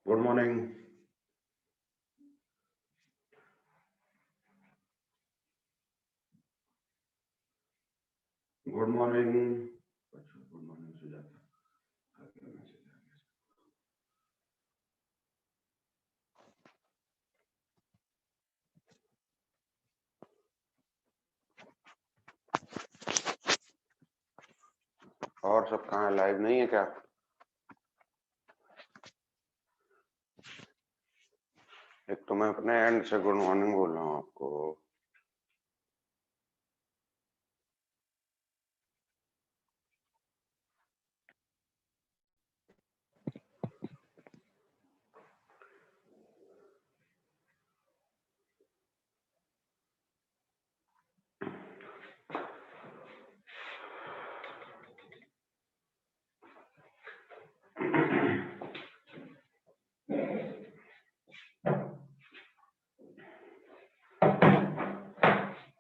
Good morning. Good morning. Good morning Sujata. और सब कहाँ, लाइव नहीं है क्या? एक तो मैं अपने एंड से गुड मॉर्निंग बोल रहा हूँ आपको।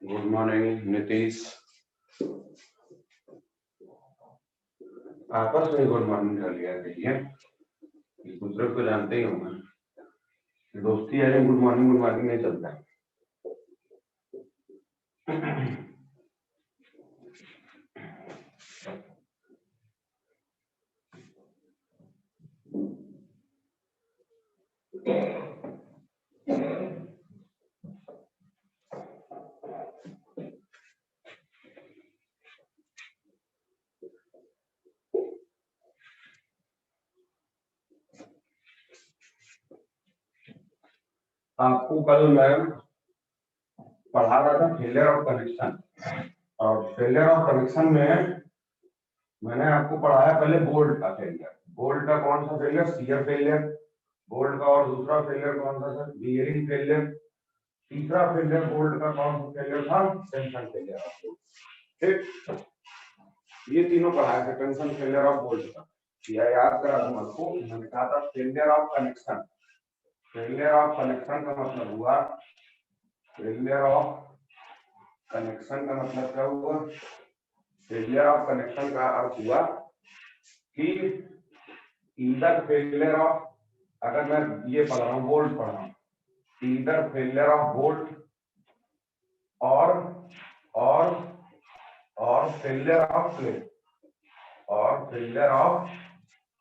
Good morning Nitish. आपस में गुड मॉर्निंग कर लिया करिए, एक दूसरे को जानते ही होंगे। दोस्ती है, गुड मॉर्निंग नहीं चलता है। आपको कल मैं पढ़ा रहा था फेलियर ऑफ कनेक्शन, और फेलियर ऑफ कनेक्शन में मैंने आपको पढ़ाया पहले बोल्ट का फेलियर। बोल्ट का कौन सा फेलियर? Shear failure. बोल्ट का और दूसरा फेलियर कौन सा सर? Bearing failure. तीसरा फेलियर बोल्ट का कौन सा फेलियर था? Tension failure of bolt. ठीक, ये तीनों पढ़ाए थे टेंशन फेलियर ऑफ बोल्ट का। या याद करा दूं आपको, मैंने कहा था failure of connection. Failure of connection का मतलब हुआ, फेलियर ऑफ कनेक्शन का मतलब क्या हुआ? फेलियर ऑफ कनेक्शन का अर्थ हुआ कि ईदर फेलियर ऑफ, अगर मैं ये पढ़ रहा हूँ बोल्ट पढ़ रहा हूँ, ईदर फेलियर ऑफ बोल्ट और फेलियर ऑफ प्लेट, और फेलियर ऑफ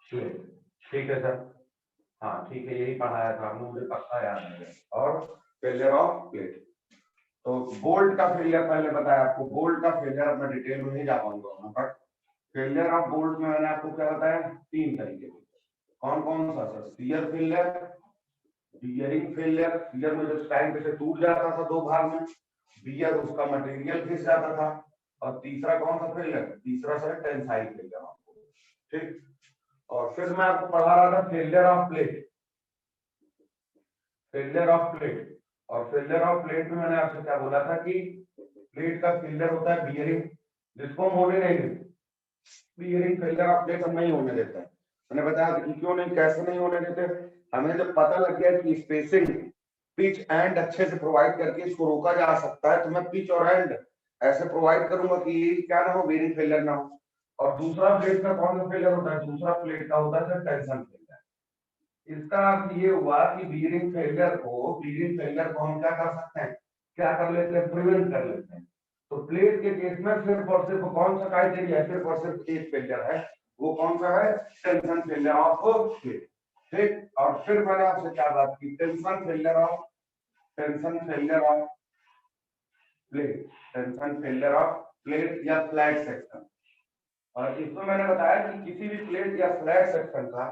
प्लेट। ठीक है सर? हाँ ठीक है, यही पढ़ाया था आपने, मुझे पक्का याद है। और फेलियर ऑफ प्लेट। तो बोल्ट का फेलियर पहले बताया आपको। बोल्ट का फेलियर मैं डिटेल में नहीं जा पाऊंगा, बट फेलियर ऑफ बोल्ट में मैंने आपको क्या बताया? 3 तरीके। कौन कौन सा sir? Shear failure, bearing failure, shear में जो स्टैंड से टूट जाता था 2 भाग में, बियर उसका मटेरियल घिस जाता था, और तीसरा कौन सा फेलियर? तीसरा सर टेंसाइल फेलियर आपको। ठीक, और फिर मैं आपको पढ़ा रहा था failure of plate. Failure of plate, और फेलियर ऑफ प्लेट में मैंने आपसे क्या बोला था कि प्लेट का फेलियर होता है बियरिंग, जिसको हम होने नहीं देते। बियरिंग फेलियर ऑफ प्लेट हम नहीं होने देते। मैंने बताया कि क्यों नहीं, कैसे नहीं होने देते। हमें जब पता लग गया कि स्पेसिंग, पिच एंड अच्छे से प्रोवाइड करके इसको रोका जा सकता है, तो मैं पिच और एंड ऐसे प्रोवाइड करूंगा कि क्या ना हो, बेरिंग फेलियर ना हो। और दूसरा प्लेट का कौन सा फेलियर होता है? दूसरा प्लेट का होता है टेंशन फेलियर। इसका अर्थ ये हुआ कि बीयरिंग फेलियर को हम क्या कर सकते हैं, क्या कर लेते हैं? प्रिवेंट कर लेते हैं। तो प्लेट के केस में सिर्फ और सिर्फ कौन सा क्राइटेरिया है? सिर्फ और सिर्फ एक फेलियर है, वो कौन सा है? Tension failure of plate. ठीक, और फिर मैंने आपसे क्या बात की? Tension failure of plate, tension failure of plate या फ्लैट सेक्शन। और इसमें मैंने बताया कि किसी भी प्लेट या फ्लैट सेक्शन का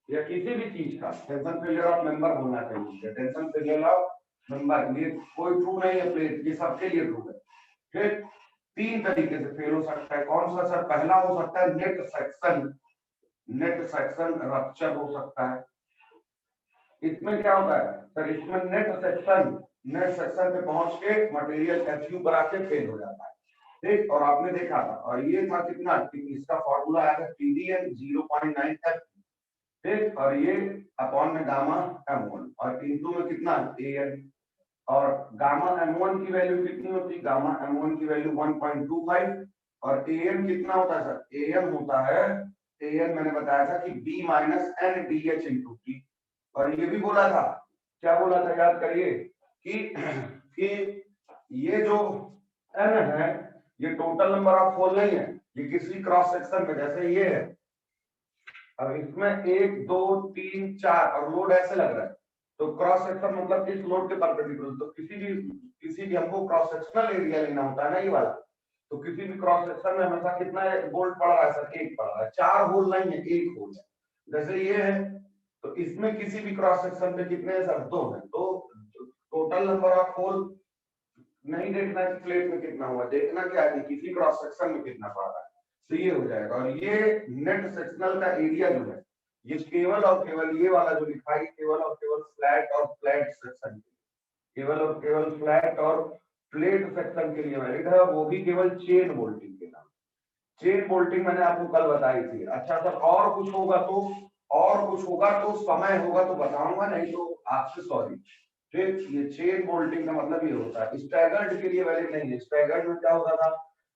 या किसी भी चीज का टेंशन फेलियर ऑफ मेंबर होना चाहिए। टेंशन फेलियर ऑफ मेंबर, ये कोई ट्रू नहीं है प्लेट, ये सबके लिए ट्रू है। फिर 3 तरीके से फेल हो सकता है। कौन सा सर? पहला हो सकता है नेट सेक्शन रप्चर हो सकता है। इसमें क्या होता है सर? इसमें नेट सेक्शन पे पहुंच के मटेरियल एचयू पर आके फेल हो जाता है। ठीक, और आपने देखा था, और ये था कितना, इसका फॉर्मूला आया था TDN 0.9 F। ठीक, और ये अपॉन में गामा M1, और इनटू में कितना? AN। और गामा M1 की वैल्यू कितनी होती है? गामा M1 की वैल्यू 1.25। और AN कितना होता है सर? AN होता है, AN मैंने बताया था कि B - NDH × T। और ये भी बोला था, क्या बोला था याद करिए कि ये जो n है ये टोटल नंबर ऑफ होल नहीं है, ये किसी क्रॉस सेक्शन में जैसे ये है, अब इसमें 1 2 3 4 और लोड ऐसे लग रहा है, तो क्रॉस सेक्शन मतलब इस लोड के परपेंडिकुलर, तो किसी भी हमको क्रॉस सेक्शनल एरिया लेना होता है ना ये वाला, तो किसी भी क्रॉस सेक्शन में हमेशा कितना बोल्ट पड़ रहा है सर, 1 पड़ रहा है, 4 होल नहीं है, 1 होल है। जैसे ये है तो इसमें किसी भी क्रॉस सेक्शन पे कितने हैं सर, 2 हैं, तो टोटल नंबर ऑफ होल नहीं देखना कि प्लेट में कितना हुआ, देखना क्या है कि किसी क्रॉस सेक्शन में कितना पड़ रहा है, तो ये हो जाएगा। और ये नेट सेक्शनल का एरिया जो है ये केवल और केवल ये वाला जो लिखा है केवल और केवल फ्लैट और फ्लैट सेक्शन, केवल और केवल फ्लैट और प्लेट सेक्शन के लिए वैलिड है, वो भी केवल चेन बोल्टिंग के नाम। चेन बोल्टिंग मैंने आपको कल बताई थी। अच्छा सर और कुछ होगा तो समय होगा तो बताऊंगा, नहीं तो आपसे सॉरी। ठीक, ये चेन बोल्टिंग का मतलब ये होता है, स्टैगर्ड के लिए वैलिड नहीं है। स्टैगर्ड में क्या होता था,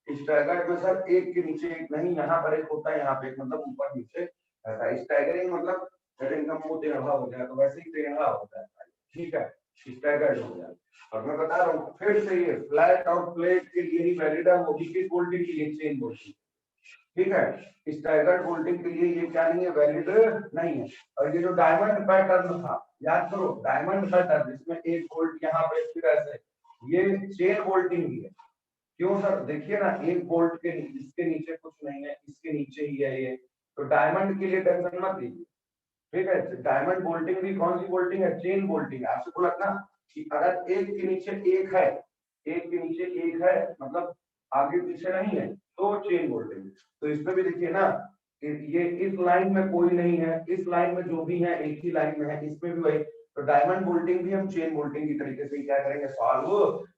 स्टैगर्ड में सर एक के नीचे एक नहीं, यहाँ पर एक होता है, यहाँ पे एक, मतलब ऊपर नीचे ऐसा। स्टैगरिंग मतलब हेडिंग का मुंह टेढ़ा हो गया तो वैसे ही टेढ़ा होता है, ठीक है, स्टैगर्ड हो गया। और मैं बता रहा हूँ फिर से ये फ्लैट और प्लेट के लिए ही वैलिड है, वो भी किस बोल्टिंग के लिए, चेन बोल्टिंग, ठीक है। स्टैगर्ड बोल्टिंग के लिए ये क्या नहीं है, वैलिड नहीं है। और ये जो डायमंड पैटर्न था, याद करो डायमंड पैटर्न जिसमें एक बोल्ट यहाँ पे फिर ऐसे, ये चेन बोल्टिंग भी है। क्यों सर, देखिए ना एक बोल्ट के इसके नीचे कुछ नहीं है, इसके नीचे ही है ये, तो डायमंड के लिए टेंशन मत लीजिए, ठीक है। डायमंड बोल्टिंग भी कौन सी बोल्टिंग है, चेन बोल्टिंग है। आपसे बोला ना कि अगर एक के नीचे एक है, एक के नीचे एक है मतलब आगे पीछे नहीं है, तो चेन बोल्टिंग। तो इसमें भी देखिए ना ये इस लाइन में कोई नहीं है, इस लाइन में जो भी है एक ही लाइन में है, इसमें भी वही। तो डायमंड बोल्टिंग भी हम चेन बोल्टिंग की तरीके से क्या करेंगे, सॉल्व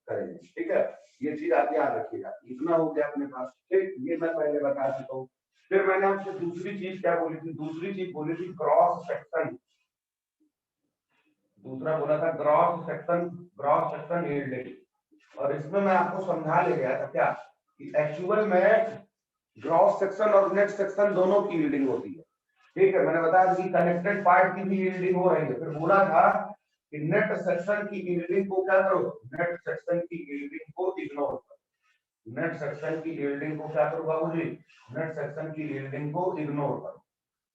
करेंगे, ठीक है। ये चीज आप याद रखिएगा। इतना हो गया अपने पास, ठीक, ये मैं पहले बता चुका हूँ। फिर मैंने आपसे दूसरी चीज क्या बोली थी, दूसरी चीज बोली थी क्रॉस सेक्शन। दूसरा बोला था cross section, cross section yielding. और इसमें मैं आपको समझा ले गया था क्या कि एक्चुअल में क्रॉस सेक्शन और नेट सेक्शन दोनों की यील्डिंग होती है, ठीक है। मैंने बताया कि कनेक्टेड पार्ट की भी यील्डिंग हो रही है। फिर बोला था कि नेट सेक्शन की यील्डिंग को क्या करो, नेट सेक्शन की यील्डिंग को इग्नोर करो। नेट सेक्शन की यील्डिंग को क्या करो बाबूजी, नेट सेक्शन की यील्डिंग को इग्नोर करो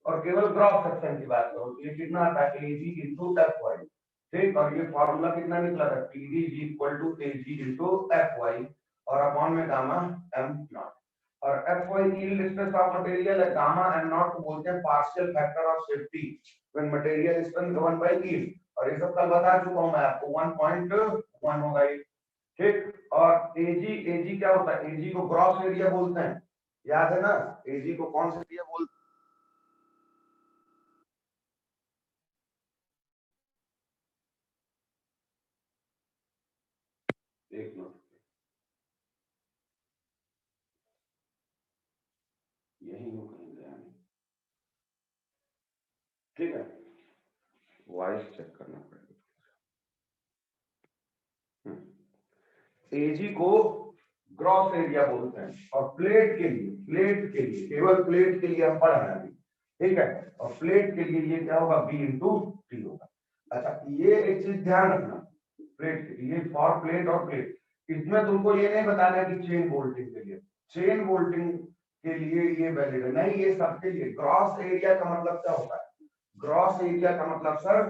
और केवल क्रॉस सेक्शन की बात करो। ये कितना आता है, एजी इनटू एफ वाई, ठीक। और ये फार्मूला कितना निकला था, TD is equal to AG into F Y और अपॉन में गामा एम नॉट। और F Y yield stress of material है, गामा एम नॉट को बोलते हैं partial factor of safety when material strength given by yield. और ये सब कल बता चुका हूं मैं आपको, 1.1 होगा ये, ठीक। और एजी क्या होता है, एजी को ग्रॉस एरिया बोलते हैं, याद है ना। एजी को कौन सा एरिया बोलते हैं, एक मिनट, यही हो कहीं गया नहीं, ठीक है, वॉइस चेक करना पड़ेगा। एजी को ग्रॉस एरिया बोलते हैं और प्लेट के लिए, प्लेट के लिए, केवल प्लेट के लिए हम पढ़ रहे हैं, ठीक है। और प्लेट के लिए ये क्या होगा, बी इंटू टी होगा। अच्छा ये एक चीज ध्यान रखना, प्लेट के लिए फॉर प्लेट और प्लेट, इसमें तुमको ये नहीं बताना कि चेन बोल्टिंग के लिए, चेन बोल्टिंग के लिए ये वैलिड है नहीं, ये सबके लिए। ग्रॉस एरिया का मतलब क्या होता है, ग्रॉस एरिया का मतलब सर,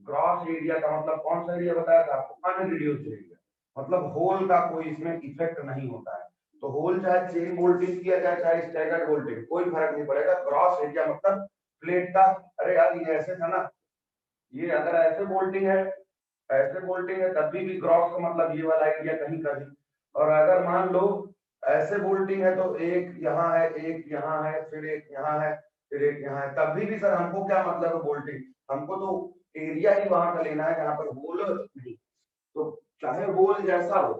ग्रॉस एरिया का मतलब कौन सा एरिया बताया था आपको, अनरिड्यूस्ड एरिया, मतलब होल का कोई इसमें इफेक्ट नहीं होता है। तो होल चाहे चेन बोल्टिंग किया जाए चाहे स्टैगर्ड बोल्टिंग, कोई फर्क नहीं पड़ेगा। ग्रॉस एरिया मतलब प्लेट का, अरे यार ये ऐसे था ना, ये अगर ऐसे बोल्टिंग है, ऐसे बोल्टिंग है तभी भी ग्रॉस का मतलब ये वाला एरिया कहीं का भी। और अगर मान लो ऐसे बोल्टिंग है तो एक यहाँ है, एक यहाँ है, फिर एक यहाँ है, फिर एक यहाँ है, तभी भी सर हमको क्या मतलब है बोल्टिंग, हमको तो एरिया ही वहां का लेना है जहाँ पर होल नहीं। तो चाहे होल जैसा हो,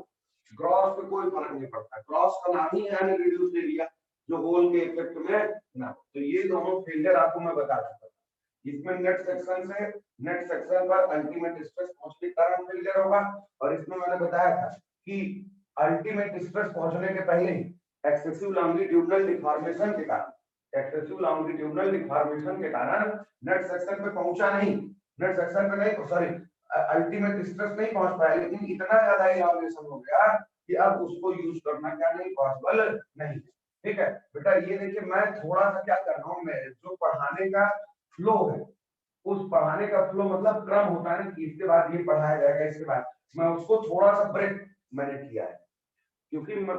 ग्रॉस पे कोई फर्क नहीं पड़ता, ग्रॉस का नाम ही है अनरिड्यूस्ड एरिया जो होल के इफेक्ट में ना। तो ये दोनों फेलियर आपको मैं बता चुका था। इसमें नेट सेक्शन से, नेट सेक्शन पर अल्टीमेट स्ट्रेस पहुंचने के कारण फेलियर होगा। और इसमें मैंने बताया था कि अल्टीमेट स्ट्रेस पहुंचने के पहले एक्सेसिव लॉन्गिट्यूडनल डिफॉर्मेशन के कारण, एक्सेसिव लॉन्गिट्यूडनल डिफॉर्मेशन के कारण नेट सेक्शन पे पहुंचा नहीं, नेट सेक्शन पे नहीं, सॉरी अल्टीमेट स्ट्रेस नहीं पहुंच पाया, लेकिन इतना ज्यादा इलाबोरेशन हो गया कि अब उसको यूज करना क्या नहीं पॉसिबल नहीं। ठीक है बेटा, ये देखिए मैं थोड़ा सा क्या कर रहा हूँ, मैं जो पढ़ाने का फ्लो है, उस पढ़ाने का फ्लो मतलब क्रम होता है कि इसके बाद ये पढ़ाया जाएगा, इसके बाद मैं उसको थोड़ा सा ब्रेक मैंने किया है, क्योंकि मैं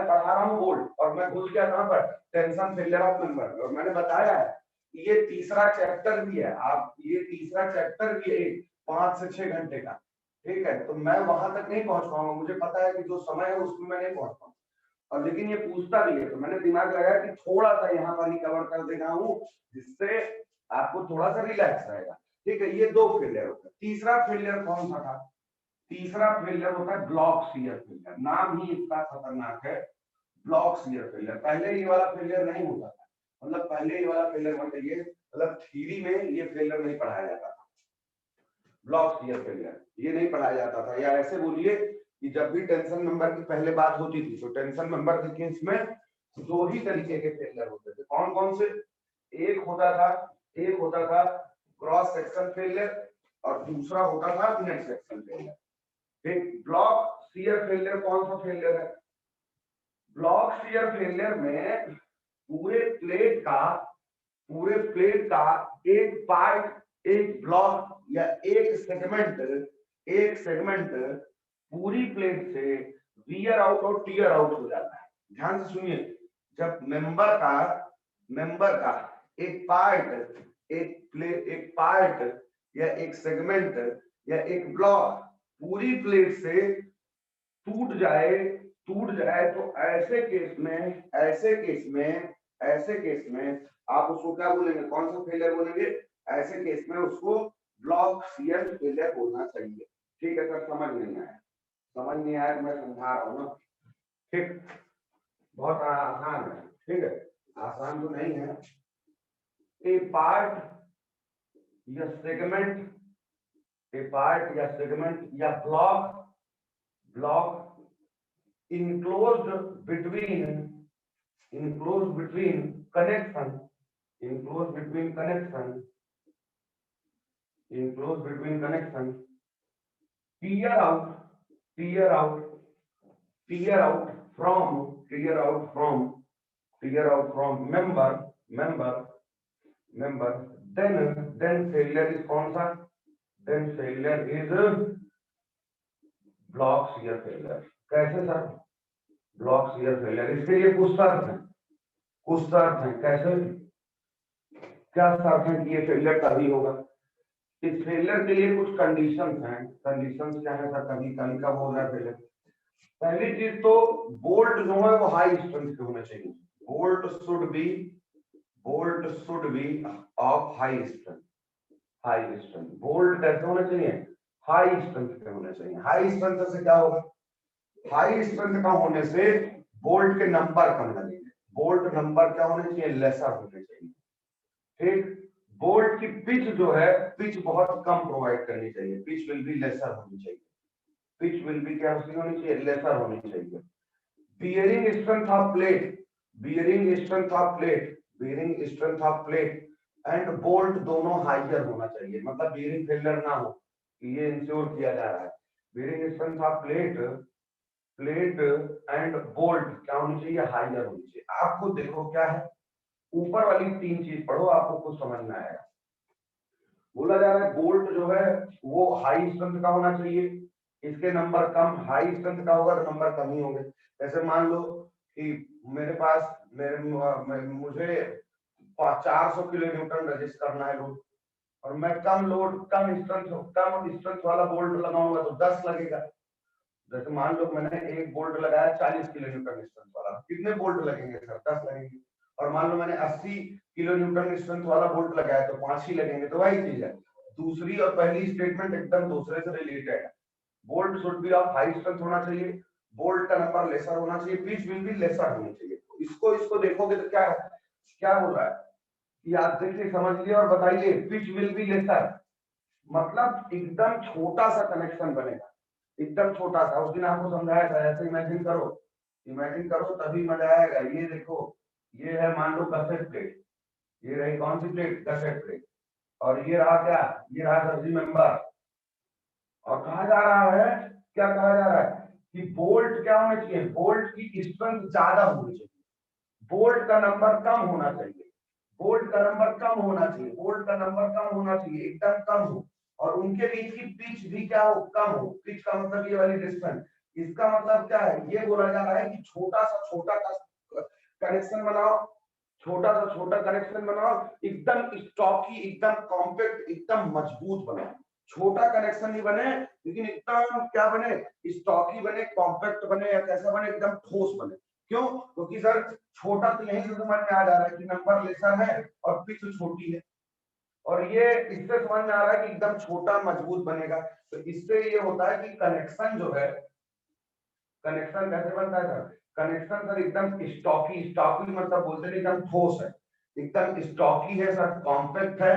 पढ़ा रहा हूँ बोल्ड और मैं घुस गया कहां पर, टेंशन फेलियर ऑफ मेंबर, और मैंने बताया है कि ये तीसरा चैप्टर भी है, आप ये तीसरा चैप्टर भी है 5 से 6 घंटे का। ठीक है, तो मैं वहां तक नहीं पहुंच पाऊंगा, मुझे पता है कि जो समय है उसमें मैं नहीं पहुंच पाऊंगा, और लेकिन ये पूछता भी है तो मैंने दिमाग लगाया कि थोड़ा सा यहाँ पर ही कवर कर दे रहा हूँ, जिससे आपको थोड़ा सा रिलैक्स रहेगा। ठीक है, ये 2 फेलियर होता है। तीसरा फेलियर कौन सा था? तीसरा फेलियर होता है ब्लॉक शियर फेलियर, नाम ही इतना खतरनाक है, ब्लॉक शियर फेलियर। पहले ये वाला फेलियर नहीं होता था, मतलब पहले ये वाला फेलियर मतलब ये, मतलब थ्योरी में ये फेलियर नहीं पढ़ाया जाता था, ब्लॉक शियर फेलियर ये नहीं पढ़ाया जाता था। या ऐसे बोलिए कि जब भी टेंशन मेंबर की पहले बात होती थी तो टेंशन मेंबर के केस में 2 ही तरीके के फेलियर होते थे। कौन कौन से? एक होता था क्रॉस सेक्शन फेलियर और दूसरा होता था नेट सेक्शन फेलियर। एक ब्लॉक शियर फेलियर कौन सा फेलियर है? ब्लॉक शियर फेलियर में पूरे प्लेट का एक पार्ट, एक ब्लॉक या एक सेगमेंट पूरी प्लेट से वियर आउट और टीयर आउट हो जाता है। ध्यान से सुनिए, जब मेंबर का एक पार्ट या एक सेगमेंट या एक ब्लॉक पूरी प्लेट से टूट जाए तो ऐसे केस में आप उसको क्या बोलेंगे, कौन सा फेलियर बोलेंगे? ऐसे केस में उसको ब्लॉक शियर फेलियर बोलना चाहिए। ठीक है सर, समझ नहीं आया तो मैं समझा रहा हूँ ना। ठीक, बहुत आसान है। ठीक है, आसान तो नहीं है। ए पार्ट या सेगमेंट या block enclosed between connection tear out from member, then failure is कौन सा? Then failure is block shear failure. कैसे सर ब्लॉक शियर फेलियर? इसके लिए कुछ शर्त है। कैसे, क्या शर्त है कि ये फेलियर तभी होगा? इस फेलियर के लिए कुछ कंडीशंस हैं। कंडीशंस क्या है सर? कभी कब हो रहा है फेलियर? पहली चीज तो बोल्ट जो है वो हाई स्ट्रेंथ के होने चाहिए। Bolt should be of high strength. Bolt कैसे होने चाहिए? हाई स्ट्रेंथ के होने चाहिए। हाई स्ट्रेंथ से क्या होगा? हाई स्ट्रेंथ का होने से बोल्ट के नंबर कम लगेंगे। बोल्ट नंबर क्या होने चाहिए? लेसर होने चाहिए। ठीक, बोल्ट की पिच जो है, पिच बहुत कम प्रोवाइड करनी चाहिए। पिच विल बी लेसर होनी चाहिए। पिच विल बी क्या होनी चाहिए? लेसर होनी चाहिए। Bearing strength of plate and bolt दोनों हाइयर होना चाहिए। मतलब बियरिंग फेलियर ना हो, ये इंश्योर किया जा रहा है। Bearing strength of plate and bolt क्या होनी चाहिए? हाइयर होनी चाहिए। आपको देखो क्या है, ऊपर वाली 3 चीज पढ़ो, आपको कुछ समझ में आएगा। बोला जा रहा है बोल्ट जो है वो हाई स्ट्रेंथ का होना चाहिए, इसके नंबर कम, हाई स्ट्रेंथ का होगा तो नंबर कम ही होंगे। जैसे मान लो कि मुझे 400 किलो न्यूटन रजिस्ट करना है लोड, और मैं कम स्ट्रेंथ वाला बोल्ट लगाऊंगा तो 10 लगेगा। जैसे मान लो मैंने एक बोल्ट लगाया 40 किलो न्यूटन स्ट्रेंथ वाला, कितने बोल्ट लगेंगे सर? 10 लगेंगे। और मान लो मैंने 80 किलो न्यूटन स्ट्रेंथ वाला बोल्ट लगाया तो 5 ही लगेंगे। तो वही चीज है, दूसरी और पहली स्टेटमेंट एकदम दूसरे से रिलेटेड है। Bolt should be of high strength होना चाहिए, बोल्ट का नंबर लेसर होना चाहिए, पिच विल बी लेसर होनी चाहिए। इसको देखोगे तो क्या हो रहा है कि आप देखिए, समझिए और बताइए। पिच विल बी लेसर मतलब एकदम छोटा सा कनेक्शन बनेगा, एकदम छोटा सा। उस दिन आपको समझाया था, ऐसे इमेजिन करो तभी मजा आएगा। ये देखो, ये है मान लो गसेट प्लेट, ये रही कौन सी प्लेट? Gusset plate. और ये रहा क्या, ये रहा सब्जी मेंबर। और कहा जा रहा है, क्या कहा जा रहा है कि बोल्ट क्या होना चाहिए, बोल्ट की स्ट्रेंथ ज्यादा होनी चाहिए, बोल्ट का नंबर कम होना चाहिए, बोल्ट का नंबर कम होना चाहिए, बोल्ट का नंबर कम होना चाहिए, एकदम कम हो। और उनके बीच की पिच भी क्या हो, कम हो। पिच का मतलब ये वाली डिस्टेंस, इसका मतलब क्या है, ये बोला जा रहा है कि छोटा सा छोटा कनेक्शन बनाओ, छोटा सा छोटा कनेक्शन बनाओ, एकदम स्टॉकी, एकदम कॉम्पैक्ट, एकदम मजबूत बनाओ। छोटा कनेक्शन नहीं बने, लेकिन एकदम क्या बने, स्टॉकी बने, कॉम्पैक्ट बने, या कैसा बने, एकदम ठोस बने। क्यों? क्योंकि सर छोटा तो यही से समझ में आ जा रहा है कि नंबर लेसन है और पिच छोटी है, और ये इससे समझ में आ रहा है कि एकदम छोटा मजबूत बनेगा। तो इससे ये होता है कि कनेक्शन जो है, कनेक्शन कैसे बनता है सर, कनेक्शन सर एकदम स्टॉकी, स्टॉकी मतलब बोलते हैं एकदम ठोस है, एकदम स्टॉकी है सर, कॉम्पैक्ट है,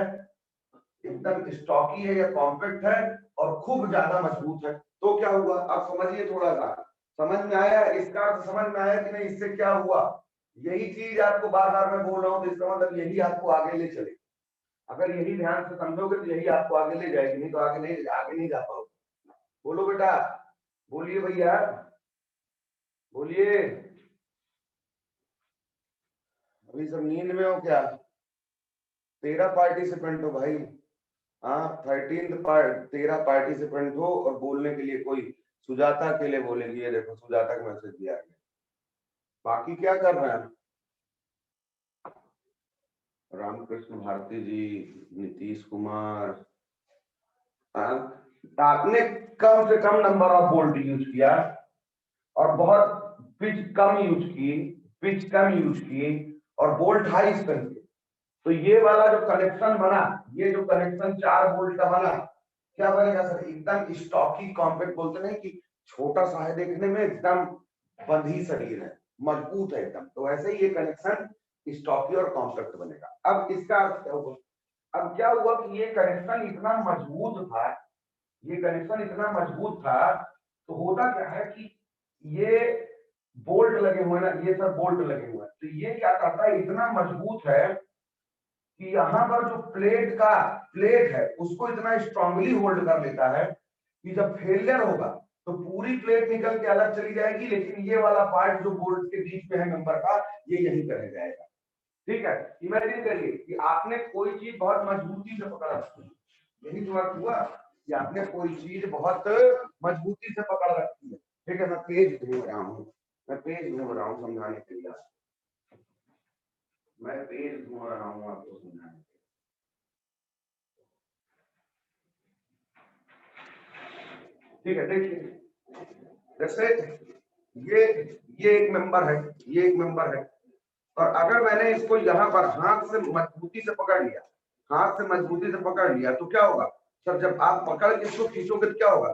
एकदम स्टॉकी है या कॉम्पैक्ट है, और खूब ज्यादा मजबूत है। तो क्या हुआ, आप समझिए, थोड़ा सा समझ में आया, इसका अर्थ समझ में आया कि नहीं, इससे क्या हुआ, यही चीज आपको बार बार मैं बोल रहा हूँ, तो इसका मतलब यही आपको आगे ले चले। अगर यही ध्यान से समझोगे तो यही आपको आगे ले जाएगी, नहीं तो आगे नहीं जा पाओगे। बोलो बेटा, बोलिए भैया, बोलिए। अभी सब नींद में हो क्या? 13 पार्टिसिपेंट हो भाई, हाँ 13 पार्टिसिपेंट हो, और बोलने के लिए कोई, सुजाता के लिए बोलेगी, ये देखो सुजाता का मैसेज दिया है। बाकी क्या कर रहे हैं, रामकृष्ण भारती जी, नीतीश कुमार, आपने कम से कम नंबर ऑफ बोल्ट यूज किया, और बहुत पिच कम यूज की, पिच कम यूज की, और बोल्ट हाई स्ट्रेंथ के। तो ये वाला जो कनेक्शन बना, ये जो कनेक्शन 4 बोल्ट का बना, क्या बनेगा सर, एकदम स्टॉकी कॉम्पैक्ट, बोलते नहीं कि छोटा सा है देखने में, एकदम बंधी शरीर है, मजबूत है एकदम, तो वैसे ही ये कनेक्शन स्टॉकी और कॉम्पैक्ट बनेगा। अब इसका अर्थ क्या हुआ, अब क्या हुआ कि ये कनेक्शन इतना मजबूत था, ये कनेक्शन इतना मजबूत था, तो होता क्या है कि ये बोल्ट लगे हुए ना, ये सब बोल्ट लगे हुए हैं, तो ये क्या करता है, इतना मजबूत है कि यहाँ पर जो प्लेट है उसको इतना स्ट्रांगली होल्ड कर लेता है कि जब फेलियर होगा तो पूरी प्लेट निकल के अलग चली जाएगी, लेकिन ये वाला पार्ट जो बोल्ट के बीच में है मेंबर का, ये यहीं पर रह जाएगा। ठीक है, इमेजिन करिए कि आपने कोई चीज बहुत मजबूती से पकड़ रखी है, यही तो अर्थ हुआ कि आपने कोई चीज बहुत मजबूती से पकड़ रखी है। ठीक है, मैं पेज घूम रहा हूँ, मैं पेज घूम रहा हूँ समझाने के लिए, मैं पेज घूम रहा हूँ आपको समझाने के लिए। ठीक है, देखिए, जैसे ये एक मेंबर है, ये एक मेंबर है, और अगर मैंने इसको यहाँ पर हाथ से मजबूती से पकड़ लिया, हाथ से मजबूती से पकड़ लिया, तो क्या होगा सर, जब आप पकड़ के इसको खींचोगे तो क्या होगा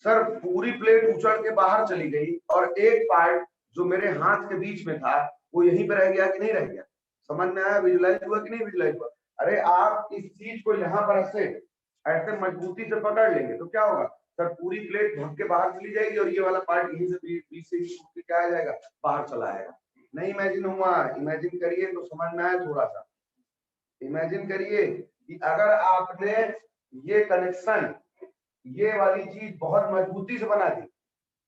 सर, पूरी प्लेट उछल के बाहर चली गई, और एक पार्ट जो मेरे हाथ के बीच में था वो यहीं पे रह गया कि नहीं रह गया? समझ में आया, विजुलाइज हुआ कि नहीं विजुलाइज हुआ? अरे आप इस चीज को यहाँ पर ऐसे ऐसे मजबूती से पकड़ लेंगे तो क्या होगा सर, पूरी प्लेट भाग के बाहर चली जाएगी, और ये वाला पार्ट यहीं से बीच से ही क्या आ जाएगा, बाहर चला आएगा। नहीं इमेजिन हुआ, इमेजिन करिए तो समझ में आया, थोड़ा सा इमेजिन करिए कि अगर आपने ये कनेक्शन, ये वाली चीज बहुत मजबूती से बना दी,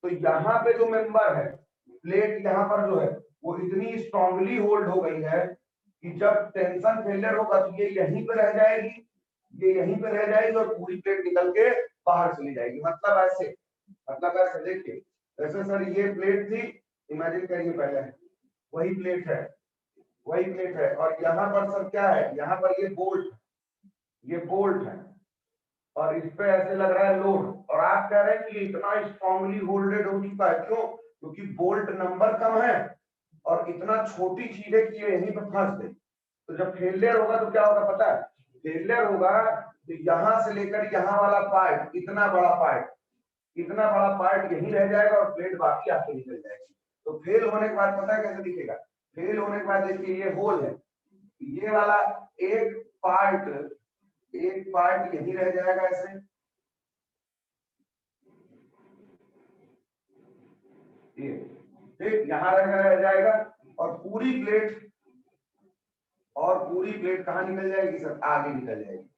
तो यहाँ पे जो मेंबर है, प्लेट यहाँ पर जो है, वो इतनी स्ट्रांगली होल्ड हो गई है कि जब टेंशन फेलियर होगा तो ये यहीं पे रह जाएगी, ये यहीं पे रह जाएगी, और पूरी प्लेट निकल के बाहर चली जाएगी। मतलब ऐसे देखिए, जैसे सर ये प्लेट थी, इमेजिन करिए पहले, वही प्लेट है, वही प्लेट है, और यहाँ पर सर क्या है, यहाँ पर ये बोल्ट है, और इस पे ऐसे लग रहा है लोड, और आप कह रहे हैं कि इतना स्ट्रांगली होल्डेड हो चुका है, क्यों? क्योंकि बोल्ट नंबर कम है, और इतना छोटी चीज है कि ये यहीं पर फंस गई। तो जब फेलियर होगा तो क्या होगा पता है, फेलियर होगा तो यहाँ से लेकर यहाँ वाला पार्ट, इतना बड़ा पार्ट यहीं रह जाएगा, और प्लेट बाकी आपसे निकल जाएगी। तो फेल होने के बाद पता है कैसे दिखेगा, फेल होने के बाद देखिए ये होल है, ये वाला एक पार्ट यहीं रह जाएगा ऐसे, ये ठीक यहाँ रह जाएगा, और पूरी प्लेट कहाँ निकल जाएगी सर, आगे निकल जाएगी।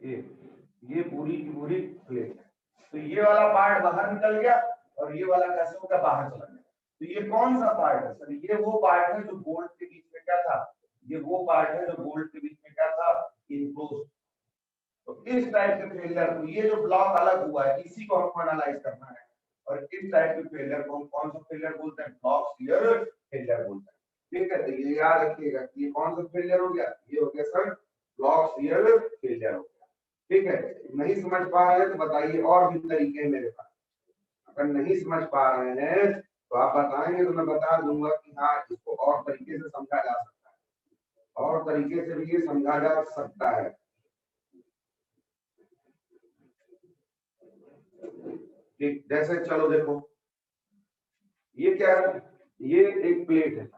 ये पूरी की पूरी प्लेट है। तो ये वाला पार्ट बाहर निकल गया और ये वाला कैसे हो गया, बाहर चला गया। तो ये कौन सा पार्ट है सर, ये वो पार्ट है जो बोल्ट के बीच में क्या था, ये वो पार्ट है जो बोल्ट के बीच में क्या था, इनक्लोज। तो इस टाइप के फेलियर को, ये जो ब्लॉक अलग हुआ है इसी को हमको एनालाइज करना है। और इस टाइप के फेलियर को हम कौन सा फेलियर बोलते हैं, ब्लॉक शियर फेलियर बोलते हैं। ठीक है, तो ये याद रखिएगा कि ये कौन सा फेलियर हो गया, ये हो गया सर ब्लॉक शियर फेलियर हो गया। ठीक है, नहीं समझ पा रहे तो बताइए, और भी तरीके हैं मेरे पास। अगर नहीं समझ पा रहे हैं तो आप बताएंगे तो मैं बता दूंगा कि हाँ इसको और तरीके से समझा जा सकता है, और तरीके से भी ये समझा जा सकता है। ठीक, जैसे चलो देखो ये क्या है, ये एक प्लेट है,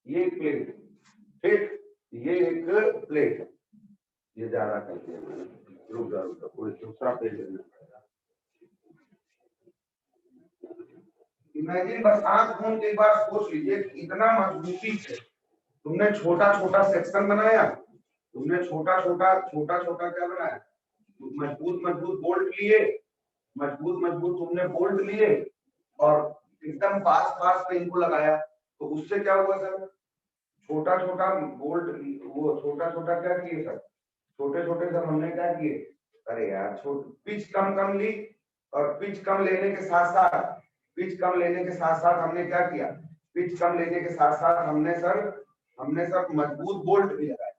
ये एक प्लेट है, ठीक, ये एक प्लेट है, ये ज्यादा करते हैं, रुक जा कोई दूसरा पेज लेना पड़ेगा। इमेजिन, बस आंख खोल के एक बार सोच लीजिए कि इतना मजबूती से तुमने छोटा छोटा सेक्शन बनाया, तुमने छोटा छोटा क्या बनाया, मजबूत मजबूत बोल्ट लिए, मजबूत मजबूत तुमने बोल्ट लिए और एकदम पास पास पे इनको लगाया। तो उससे क्या हुआ सर, छोटा छोटा बोल्ट, वो छोटा छोटा क्या किए सर, छोटे छोटे सर हमने क्या किए, अरे यार पिच कम कम ली, और पिच कम लेने के साथ साथ, पिच कम लेने के साथ साथ हमने क्या किया, पिच कम लेने के साथ साथ हमने सर मजबूत बोल्ट भी लगाया,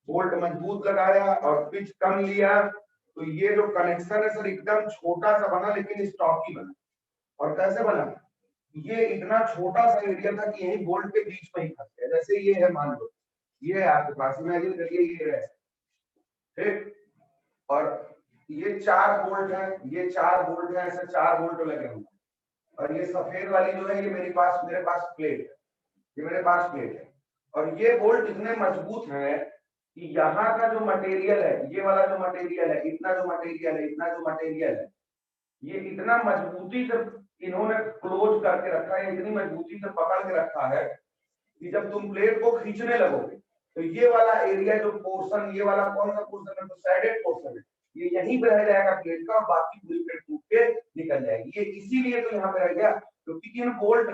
बोल्ट मजबूत लगाया और पिच कम लिया। तो ये जो कनेक्शन है सर एकदम छोटा सा बना, लेकिन स्टॉकी बना। और कैसे बना, ये इतना छोटा सा एरिया था कि यही बोल्ट के बीच में ही फंस गया। जैसे ये है, मान लो ये है आपके पास, इमेजिन करिए ये है, ठीक, और ये 4 बोल्ट है, ये 4 बोल्ट है, ऐसे 4 बोल्ट लगे हुए, और ये सफेद वाली जो है ये मेरे पास प्लेट है, ये मेरे पास प्लेट है। और ये बोल्ट इतने मजबूत है कि यहाँ का जो मटेरियल है, ये वाला जो मटेरियल है, इतना जो मटेरियल है, इतना जो मटेरियल है, ये इतना मजबूती से इन्होंने क्लोज करके रखा है, इतनी मजबूती से पकड़ के रखा है कि जब तुम प्लेट को खींचने लगोगे तो ये वाला एरिया जो पोर्शन, ये वाला कौन सा पोर्शन है, तो साइडेड पोर्शन है, ये यहीं पे रह जाएगा प्लेट का, और बाकी पूरी प्लेट टूट के निकल जाएगी। ये इसीलिए तो यहाँ पे रह गया क्योंकि इन बोल्ट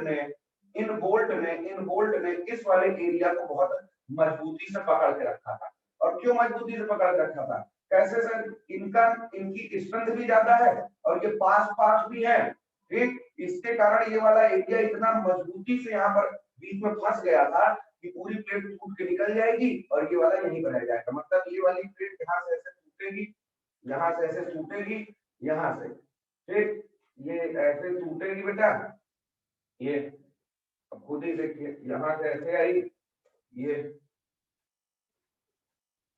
ने इस वाले एरिया को बहुत मजबूती से पकड़ के रखा था। और क्यों मजबूती से पकड़ के रखा था, कैसे सर, इनकी स्ट्रेंथ भी ज्यादा है और ये पास पास भी है, ठीक, इसके कारण ये वाला एरिया इतना मजबूती से यहाँ पर बीच में फंस गया था कि पूरी प्लेट टूट के निकल जाएगी और ये वाला यहीं पर रह जाएगा। मतलब ये वाली प्लेट यहाँ से ऐसे टूटेगी, यहाँ से ऐसे टूटेगी, यहाँ से, ठीक, ये ऐसे टूटेगी बेटा, ये अब खुद ही देखिए, यहाँ से ऐसे आई, ये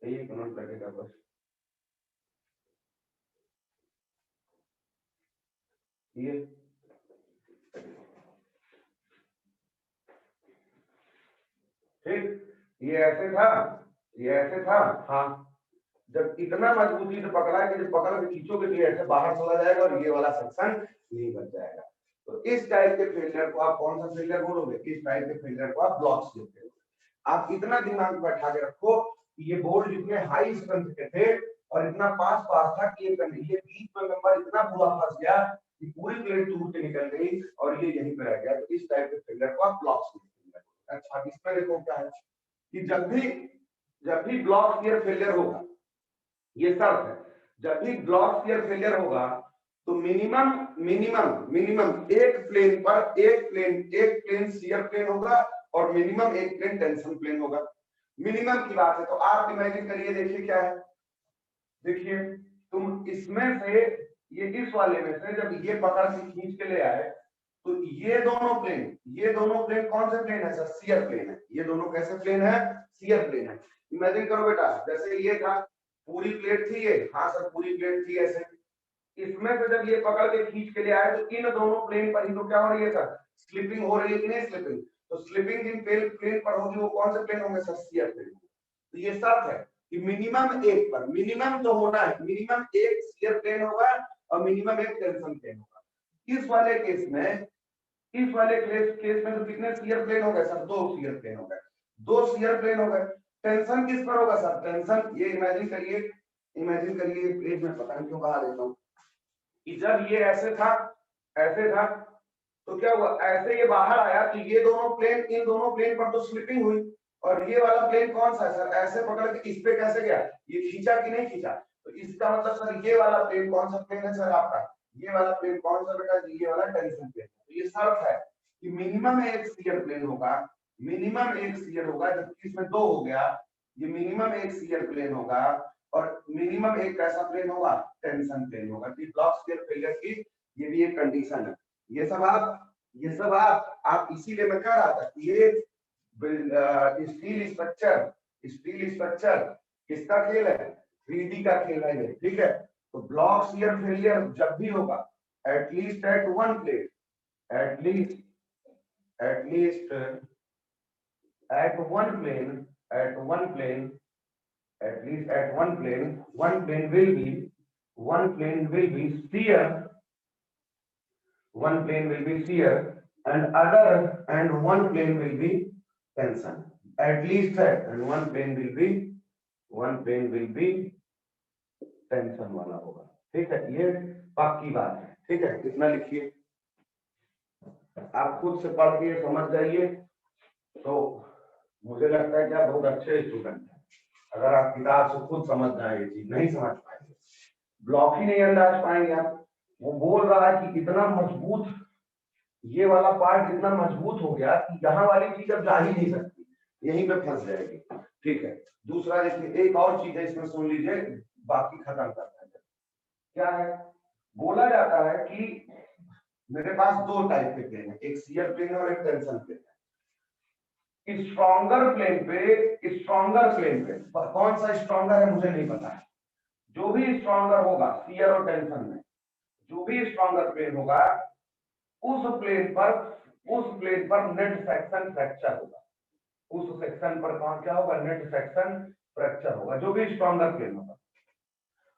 1 मिनट लगेगा बस, ये ठीक, ये ऐसे था, ये ऐसे था, हाँ, जब इतना मजबूती से पकड़ा है कि जब पकड़ के खींचोगे तो ये ऐसे बाहर चला जाएगा और ये वाला सेक्शन नहीं बच जाएगा। तो इस टाइप के फेलियर को आप कौन सा फेलियर बोलोगे, इस टाइप के फेलियर को आप ब्लॉक शियर बोलोगे। आप इतना दिमाग में बैठा के रखो कि ये बोल्ट जितने हाई स्ट्रेंथ के थे और इतना पास पास था कि ये बीच में मेंबर इतना बुरा फंस गया कि पूरी प्लेट टूट के निकल गई और ये यहीं पे रह गया। तो इस टाइप के फेलियर को आप ब्लॉक शियर बोलोगे। अच्छा, इसमें देखो क्या है कि जब भी ब्लॉक शियर फेलियर होगा, ये शर्त है, जब भी ब्लॉक शियर फेलियर होगा तो मिनिमम एक प्लेन शियर प्लेन होगा और मिनिमम एक प्लेन टेंशन प्लेन होगा। मिनिमम की बात है तो आप इमेजिन करिए, देखिए क्या है, देखिए तुम इसमें से, ये इस वाले में से जब ये पकड़ के खींच के ले आए तो ये दोनों प्लेन कौन से प्लेन है सर, शियर प्लेन है। ये दोनों कैसे प्लेन है, शियर प्लेन है। इमेजिन करो बेटा, जैसे ये था, पूरी प्लेट थी ये, हाँ सर पूरी प्लेट थी ऐसे, इसमें से जब ये पकड़ के खींच के ले आए तो इन दोनों प्लेन पर ही तो क्या हो रही है सर, स्लिपिंग हो रही है कि नहीं स्लिपिंग, तो स्लिपिंग जिन प्लेन पर होगी वो कौन से प्लेन होंगे सर, शियर प्लेन। तो ये शर्त है कि मिनिमम एक पर, मिनिमम तो होना है, मिनिमम एक शियर प्लेन होगा और मिनिमम एक टेंशन प्लेन होगा। इस वाले केस में तो कितने शियर प्लेन हो गए सर, 2 शियर प्लेन हो गए, 2 शियर प्लेन हो गए। टेंशन किस पर होगा सर, टेंशन ये इमेजिन करिए इमेजिन करिए प्लेट में पता नहीं क्यों कहा देता हूँ कि जब ये ऐसे था तो क्या हुआ, ऐसे ये बाहर आया तो ये दोनों प्लेन, इन दोनों प्लेन पर तो स्लिपिंग हुई, और ये वाला प्लेन कौन सा है सर, ऐसे पकड़ के इस पे कैसे गया, ये खींचा कि नहीं खींचा, तो इसका मतलब सर ये वाला प्लेन कौन सा प्लेन है सर आपका, ये वाला प्लेन कौन सा बेटा, ये वाला टेंशन प्लेन। तो ये शर्त है कि मिनिमम एक शियर प्लेन होगा, मिनिमम एक शियर होगा, जबकि इसमें दो हो गया, ये मिनिमम एक शियर प्लेन होगा और मिनिमम एक कैसा प्लेन होगा, टेंशन प्लेन होगा। ब्लॉक शियर फेलियर की ये भी एक कंडीशन है। ये सब आप इसीलिए मैं कह रहा था कि ये स्टील स्ट्रक्चर किसका खेल है, 3D का खेल है ये, ठीक है। तो ब्लॉक शियर फेलियर जब भी होगा at least at one plane, at least at one plane, one plane will be shear, and one plane will be tension. At least that, and one plane will be tension वाला होगा, ठीक है। ये पक्की बात है, ठीक है। कितना लिखिए, आप खुद से पढ़ के समझ जाइए। तो मुझे लगता है कि आप बहुत अच्छे स्टूडेंट हैं अगर आप किताब से खुद समझ जाए, ये चीज नहीं समझ पाएंगे, ब्लॉक ही नहीं अंदाज पाएंगे आप। वो बोल रहा है कि इतना मजबूत, ये वाला पार्ट इतना मजबूत हो गया कि यहाँ वाली चीज अब जा ही नहीं सकती, यहीं पे फंस जाएगी, ठीक है। दूसरा देखिए, एक और चीज है इसमें, सुन लीजिए, बाकी खत्म करते हैं। क्या है, बोला जाता है कि मेरे पास दो टाइप के प्लेन है, एक शियर प्लेन है और एक टेंशन प्लेन है। स्ट्रॉन्गर प्लेन पे कौन सा स्ट्रॉन्गर है मुझे नहीं पता है, जो भी स्ट्रॉन्गर होगा शियर और टेंशन में, जो भी स्ट्रॉन्गर प्लेन होगा उस प्लेन पर नेट सेक्शन फ्रैक्चर होगा, उस सेक्शन पर कौन क्या होगा, नेट सेक्शन फ्रैक्चर होगा, जो भी स्ट्रॉन्गर प्लेन होगा।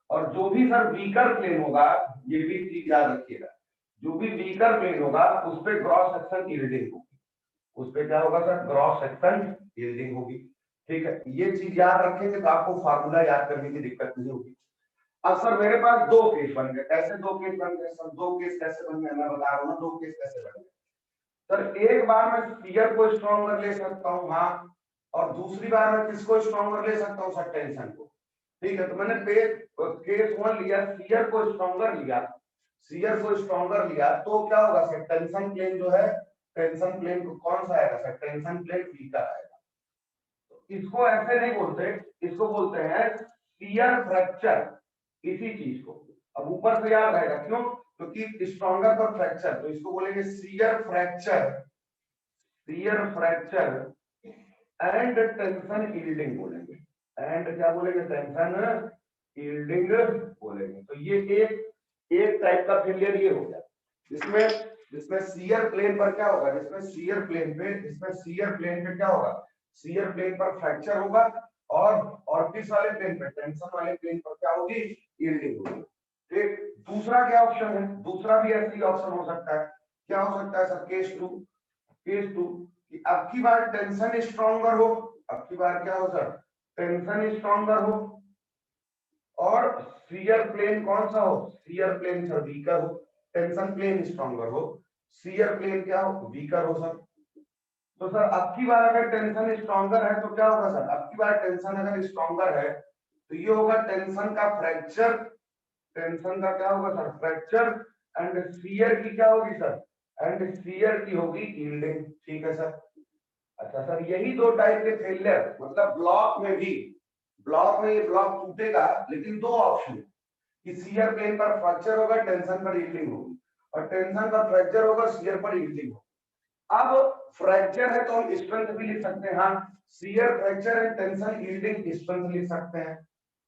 और जो भी सर वीकर प्लेन होगा, ये भी चीज याद रखिएगा, जो भी वीकर प्लेन होगा उस पे ग्रॉस सेक्शन यील्डिंग होगी, उस पे क्या होगा सर, ग्रॉस सेक्शन यील्डिंग होगी, ठीक है। ये चीज याद रखेंगे तो आपको फार्मूला याद करने की दिक्कत नहीं होगी। अब सर मेरे पास दो केस बन गए, ऐसे दो केस बन गए सर, दो केस कैसे बन गए मैं बता रहा हूँ, दो केस कैसे बन गए सर। एक बार मैं शियर को स्ट्रॉन्गर ले सकता हूँ, हाँ, और दूसरी बार मैं किसको स्ट्रॉन्गर ले सकता हूँ सर, टेंशन को, ठीक है। तो मैंने केस वन लिया, शियर को स्ट्रॉन्गर लिया, तो क्या होगा सर, टेंशन प्लेन जो है, टेंशन प्लेन को कौन सा आएगा सर, टेंशन प्लेन वीकर आएगा। तो इसको ऐसे नहीं बोलते, इसको बोलते हैं शियर फ्रैक्चर, इसी चीज को। अब ऊपर से याद रहेगा, क्यों, क्योंकि स्ट्रॉन्गर पर फ्रैक्चर, तो इसको बोलेंगे shear fracture and tension yielding बोलेंगे, एंड क्या बोलेंगे, टेंशन यील्डिंग बोलेंगे। तो ये एक टाइप का फेलियर ये हो गया, जिसमें शियर प्लेन पर क्या होगा, जिसमें शियर प्लेन पे क्या होगा, शियर प्लेन पर फ्रैक्चर होगा, और किस वाले प्लेन पे, टेंशन वाले प्लेन पर क्या होगी, यील्डिंग होगी, ठीक। दूसरा क्या ऑप्शन है, दूसरा भी ऐसी ऑप्शन हो सकता है, क्या हो सकता है सर, केस टू कि अब की बार टेंशन स्ट्रॉन्गर हो, अब की बार क्या हो सर, टेंशन स्ट्रॉन्गर हो, और शियर प्लेन कौन सा हो, शियर प्लेन सर वीकर हो, टेंशन प्लेन स्ट्रॉन्गर हो, शियर प्लेन क्या हो, वीकर हो सर। तो सर अब की बार अगर टेंशन स्ट्रॉन्गर है तो क्या होगा सर, अब की बार टेंशन अगर स्ट्रॉन्गर है तो ये होगा टेंशन का फ्रैक्चर, टेंशन का क्या होगा सर, फ्रैक्चर, एंड शियर की क्या होगी सर, एंड शियर की होगी यील्डिंग, ठीक है सर। अच्छा सर, यही दो टाइप के फेलियर, मतलब ब्लॉक में ये ब्लॉक टूटेगा, लेकिन दो ऑप्शन है कि शियर प्लेन पर फ्रैक्चर होगा, टेंशन पर यील्डिंग होगी, और टेंशन पर फ्रैक्चर होगा, शियर पर यील्डिंग होगी। अब फ्रैक्चर है तो हम स्ट्रेंथ भी लिख सकते हैं, हाँ, shear fracture and tension yielding strength लिख सकते हैं,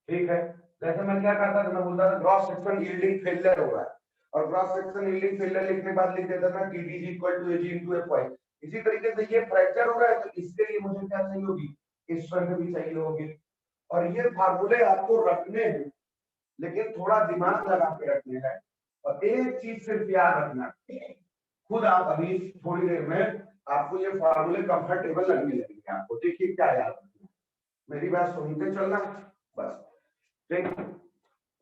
ठीक है। जैसे मैं क्या करता था, मैं बोलता था ग्रॉस सेक्शन यील्डिंग फेलियर हो रहा है, और ग्रॉस सेक्शन यील्डिंग फेलियर लिखने के बाद लिख देता था TDG equal to AG into FY। इसी तरीके से ये फ्रैक्चर हो रहा है तो इसके लिए मुझे क्या चाहिए होगी, स्ट्रेंथ भी चाहिए होगी। और ये फार्मूले आपको रखने हैं, लेकिन थोड़ा दिमाग लगा के रखने हैं। और एक चीज सिर्फ याद रखना, खुद आप अभी थोड़ी देर में आपको ये फार्मूले कंफर्टेबल लगने लगेंगे आपको, देखिए क्या याद रखना, मेरी बात सुनते चलना बस, ठीक।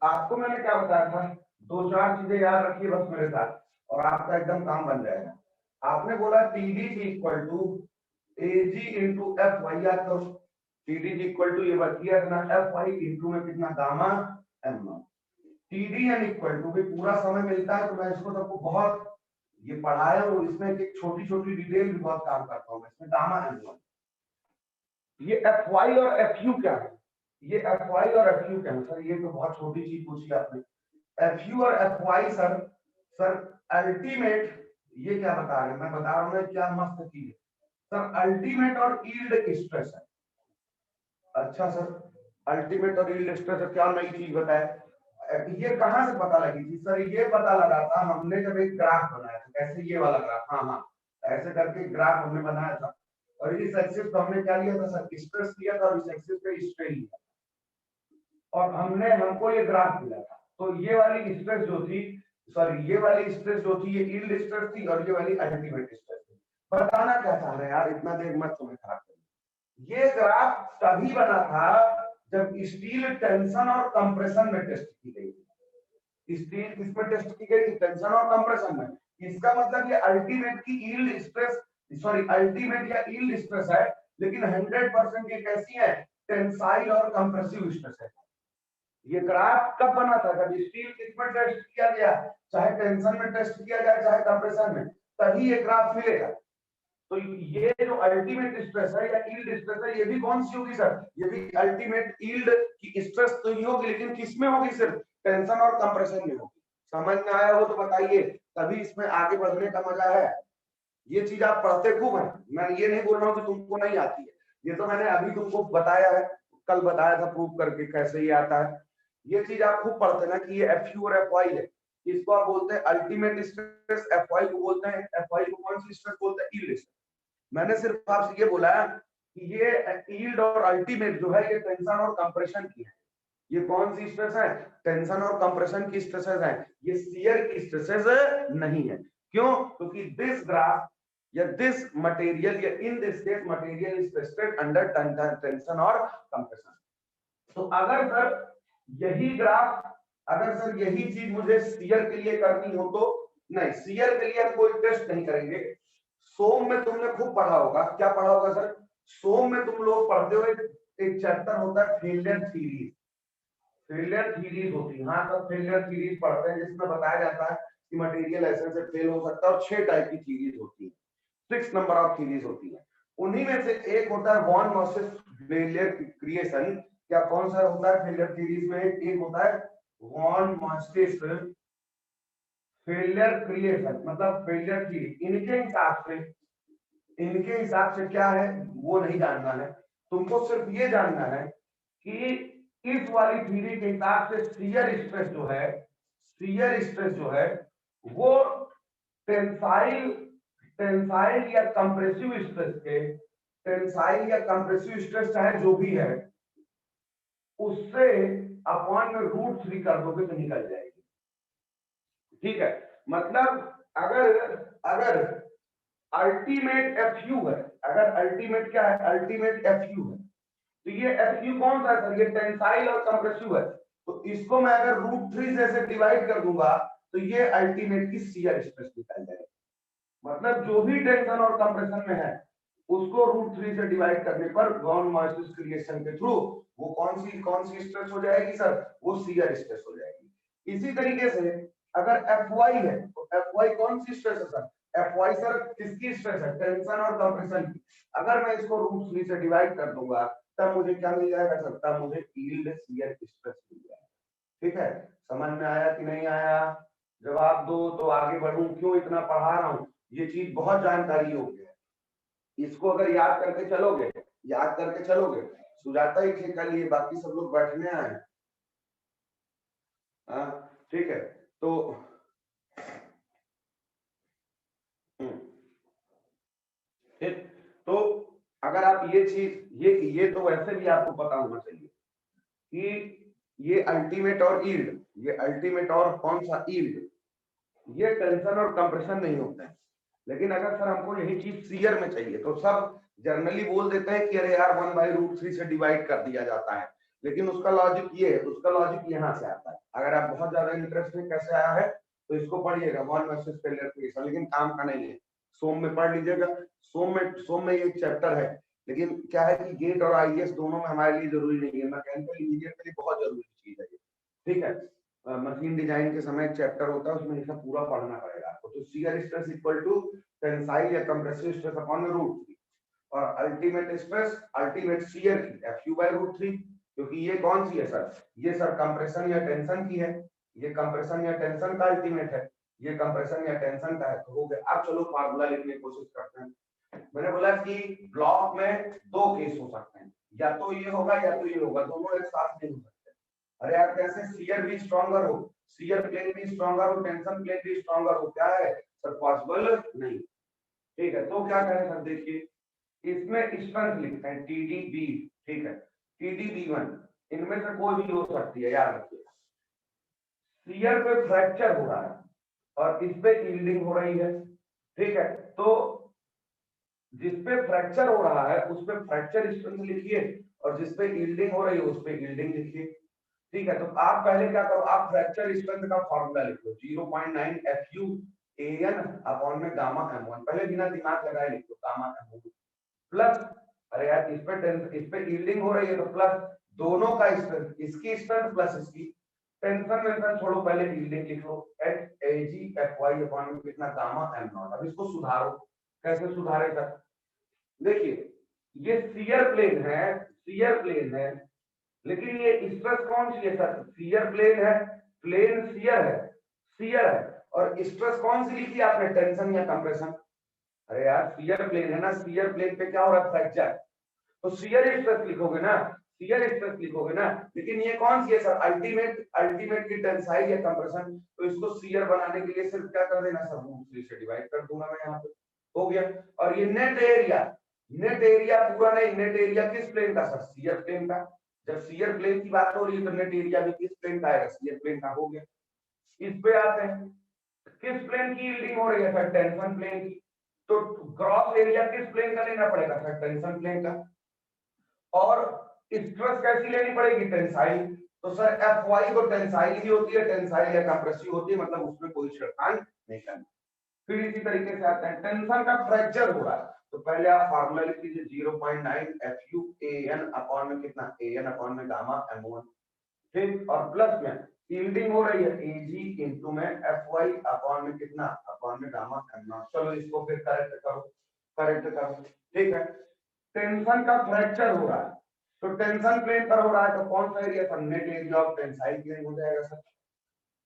आपको मैंने क्या बताया था, 2-4 चीजें याद रखिए बस मेरे साथ और आपका एकदम काम बन जाएगा। आपने बोला TD equal to AG into F Y, याद करो TD इक्वल टू ये बचिया ना एफ वाई इंटू में कितना gamma M naught. TDN equal to भी पूरा समय मिलता है तो मैं इसको सबको बहुत ये पढ़ाया हूँ, इसमें एक छोटी छोटी डिटेल भी बहुत काम करता हूँ इसमें। गामा एम नॉट, ये एफ वाई और एफ यू क्या है, ये एफ वाई और एफ यू क्या है सर, ये तो बहुत छोटी चीज पूछी आपने। एफ यू और F Y sir, sir ultimate, ये क्या बता रहे हैं, मैं बता रहा हूँ क्या मस्त चीज है सर, अल्टीमेट और यील्ड स्ट्रेस है। अच्छा सर, अल्टीमेट और यील्ड स्ट्रेस है, क्या नई चीज बताए, ये कहां से पता लगी थी सर, ये पता लगा था हमने जब एक ग्राफ बनाया था, कैसे ये वाला ग्राफ, हाँ हाँ ऐसे करके ग्राफ हमने बनाया था और इस एक्सिस पे हमने क्या लिया था सर, स्ट्रेस लिया था और इस एक्सिस पे स्ट्रेन लिया और हमको ये ग्राफ मिला था। तो ये वाली स्ट्रेस जो थी, सॉरी ये वाली स्ट्रेस जो थी ये यील्ड स्ट्रेस थी और ये वाली अल्टीमेट स्ट्रेस थी। बताना क्या चाह रहे हैं यार, इतना देर मत तुम्हें खराब करिए। ये ग्राफ तभी बना था जब स्टील टेंशन और कंप्रेशन में टेस्ट की गई थी। स्टील किसमें टेस्ट की गई थी, टेंशन और कंप्रेशन में। इसका मतलब ये अल्टीमेट की यील्ड स्ट्रेस, सॉरी अल्टीमेट या यील्ड स्ट्रेस है, लेकिन 100% ये कैसी है, टेंसाइल और कंप्रेसिव स्ट्रेस है। ये ग्राफ कब बना था, जब स्टील किसमें टेस्ट किया गया, चाहे टेंशन में टेस्ट किया जाए चाहे कंप्रेशन में, तभी ये ग्राफ मिलेगा। तो ये जो अल्टीमेट स्ट्रेस है या यील्ड स्ट्रेस है, ये भी कौन सी होगी सर, ये भी अल्टीमेट यील्ड की स्ट्रेस तो ही होगी, लेकिन किसमें होगी, सिर्फ टेंशन और कंप्रेशन में होगी। समझ में आया हो तो बताइए, तभी इसमें आगे बढ़ने का मजा है। ये चीज आप पढ़ते खूब है, मैं ये नहीं बोल रहा हूँ कि तुमको नहीं आती है, ये तो मैंने अभी तुमको बताया है, कल बताया था प्रूव करके कैसे ये आता है। ये चीज आप खूब पढ़ते ना कि ये एफ यू और एफ वाई है, इसको आप बोलते हैं अल्टीमेट स्ट्रेस, एफ वाई को बोलते हैं, एफ वाई को कौन सी स्ट्रेस बोलते हैं, यील्ड स्ट्रेस। मैंने सिर्फ आपसे ये बोला कि ये यील्ड और अल्टीमेट जो है ये टेंशन और कंप्रेशन की है। ये कौन सी स्ट्रेस है, टेंशन और कंप्रेशन की स्ट्रेसेस है, ये शियर की स्ट्रेसेस नहीं है। क्यों, क्योंकि दिस ग्राफ या दिस मटेरियल या in this case material is tested under tension और कंप्रेशन। तो अगर सर यही ग्राफ, अगर सर यही चीज मुझे शियर के लिए करनी हो तो नहीं, शियर के लिए हम कोई टेस्ट नहीं करेंगे। सोम में तुमने खूब पढ़ा होगा, क्या पढ़ा होगा सर, सोम में तुम लोग पढ़ते हो एक चैप्टर होता है फेलियर थ्योरीज, फेलियर थ्योरीज होती है, हाँ तो फेलियर थ्योरीज पढ़ते हैं जिसमें बताया जाता है कि मटेरियल ऐसे से फेल हो सकता है और 6 टाइप की थ्योरीज होती है, 6 नंबर ऑफ थ्योरीज होती है। उन्हीं में से एक होता है वॉन मॉसेस फेलियर क्रिएशन। क्या कौन सा होता है फेलियर थ्योरीज में, एक होता है वॉन मॉसेस फेलियर क्रिएशन, मतलब फेलियर थ्योरी। इनके हिसाब से क्या है वो नहीं जानना है तुमको, सिर्फ ये जानना है कि इस वाली थ्योरी के हिसाब से शियर स्ट्रेस जो है, शियर स्ट्रेस जो है वो टेंसाइल टेंसाइल या कंप्रेसिव स्ट्रेस के, टेंसाइल या कंप्रेसिव स्ट्रेस चाहे जो भी है उससे अपॉन में √3 कर दोगे तो निकल जाएगी। ठीक है, मतलब अगर अगर अल्टीमेट एफ यू है, अगर अल्टीमेट क्या है, अल्टीमेट एफ यू है, तो ये एफ यू कौन सा है सर, ये टेंसाइल और कंप्रेसिव है, तो इसको मैं अगर √3 से डिवाइड कर दूंगा तो ये अल्टीमेट की शियर स्ट्रेस निकल जाएगी। मतलब जो भी टेंशन और कंप्रेशन में है उसको √3 से डिवाइड करने पर वॉन मॉइसेस क्रिएशन के थ्रू वो कौन सी स्ट्रेस हो जाएगी सर, वो शियर स्ट्रेस हो जाएगी। इसी तरीके से अगर एफ वाई है तो एफ वाई कौन सी स्ट्रेस है सर, एफ वाई सर किसकी स्ट्रेस है, टेंशन और कंप्रेशन की। अगर मैं इसको √3 से डिवाइड कर दूंगा तब मुझे क्या मिल जाएगा सर, तब मुझे यील्ड शियर स्ट्रेस मिल जाएगा। ठीक है, समझ में आया कि नहीं आया, जवाब दो तो आगे बढ़ूं, क्यों इतना पढ़ा रहा हूं, ये चीज बहुत जानकारी हो गया, इसको अगर याद करके चलोगे, याद करके चलोगे, सुजाता ही ठेका लिए, बाकी सब लोग बैठने आए। ठीक है, तो ठीक, तो अगर आप ये चीज ये तो वैसे भी आपको पता होना चाहिए कि ये अल्टीमेट और यील्ड, ये अल्टीमेट और कौन सा यील्ड, ये टेंशन और कंप्रेशन नहीं होते हैं। लेकिन अगर सर हमको यही चीज शियर में चाहिए तो सब जनरली बोल देते हैं कि अरे यार 1/√3 से डिवाइड कर दिया जाता है, लेकिन उसका लॉजिक ये है, उसका लॉजिक यहाँ से आता है। अगर आप बहुत ज्यादा इंटरेस्ट में कैसे आया है तो इसको पढ़िएगा, वॉन वर्सेस फेलियर क्रिएशन, लेकिन काम का नहीं है, सोम में पढ़ लीजिएगा। सोम में एक चैप्टर है, लेकिन क्या है कि गेट और आईएएस दोनों में हमारे लिए जरूरी नहीं है, मैकेनिकल इंजीनियर के लिए बहुत जरूरी चीज है ये, ठीक है। मशीन डिजाइन के समय एक चैप्टर होता है, उसमें ये सब पूरा पढ़ना पड़ेगा आपको। तो shear stress equal to tensile या कंप्रेसिव स्ट्रेस अपॉन √3 और अल्टीमेट स्ट्रेस अल्टीमेट शियर की Fu by √3, क्योंकि ये कौन सी है सर, ये सर कंप्रेशन या टेंशन की है, ये कंप्रेशन या टेंशन का अल्टीमेट है, ये कंप्रेशन या टेंशन का है। तो हो गया। अब चलो फार्मूला लिखने की कोशिश करते हैं। मैंने बोला कि ब्लॉक में दो केस हो सकते हैं, या तो ये होगा या तो ये होगा, दोनों एक साथ नहीं हो सकते। अरे यार कैसे, शियर भी स्ट्रॉन्गर हो, शियर प्लेन भी स्ट्रॉन्गर हो, टेंशन प्लेन भी स्ट्रॉन्गर हो, क्या है सर, पॉसिबल नहीं। ठीक है, तो क्या करें सर, देखिए इसमें स्ट्रेंथ लिखते हैं TDB, ठीक है, TDB1, इनमें से कोई भी हो सकती है, याद रखिए। शियर पे फ्रैक्चर हो रहा है और इस पे यील्डिंग हो रही है, ठीक है, तो जिसपे फ्रैक्चर हो रहा है उस पे फ्रैक्चर स्ट्रेंथ लिखिए और जिसपे यील्डिंग हो रही है उस पे यील्डिंग लिखिए, ठीक है। तो आप पहले क्या करो, आप फ्रैक्चर स्ट्रेंथ का फॉर्मूला लिख लो, 0.9 Fu An अपॉन में गामा m1, पहले बिना दिमाग लगाए लिख लो, गामा m1 प्लस, अरे यार इस पे यील्डिंग हो रही है तो प्लस दोनों का स्ट्रेंथ, इसकी स्ट्रेंथ प्लस इसकी टेंशन वेंशन छोड़ो, पहले यील्डिंग लिखो, Hag Fy अपॉन में कितना, गामा m0। अब इसको सुधारो, कैसे सुधारे सर, देखिए ये शियर प्लेन है, लेकिन ये स्ट्रेस कौन सी है सर, शियर प्लेन है, प्लेन शियर है, और स्ट्रेस कौन सी लिखी आपने, टेंशन या कंप्रेशन। अरे यार शियर प्लेन है ना, शियर प्लेन पे क्या हो रहा है, फ्रैक्चर, तो शियर स्ट्रेस लिखोगे ना, लेकिन ये कौन सी है सर, अल्टीमेट की टेंसाइल या कंप्रेशन, तो इसको शियर बनाने के लिए सिर्फ क्या कर देना सर, √3 से डिवाइड कर दूंगा मैं यहाँ पे, हो गया। और ये नेट एरिया पूरा नहीं, नेट एरिया किस प्लेन का सर, शियर प्लेन का, जब शियर प्लेन की बात हो रही है तो नेट एरिया भी किस प्लेन का आएगा, शियर प्लेन का, हो गया। इस पे आते हैं, किस प्लेन की यील्डिंग हो रही है सर, टेंशन प्लेन की, तो ग्रॉस एरिया किस प्लेन का लेना पड़ेगा सर, टेंशन प्लेन का, और स्ट्रेस कैसी लेनी पड़ेगी, टेंसाइल, तो सर Fy को टेंसाइल ही होती है, टेंसाइल या कंप्रेसिव होती है, मतलब उसमें कोई छिड़कान नहीं करना। फिर इसी तरीके से आते हैं, टेंशन का फ्रैक्चर हो रहा है, तो पहले आप फार्मूला लिख लीजिए, 0.9 Fu An अपॉन में कितना, An अपॉन में गामा m1, ठीक, और प्लस में यील्डिंग हो रही है Ag इनटू में Fy अपॉन में कितना, अपॉन में गामा m0। चलो इसको फिर करेक्ट करो, ठीक है। टेंशन का फ्रैक्चर हो रहा है, तो टेंशन प्लेन पर हो रहा है, तो कौन सा area sir, net area of tensile plane हो जाएगा सर,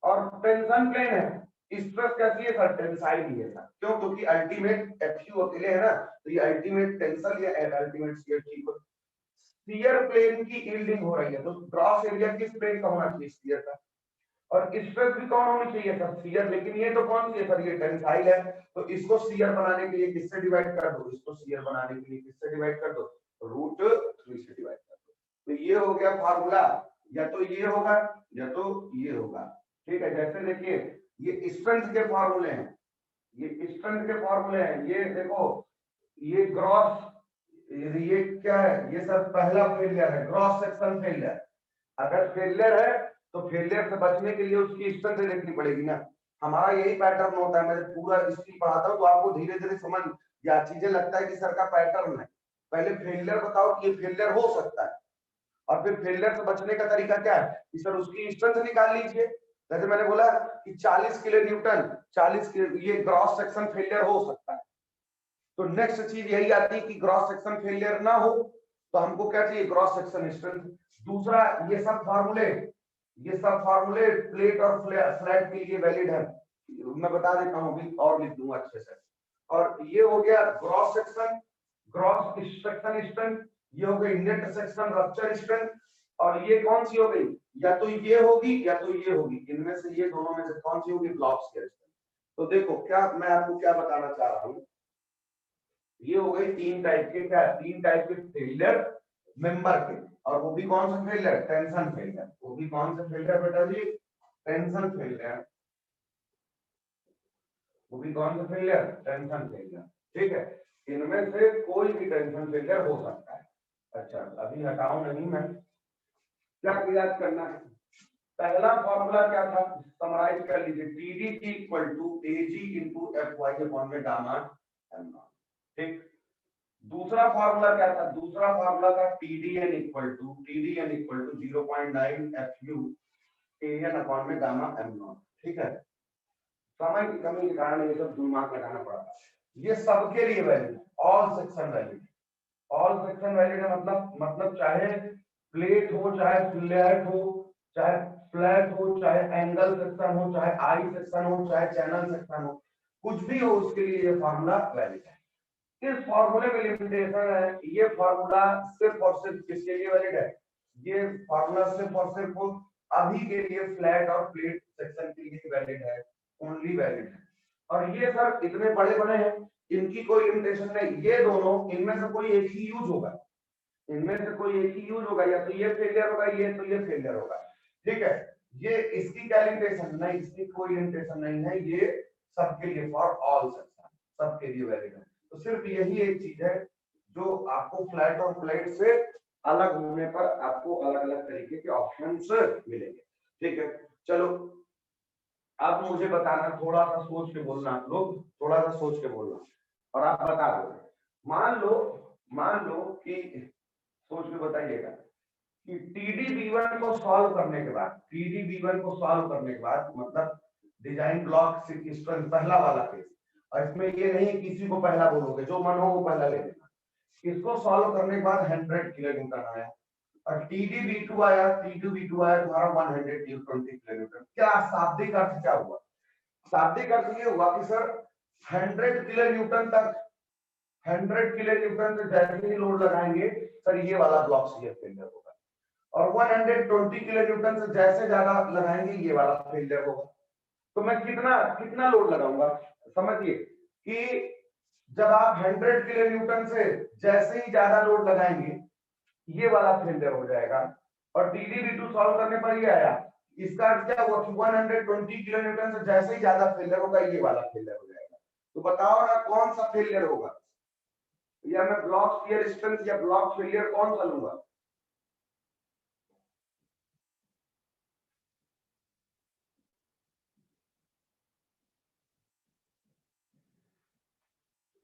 और टेंशन प्लेन है, स्ट्रेस कैसी है सर, टेंसाइल ही है सर, क्यों, क्योंकि अल्टीमेट Fu अकेले है ना, तो ये अल्टीमेट टेंशन या अल्टीमेट शियर, ठीक है। शियर प्लेन की यील्डिंग हो रही है, तो ग्रॉस एरिया किस प्लेन का होना चाहिए, शियर का, और स्ट्रेस भी कौन होनी चाहिए सर, शियर, लेकिन ये तो कौन सी है सर, ये टेंसाइल है, तो इसको शियर बनाने के लिए किससे डिवाइड कर दो, इसको शियर बनाने के लिए किससे डिवाइड कर दो, √3 से डिवाइड कर दो। तो ये हो गया फार्मूला, या तो ये होगा या तो ये होगा, ठीक है। जैसे देखिए ये स्ट्रेंथ के फार्मूले हैं, ये देखो, ये ग्रॉस, ये क्या है, ये सर पहला फेलियर है, ग्रॉस सेक्शन फेलियर। अगर फेलियर है तो फेलियर से बचने के लिए उसकी स्ट्रेंथ देखनी पड़ेगी ना, हमारा यही पैटर्न होता है। मैं पूरा हिस्ट्री पढ़ाता हूँ तो आपको धीरे धीरे समझ या चीजें लगता है कि सर का पैटर्न है, पहले फेलियर बताओ कि ये फेलियर हो सकता है, और फिर फेलियर से बचने का तरीका क्या है कि सर उसकी स्ट्रेंथ निकाल लीजिए। जैसे मैंने बोला कि 40 किलो न्यूटन, 40 किलो, ये ग्रॉस सेक्शन फेलियर हो सकता है। तो नेक्स्ट चीज यही आती है कि ग्रॉस सेक्शन फेलियर ना हो तो हमको क्या चाहिए, ग्रॉस सेक्शन स्ट्रेंथ। दूसरा, ये सब फार्मूले प्लेट और फ्लैट के लिए वैलिड है, मैं बता देता हूँ अभी और लिख दूंगा अच्छे से। और ये हो गया ग्रॉस सेक्शन स्ट्रेंथ, ये हो गई नेट सेक्शन रप्चर स्ट्रेंथ, और ये कौन सी हो गई, या तो ये होगी या तो ये होगी, इनमें से ये दोनों में से कौन सी होगी, ब्लॉक स्केल स्ट्रेंथ। तो देखो क्या मैं आपको क्या बताना चाह रहा हूँ, ये हो गई तीन टाइप के फेलियर मेंबर के, और वो भी कौन सा फेलियर, टेंशन फेलियर, वो भी कौन सा फेलियर बेटा जी, टेंशन फेलियर, वो भी कौन सा फेलियर, टेंशन फेलियर, ठीक है। इनमें से कोई भी टेंशन फेलियर हो सकता है। अच्छा अभी हटाऊं नहीं मैं, क्या याद करना है? पहला फॉर्मूला क्या था, समराइज कर लीजिए, TD equal to AG into F Y upon में गामा एम नॉट। ठीक, दूसरा फार्मूला क्या था, दूसरा फार्मूला था TDN equal to 0.9 FU N upon में गामा एम नॉट। ठीक है, समय की कमी के कारण ये सब दिमाग लगाना पड़ा। ये सबके लिए valid, all section valid. All section valid है मतलब चाहे प्लेट हो, चाहे फ्लैट हो, चाहे फ्लैट हो, चाहे एंगल सेक्शन हो, चाहे आई सेक्शन हो, चाहे चैनल सेक्शन हो, कुछ भी हो उसके लिए ये फार्मूला वैलिड है। इस फार्मूले में लिमिटेशन है, ये फार्मूला सिर्फ और सिर्फ किसके लिए वैलिड है, ये फार्मूला सिर्फ और सिर्फ अभी के लिए फ्लैट और प्लेट सेक्शन के लिए वैलिड है, ओनली वैलिड है। और ये सर इतने बड़े बड़े हैं, इनकी कोई लिमिटेशन नहीं, ये दोनों इनमें से कोई एक ही यूज होगा, इनमें से कोई एक ही यूज होगा, या तो ये फेलियर होगा, ये तो ये फेलियर होगा। ठीक है, ये इसकी क्या लिमिटेशन नहीं, इसकी कोई लिमिटेशन नहीं है, ये सबके लिए फॉर ऑल सेक्शन सबके लिए वैलिड है। तो सिर्फ यही एक चीज है जो आपको फ्लैट और प्लेट से अलग होने पर आपको अलग अलग तरीके के ऑप्शंस मिलेंगे। ठीक है, चलो अब मुझे बताना, थोड़ा सा सोच के बोलना, आप लोग थोड़ा सा सोच के बोलना और आप बता दो। मान लो कि सोच के बताइएगा कि TDB1 को सॉल्व करने के बाद, TDB1 को सॉल्व करने के बाद मतलब डिजाइन ब्लॉक सीक्वेंस पहला वाला केस, और इसमें ये नहीं किसी को पहला बोलोगे, जो मन हो वो पहला ले लेना। इसको सॉल्व करने के बाद 100 किलो न्यूटन आया और TDB2 आया, TDB2 आया तुम्हारा 120 किलो न्यूटन। क्या शाब्दिक अर्थ क्या हुआ, शाब्दिक अर्थ ये हुआ कि सर 100 किलो न्यूटन तक, 100 किलो न्यूटन से जैसे ही लोड लगाएंगे सर ये वाला ब्लॉक शियर फेलियर होगा, और 120 किलो न्यूटन से जैसे ज्यादा लगाएंगे ये वाला फेलियर होगा। तो मैं कितना लोड लगाऊंगा, समझिए कि जब आप 100 किलो न्यूटन से जैसे ही ज्यादा लोड लगाएंगे ये वाला फेलियर हो जाएगा, और TDB2 सॉल्व करने पर ये आया, इसका अर्थ क्या हुआ कि 120 किलो न्यूटन से जैसे ही ज्यादा फेलियर होगा ये वाला फेलियर हो जाएगा। तो बताओ ना कौन सा फेलियर होगा, या मैं ब्लॉक शियर स्ट्रेंथ या ब्लॉक फेलियर कौन सा लूंगा?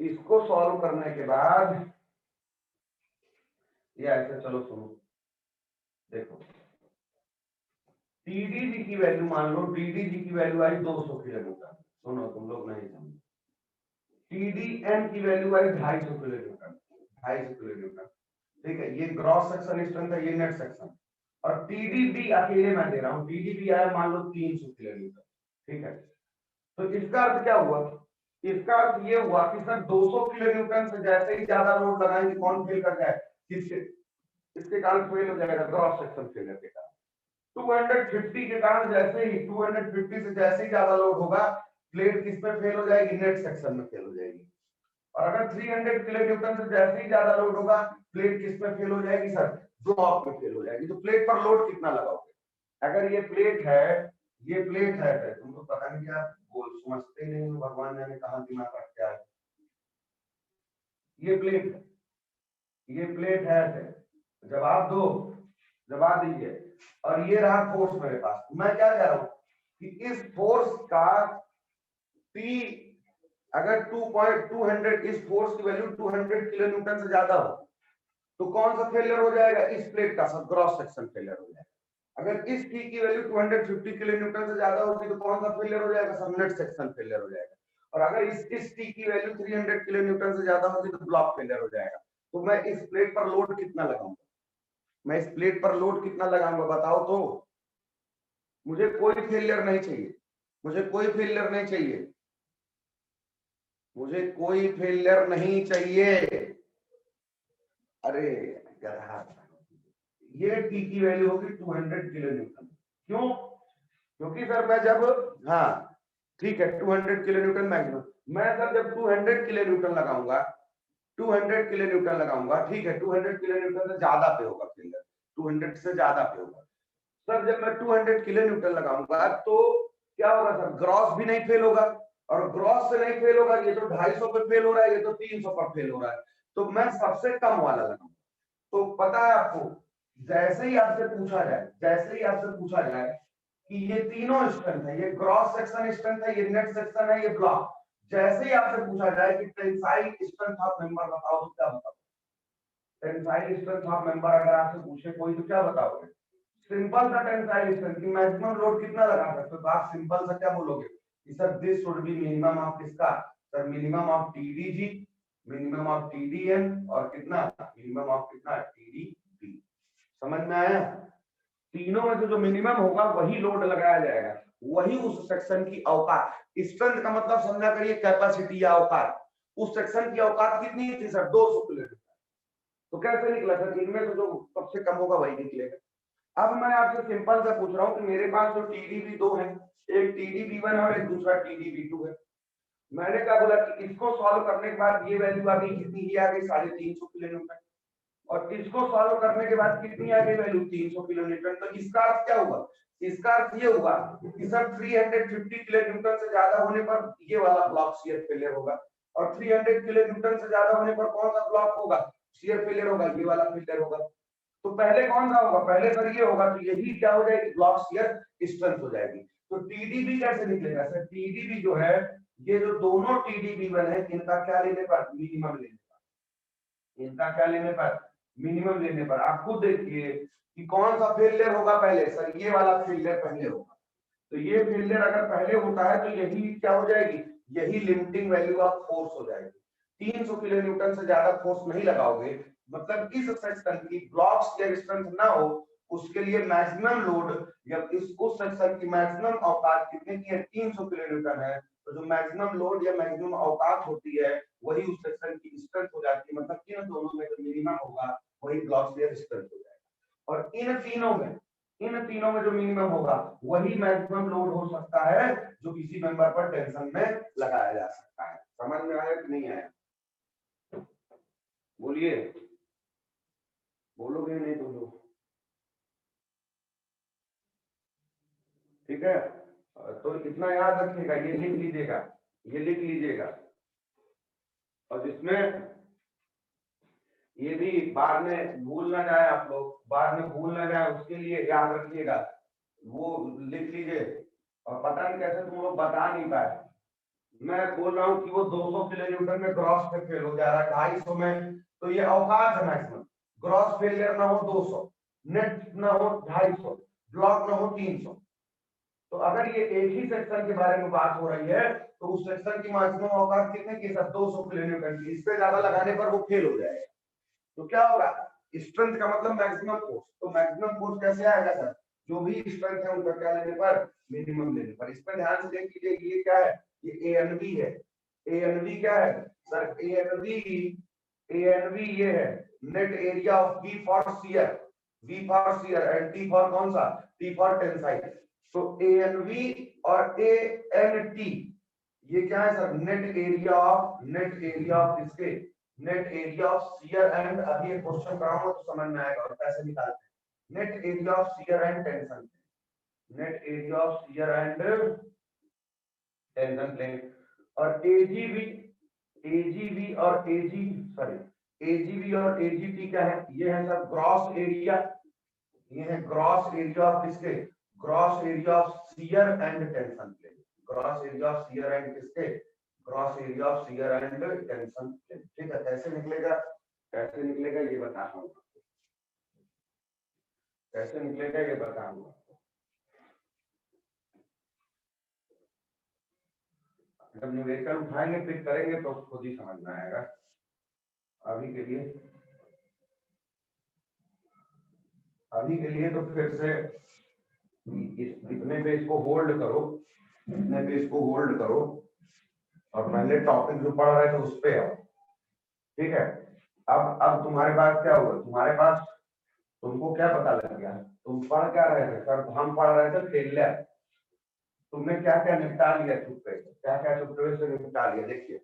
इसको सॉल्व करने के बाद ये ऐसे, चलो सुनो, देखो TDG की वैल्यू मान लो, TDG की वैल्यू आई 200 किलो न्यूटन, सुनो तुम लोग नहीं समझे, TDN की वैल्यू आई 250 किलो न्यूटन, 250 किलो न्यूटन। ठीक है, ये ग्रॉस सेक्शन स्ट्रेंथ है, ये नेट सेक्शन, और TDB अकेले मैं दे रहा हूं, TDB आया मान लो 300 किलो न्यूटन। ठीक है, तो इसका अर्थ क्या हुआ, इसका अर्थ ये हुआ कि सर 200 किलो न्यूटन से जैसे ही ज्यादा लोड लगाएंगे कौन फेल कर जाए, किसके, इसके कारण फेल हो जाएगा, ग्रॉस सेक्शन फेलियर के कारण। 250 के कारण जैसे ही 250 से जैसे ही ज्यादा लोड होगा प्लेट किस में फेल हो जाएगी, नेट सेक्शन में फेल हो जाएगी। और अगर 300 किलो न्यूटन से जैसे ही ज्यादा लोड होगा प्लेट किस में फेल हो जाएगी सर, ड्रॉप में फेल हो जाएगी। तो प्लेट पर लोड कितना लगाओगे, अगर ये प्लेट है तुमको पता नहीं क्या बोल समझते ही नहीं, भगवान ने कहा दिमाग रख क्या है, ये प्लेट है, जवाब दो, जवाब दीजिए। और ये रहा फोर्स मेरे पास, मैं क्या कह रहा हूं कि इस फोर्स का P अगर 2.200, इस फोर्स की वैल्यू 200 किलो न्यूटन से ज्यादा हो तो कौन सा फेलियर हो जाएगा, इस प्लेट का सब ग्रॉस सेक्शन फेलियर हो जाएगा। अगर इस P की वैल्यू 250 किलो न्यूटन से ज्यादा होगी तो कौन सा फेलियर हो जाएगा, सब नेट सेक्शन फेलियर हो जाएगा। और अगर इस T की वैल्यू 300 किलो न्यूटन से ज्यादा होगी तो ब्लॉक फेलियर हो जाएगा। तो मैं इस प्लेट पर लोड कितना लगाऊंगा, मैं इस प्लेट पर लोड कितना लगाऊंगा बताओ तो, मुझे कोई फेलियर नहीं चाहिए, मुझे कोई फेलियर नहीं चाहिए, मुझे कोई फेलियर नहीं चाहिए। अरे गधा, ये T की वैल्यू होगी 200 किलो न्यूटन, क्यों, क्योंकि सर मैं जब, हाँ ठीक है 200 किलो न्यूटन मैक्सिमम, मैं सर जब 200 किलो न्यूटन लगाऊंगा, 200 किलो न्यूटन लगाऊंगा, ठीक है 200 किलो न्यूटन से ज्यादा पे होगा फेलियर, 200 से ज्यादा पे होगा सर, जब मैं 200 किलो न्यूटन लगाऊंगा तो क्या होगा सर, ग्रॉस भी नहीं फेल होगा, और ग्रॉस से नहीं फेल होगा, ये तो 250 पे फेल हो रहा है, ये तो 300 पर फेल हो रहा है, तो मैं सबसे कम वाला लगाऊंगा। तो पता है आपको जैसे ही आपसे पूछा जाए कि ये तीनों स्ट्रेंथ है, ये क्रॉस सेक्शन स्ट्रेंथ है, ये नेट सेक्शन है, ये ब्लॉक, जैसे ही आपसे पूछा जाए कि टेंसाइल स्ट्रेंथ ऑफ मेंबर बताओ तो क्या बताओ? टेंसाइल स्ट्रेंथ ऑफ मेंबर अगर आपसे पूछे कोई तो क्या बताओगे? सिंपल सा टेंसाइल स्ट्रेंथ की मैक्सिमम लोड कितना लगा सकते हो, तो आप सिंपल सा क्या बोलोगे कि sir this should be minimum of किसका? Sir minimum of TDG, minimum of TDN और कितना? मिनिमम ऑफ कितना? टीडीबी। समझ में आया? तीनों में से जो मिनिमम होगा वही लोड लगाया जाएगा, वही उस सेक्शन की औकात। स्ट्रेंथ का मतलब समझा करिए कैपेसिटी या औकात। उस सेक्शन की औकात कितनी थी सर? 200 किलोमीटर। तो कैसे निकला सर? इनमें से जो सबसे कम होगा वही निकलेगा। अब मैं आपसे सिंपल से पूछ रहा हूँ कि मेरे पास जो टीडीबी 2 है, एक टीडीबी 1 है और एक दूसरा टीडीबी 2 है। मैंने क्या बोला कि इसको सॉल्व करने के बाद ये वैल्यू आ गई, कितनी ही आ गई? 350 किलोमीटर। और इसको सॉल्व करने के बाद कितनी आ गई वैल्यू? 300 किलोमीटर। तो इसका अर्थ क्या हुआ? इसका अर्थ ये हुआ कि सर 350 किलोमीटर से ज्यादा होने पर ये वाला ब्लॉक शियर फेलियर होगा, और 300 किलोमीटर से ज्यादा होने पर कौन सा ब्लॉक होगा? शियर फेलियर होगा, ये वाला फेलियर होगा। तो पहले कौन सा होगा? पहले सर ये होगा, तो यही क्या हो जाएगी? ब्लॉक शियर स्ट्रेंथ हो जाएगी। तो टीडीबी कैसे निकलेगा सर? टीडीबी जो है, ये जो दोनों टीडीबी बने हैं, इनका क्या लेने पर? मिनिमम लेने पर। इनका क्या लेने पर? मिनिमम लेने पर। आप खुद देखिए कि कौन सा फेलियर होगा पहले? सर ये वाला फेलियर पहले होगा। तो ये फेलियर अगर पहले होता है तो यही क्या हो जाएगी? यही लिमिटिंग वैल्यू ऑफ फोर्स हो जाएगी। 300 किलोन्यूटन से ज्यादा फोर्स नहीं लगाओगे, मतलब इस सेक्शन की ब्लॉक शियर स्ट्रेंथ ना हो, उसके लिए मैक्सिमम लोड या उस सेक्शन की मैक्सिमम औकात कितने की है? 300 किलोन्यूटन है। तो जो मैक्सिमम लोड या मैक्सिमम औकात होती है वही उस सेक्शन की स्ट्रेंथ हो जाती है। मतलब इन दोनों में जो मिनिमम होगा वही ब्लॉक शियर स्ट्रेंथ हो जाएगा। और इन तीनों में जो मिनिमम होगा वही मैक्सिमम लोड हो सकता है जो किसी मेंबर पर टेंशन में लगाया जा सकता है। समझ में आया कि नहीं आया? बोलिए, बोलोगे नहीं तो लो। ठीक है, तो इतना याद रखिएगा, ये लिख लीजिएगा, ये लिख लीजिएगा। और इसमें ये भी बाद में भूल ना जाए, आप लोग बाद में भूल ना जाए उसके लिए याद रखिएगा, वो लिख लीजिए। और पता नहीं कैसे तुम लोग बता नहीं पाए। मैं बोल रहा हूँ कि वो 200 किलोमीटर में क्रॉस पे फेल हो जा रहा है, 250 में, तो ये औकात है मैक्सिमम। क्रॉस फेलियर ना हो 200, नेट ना हो 250, ब्लॉक ना हो 300। तो अगर ये एक ही सेक्शन के बारे में बात हो रही है तो उस सेक्शन की मैक्सिमम औकात कितने की? 200 किलोमीटर की। इससे ज्यादा लगाने पर वो फेल हो जाएगा। तो क्या होगा? स्ट्रेंथ का मतलब मैक्सिमम फोर्स। तो मैक्सिमम फोर्स कैसे आएगा सर? जो भी स्ट्रेंथ है उनका क्या लेने पर? मिनिमम लेने पर। इसमें ध्यान से देख लीजिए, ये क्या है? ये एएनबी है। एएनबी क्या है सर? एएनबी ये है net area of B for shear, B for shear and T for कौन सा? T for tensile. तो एएनबी और एएनटी ये क्या है सर? नेट एरिया ऑफ इसके, net area of shear and, अभी एक क्वेश्चन कराऊंगा तो समझ में आएगा और कैसे निकालते हैं। Net area of shear and tension, net area of shear and tension plane. और एजीबी और एजीटी क्या है? ये है सर ग्रॉस एरिया, ये है ग्रॉस एरिया ऑफ किसके? Gross area of shear and tension plane. Gross area of shear and किसके? Gross area of shear and tension plane. ठीक है, कैसे निकलेगा? कैसे निकलेगा ये बताता हूँ, कैसे निकलेगा ये बताऊंगा। जब न्यूमेरिकल उठाएंगे फिर करेंगे तो खुद ही समझ में आएगा। अभी के लिए तो फिर से इतने पेज को होल्ड करो, इतने पेज को होल्ड करो और पहले टॉपिक जो पढ़ रहे थे उस पे आओ। ठीक है, अब तुम्हारे पास क्या हुआ? तुम्हारे पास, तुमको क्या पता लग गया? तुम पढ़ क्या रहे थे सर? हम पढ़ रहे थे फेलियर। तुमने क्या क्या निपटा लिया चुप्पे से? क्या क्या चुप्पे से निपटा लिया? देखिए,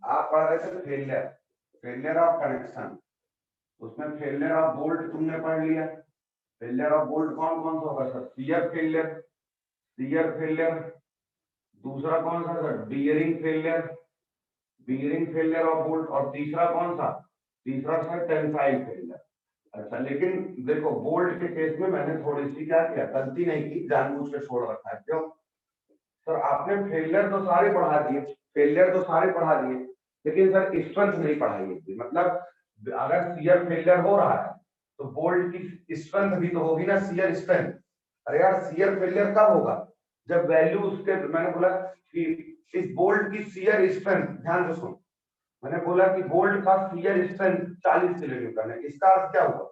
आप पढ़ रहे थे फेलियर, फेलियर ऑफ कनेक्शन, उसमें फेलियर ऑफ बोल्ट तुमने पढ़ लिया। फेलियर ऑफ बोल्ट कौन कौन सा होगा sir? Shear failure, shear failure, दूसरा कौन सा sir? Bearing failure, bearing failure of bolt, और तीसरा कौन सा? तीसरा सर टेंसाइल फेलियर। अच्छा, लेकिन देखो बोल्ट के केस में मैंने थोड़ी सी क्या किया, गलती नहीं की, जानबूझ के छोड़ रखा है। क्यों सर? आपने फेलियर तो सारे पढ़ा दिए, फेलियर तो सारे पढ़ा दिए, लेकिन सर स्ट्रेंथ नहीं पढ़ाई है। मतलब अगर शियर फेलियर हो रहा है तो बोल्ट की स्ट्रेंथ भी तो होगी ना, शियर स्ट्रेंथ। अरे यार, शियर फेलियर कब होगा? जब वैल्यू उसके, मैंने बोला कि इस बोल्ट की शियर स्ट्रेंथ, ध्यान से सुनो, मैंने बोला कि बोल्ट का शियर स्ट्रेंथ 40 किलो न्यूटन है। इसका अर्थ क्या हुआ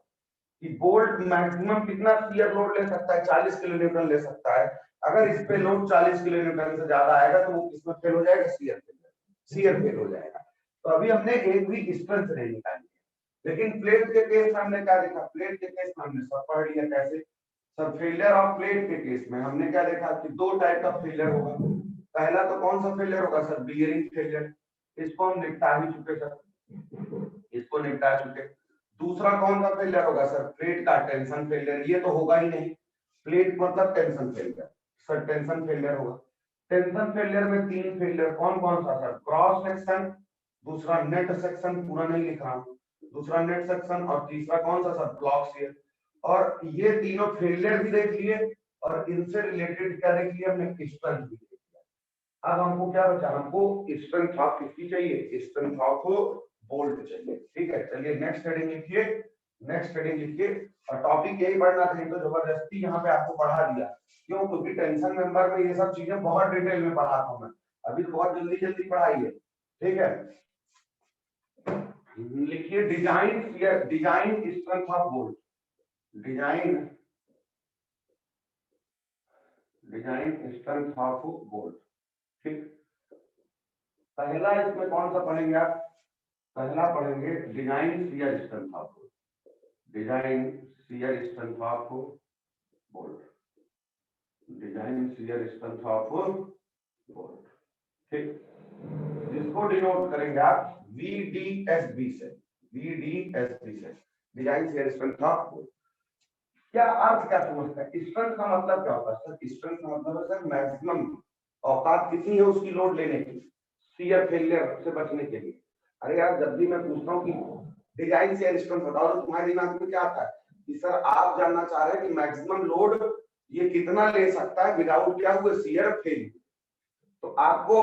कि बोल्ट मैक्सिमम कितना शियर लोड ले सकता है? 40 किलो न्यूटन ले सकता है। अगर इस पे लोड 40 किलो न्यूटन से ज्यादा आएगा तो वो किसमें फेल हो जाएगा? शियर फेल हो जाएगा। तो अभी हमने एक भी स्ट्रेंथ नहीं निकाली, लेकिन प्लेट के केस में हमने क्या देखा? प्लेट के केस में हमने सब पढ़ लिया। कैसे सर? फेलियर ऑफ प्लेट के केस में हमने क्या देखा कि दो टाइप का फेलियर होगा। पहला तो कौन सा फेलियर होगा सर? Bearing failure. इसको हम निपटा ही चुके सर, इसको निपटा चुके। दूसरा कौन सा फेलियर होगा सर? प्लेट का टेंशन फेलियर। ये तो होगा ही नहीं, प्लेट मतलब tension failure. Sir tension failure होगा। टेंशन फेलियर में तीन फेलियर, कौन कौन सा सर? क्रॉस सेक्शन, दूसरा नेट सेक्शन, पूरा नहीं लिख रहा हूं, दूसरा नेट सेक्शन, और तीसरा कौन सा सर? Block shear. और ये तीनों फेलियर भी देख लिए, और इनसे रिलेटेड क्या देख लिया हमने? स्ट्रेंथ भी देख लिया। अब हमको क्या बचा? हमको स्ट्रेंथ ऑफ किसकी चाहिए? स्ट्रेंथ ऑफ बोल्ट चाहिए। ठीक है, चलिए नेक्स्ट हेडिंग लिखिए, नेक्स्ट हेडिंग लिखिए। और टॉपिक यही पढ़ना था, तो जबरदस्ती यहाँ पे आपको पढ़ा दिया। क्यों? क्योंकि टेंशन मेंबर में ये सब चीजें बहुत डिटेल में पढ़ाता हूँ मैं, अभी तो बहुत जल्दी जल्दी पढ़ाई है। ठीक है, लिखिए design design strength of bolt. Design design strength of bolt. ठीक, पहला इसमें कौन सा पढ़ेंगे आप? पहला पढ़ेंगे design shear strength of bolt. Design shear strength of bolt, design shear strength of bolt. ठीक, जिसको डिनोट करेंगे आप VDSB से, VDSB से, design shear strength of bolt. क्या अर्थ क्या समझता है? स्ट्रेंथ का मतलब क्या होता है सर? स्ट्रेंथ का मतलब है सर मैक्सिमम औकात कितनी है उसकी लोड लेने की, शियर फेलियर से बचने के लिए। अरे यार, जब भी मैं पूछता हूँ कि डिजाइन शियर स्ट्रेंथ बताओ, तो तुम्हारे दिमाग में क्या आता है कि सर आप जानना चाह रहे हैं कि मैक्सिमम लोड ये कितना ले सकता है विदाउट क्या हुए? Shear failure. तो आपको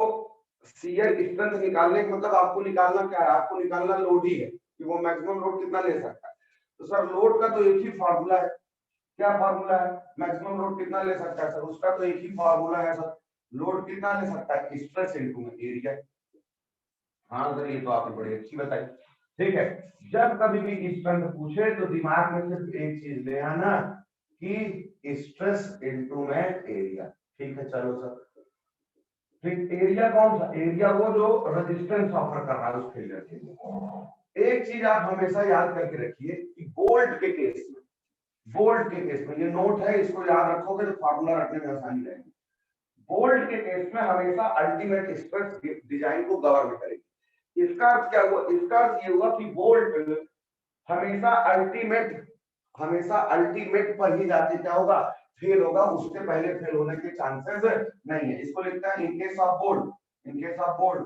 शियर स्ट्रेंथ निकालने का मतलब आपको निकालना क्या है? आपको निकालना लोड ही है कि वो मैक्सिमम लोड कितना ले सकता है। तो सर लोड का तो एक ही फार्मूला है। क्या फार्मूला है? मैक्सिमम लोड कितना ले सकता है सर? उसका तो एक ही फार्मूला है सर, लोड कितना ले सकता है? Stress into area. हाँ सर, ये तो आपने बड़ी अच्छी बताई। ठीक है, जब कभी भी स्ट्रेंथ पूछे तो दिमाग में सिर्फ एक चीज ले आना कि स्ट्रेस इनटू में एरिया। ठीक है, चलो सर। ठीक, एरिया कौन सा? एरिया वो जो रेजिस्टेंस ऑफर कर रहा है उस फेलियर के लिए। एक चीज आप हमेशा याद करके रखिए कि बोल्ट के केस में, बोल्ट के केस में, ये नोट है, इसको याद रखोगे तो फार्मूला रखने में आसानी रहेगी। बोल्ट के केस में हमेशा अल्टीमेट स्ट्रेस डिजाइन को गवर्न करेगी। इसका अर्थ क्या हुआ? इसका अर्थ ये हुआ कि बोल्ट हमेशा अल्टीमेट पर ही जाके क्या होगा? फेल होगा, उससे पहले फेल होने के चांसेस नहीं है। इसको लिखता है in case of bolt, in case of bolt,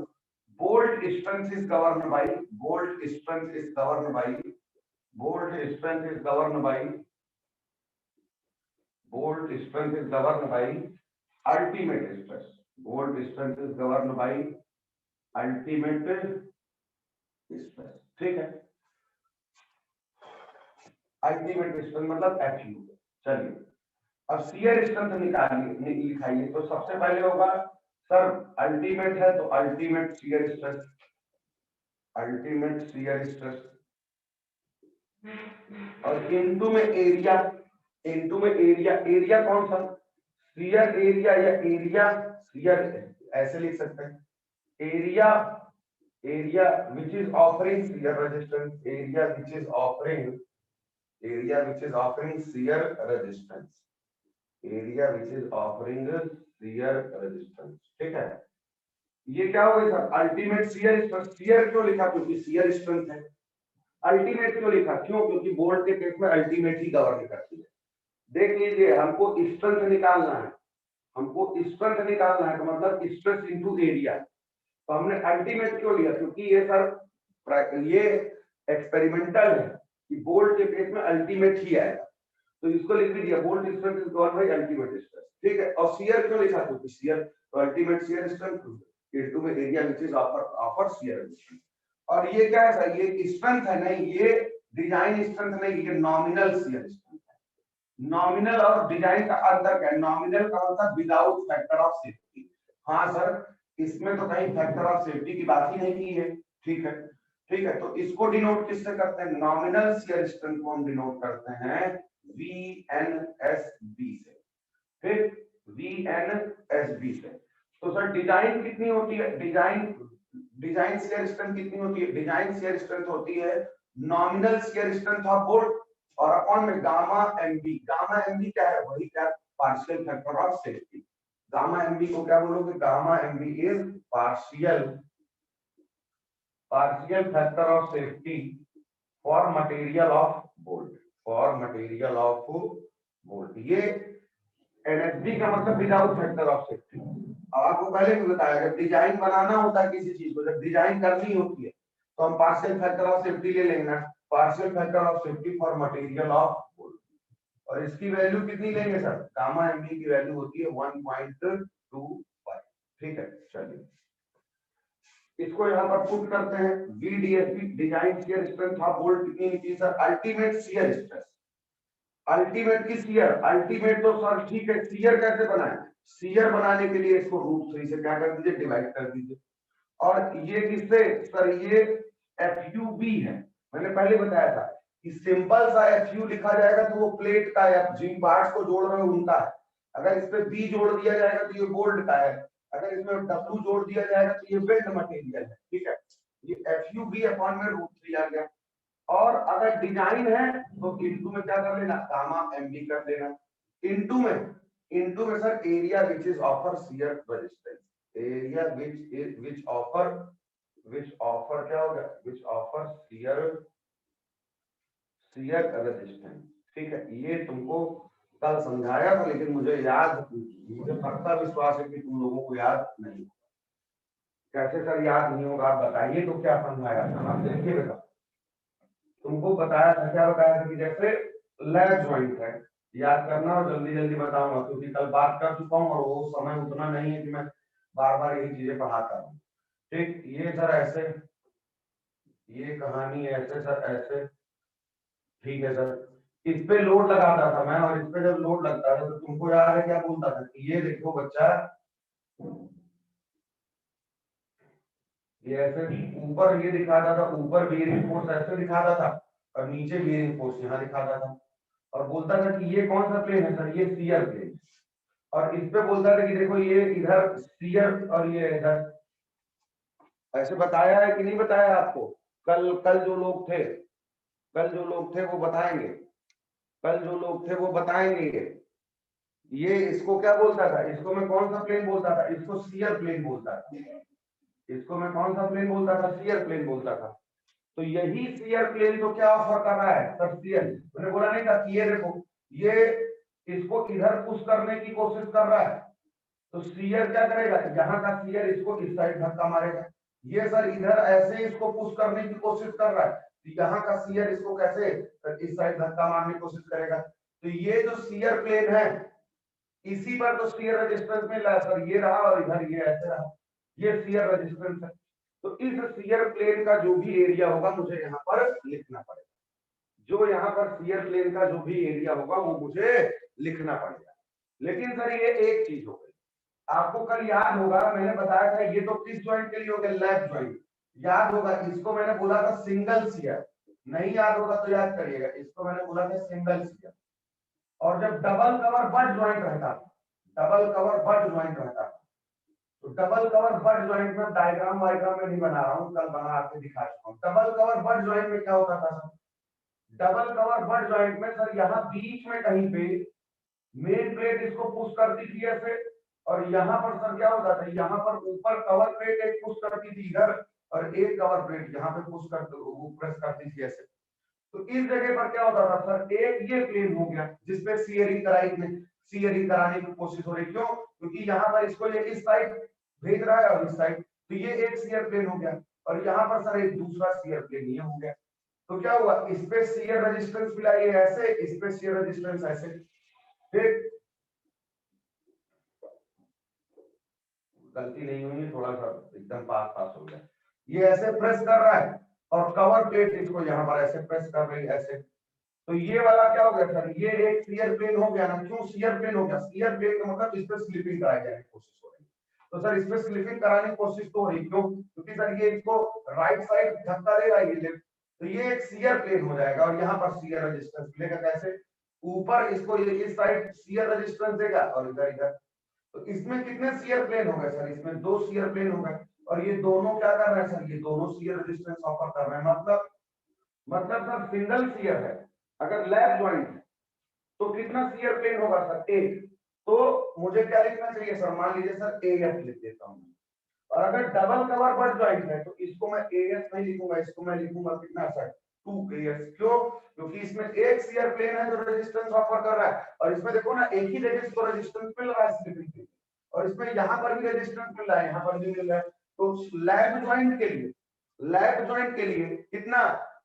bolt strength is govern by, bolt strength is govern by, bolt strength is govern by, bolt strength is governed by ultimate stress, bolt strength is governed by ultimate stress। ठीक है, ultimate strength मतलब FU। चलिए, अब shear strength निकालिए, लिखाइए। तो सबसे पहले होगा सर अल्टीमेट है तो ultimate shear stress, ultimate shear stress, और इनटू में एरिया, इनटू में एरिया। एरिया कौन सा? शियर एरिया या एरिया शियर, ऐसे लिख सकते हैं। Area, area which is offering shear resistance, area which is offering, area which is offering shear resistance, area which is offering shear resistance। ठीक है, ये क्या होगा sir? Ultimate shear strength. Shear क्यों लिखा? क्योंकि शियर स्ट्रेंथ है। अल्टीमेट क्यों लिखा? क्यों? क्योंकि बोल्ट के केस में अल्टीमेट ही गवर्न करती है। देख लीजिए, हमको स्ट्रेंथ निकालना है, हमको स्ट्रेंथ निकालना है, तो मतलब स्ट्रेस इनटू एरिया। तो हमने अल्टीमेट क्यों लिया? क्योंकि ये सर ये एक्सपेरिमेंटल है, कि बोल्ट के केस में अल्टीमेट ही आएगा, तो इसको लिख भी दिया bolt strength is given by ultimate stress, ठीक है। और शियर क्यों लिखा, क्योंकि शियर तो अल्टीमेट शियर स्ट्रेंथ इनटू में area which is offer shear resistance. और ये क्या है सर, ये स्ट्रेंथ है नहीं, ये डिजाइन स्ट्रेंथ नहीं, ये नॉमिनल शियर स्ट्रेंथ है। नॉमिनल और डिजाइन का अंतर क्या है, नॉमिनल का मतलब विदाउट फैक्टर ऑफ सेफ्टी। हाँ सर, इसमें तो कहीं फैक्टर ऑफ सेफ्टी की बात ही नहीं की है, ठीक है, ठीक है। तो इसको डिनोट किससे करते हैं, नॉमिनल शियर स्ट्रेंथ को हम डिनोट करते हैं VNSB से, फिर VNSB से। तो सर डिजाइन कितनी होती है, डिजाइन शियर स्ट्रेंथ कितनी होती है, डिजाइन शियर स्ट्रेंथ होती है nominal shear strength of bolt और अपॉन में गामा एमबी। गामा एमबी क्या है, वही क्या, partial factor of safety. Gamma MB को क्या बोलोगे, gamma MB is partial factor of safety for material of bolt, for material of bolt. ये एनएसबी का मतलब विदाउट फैक्टर ऑफ सेफ्टी। आपको पहले भी बताया, जब डिजाइन बनाना होता है किसी चीज को, जब डिजाइन करनी होती है तो हम पार्शियल फैक्टर ऑफ सेफ्टी ले लेंगे, partial factor of safety for material of bolt. और इसकी वैल्यू कितनी लेंगे सर, गामा एमबी की वैल्यू होती है 1.25, ठीक है। चलिए इसको यहाँ पर पुट करते हैं, VDSB design shear strength of bolt कितनी होती है sir, ultimate shear stress, ultimate की शियर, अल्टीमेट तो सर ठीक है, शियर कैसे बनाए, शियर बनाने के लिए इसको √3 से क्या कर दीजिए, डिवाइड कर दीजिए। और ये किससे सर, ये FUB है, मैंने पहले बताया था कि सिंपल सा FU लिखा जाएगा तो वो प्लेट का या जिन पार्ट्स को जोड़ रहे हो उनका है, अगर इस पे B जोड़ दिया जाएगा तो ये बोल्ट का है, अगर इसमें W जोड़ दिया जाएगा तो ये वेल्ड मटेरियल है, ठीक है। ये FUB अपॉन में √3 आ गया। और अगर डिजाइन है तो इनटू में क्या कर लेना, गामा एमबी कर देना, इनटू में sir area which is offer shear resistance, area which offer क्या होगा, व्हिच ऑफर शियर रेजिस्टेंस, ठीक है। ये तुमको कल समझाया था, लेकिन मुझे पक्का विश्वास है कि तुम लोगों को याद नहीं। कैसे सर याद नहीं होगा, आप बताइए तो क्या समझाया था, आप देखिए बेटा, तुमको बताया था, क्या बताया था कि जैसे लैप जॉइंट है, याद करना और जल्दी जल्दी बताऊंगा, क्योंकि कल बात कर चुका हूँ और वो समय उतना नहीं है कि मैं बार बार यही चीजें पढ़ाता हूँ, ठीक। ये सर ऐसे, ये कहानी ऐसे सर ऐसे, ठीक है सर। इस पे लोड लगाता था मैं, और इस पे जब लोड लगता था तो तुमको याद है क्या बोलता था कि ये देखो बच्चा, ये ऐसे ऊपर ये दिखाता था, ऊपर बेयरिंग फोर्स ऐसे दिखाता था और नीचे बेयरिंग फोर्स यहाँ दिखाता था, और बोलता था कि ये कौन सा प्लेन है सर, ये शियर प्लेन। और इस पे बोलता था कि देखो ये इधर शियर और ये इधर। ऐसे बताया है कि नहीं बताया आपको, कल जो लोग थे वो बताएंगे, कल जो लोग थे वो बताएंगे। ये इसको क्या बोलता था, इसको मैं कौन सा प्लेन बोलता था, इसको शियर प्लेन बोलता था, इसको मैं कौन सा प्लेन बोलता था, शियर प्लेन बोलता था। तो यही शियर प्लेन तो क्या ऑफर कर रहा है सर, शियर। मैंने बोला नहीं था कि ये देखो, ये इसको इधर पुश करने की कोशिश कर रहा है, तो शियर क्या करेगा, यहाँ का शियर इसको इस साइड धक्का मारेगा। ये सर इधर ऐसे इसको पुश करने की कोशिश कर रहा है, तो यहाँ का शियर इसको कैसे इस साइड धक्का मारने की कोशिश करेगा। तो ये जो शियर प्लेन है, इसी पर तो शियर रेजिस्टेंस मिल रहा है सर, ये रहा और इधर ये ऐसे रहा, ये शियर रेजिस्टेंस है। तो इस शियर प्लेन का जो भी एरिया होगा मुझे यहाँ पर लिखना पड़ेगा, जो यहाँ पर शियर प्लेन का जो भी एरिया होगा वो मुझे लिखना पड़ेगा। लेकिन सर ये एक चीज हो गई, आपको कल याद होगा मैंने बताया था, ये तो किस ज्वाइंट के लिए हो गया, लैप ज्वाइंट, याद होगा। इसको मैंने बोला था सिंगल शियर, नहीं याद होगा तो याद करिएगा, इसको मैंने बोला था सिंगल शियर। और जब डबल कवर बट ज्वाइंट रहता था, डबल कवर बट ज्वाइंट रहता था, तो डबल कवर बट ज्वाइंट में डायग्राम वायग्राम में नहीं बना रहा हूँ, कल बना के दिखा चुका हूँ। डबल कवर बट ज्वाइंट में क्या होता था sir, double cover but joint में सर यहाँ बीच में कहीं पे मेन प्लेट इसको पुश करती थी ऐसे, और यहाँ पर सर क्या होता था, यहाँ पर ऊपर कवर प्लेट एक पुश करती थी इधर, और एक कवर प्लेट यहाँ पे पुश करती, वो प्रेस करती थी ऐसे। तो इस जगह पर क्या होता था सर, एक ये प्लेन हो गया जिसपे सीयरिंग कराने की कोशिश हो रही, क्यों, क्योंकि यहाँ पर इसको ये इस साइड भेज रहा है और इस साइड, तो ये एक शियर प्लेन हो गया, और यहाँ पर सर एक दूसरा शियर प्लेन ये हो गया। तो क्या हुआ, इस पे शियर रेजिस्टेंस मिला ये ऐसे, इस पे शियर रेजिस्टेंस ऐसे, ठीक, गलती नहीं हुई, थोड़ा सा एकदम पास हो गया, ये ऐसे प्रेस कर रहा है और कवर प्लेट इसको यहाँ पर ऐसे प्रेस कर रही है ऐसे, तो ये वाला क्या हो गया सर, ये एक शियर प्लेन हो गया ना। क्यों शियर प्लेन हो गया, शियर प्लेन का मतलब इस पे स्लिपिंग कराई जाने की कोशिश हो रही है, तो सर इस पे स्लिपिंग कराने की कोशिश तो हो रही, क्यों, क्योंकि सर ये इसको राइट साइड धक्का दे रहा है ये लेफ्ट, तो ये एक शियर प्लेन हो जाएगा और यहाँ पर शियर रेजिस्टेंस मिलेगा। कैसे, ऊपर इसको ये इस साइड शियर रेजिस्टेंस देगा और इधर इधर, तो इसमें कितने शियर प्लेन हो गए सर, इसमें 2 शियर प्लेन हो गए, और ये दोनों क्या कर रहे हैं सर, ये दोनों शियर रेजिस्टेंस ऑफर कर रहे हैं, मतलब सर सिंगल शियर है, अगर लैप ज्वाइंट है तो कितना शियर प्लेन होगा सर, एक, तो मुझे क्या लिखना चाहिए सर, मान लीजिए सर एएस लिख देता हूं, और अगर डबल कवर बट ज्वाइंट है तो इसको मैं एएस नहीं लिखूंगा, इसको मैं लिखूंगा कितना सर, 2AS। क्यों, क्योंकि इसमें एक शियर प्लेन है जो रेजिस्टेंस ऑफर कर रहा है, और इसमें देखो ना एक ही जगह इसको रेजिस्टेंस मिल रहा है स्लिपिंग के लिए, और इसमें यहाँ पर भी रेजिस्टेंस मिल रहा है, यहाँ पर भी मिल रहा है, तो लैप ज्वाइंट के लिए कितना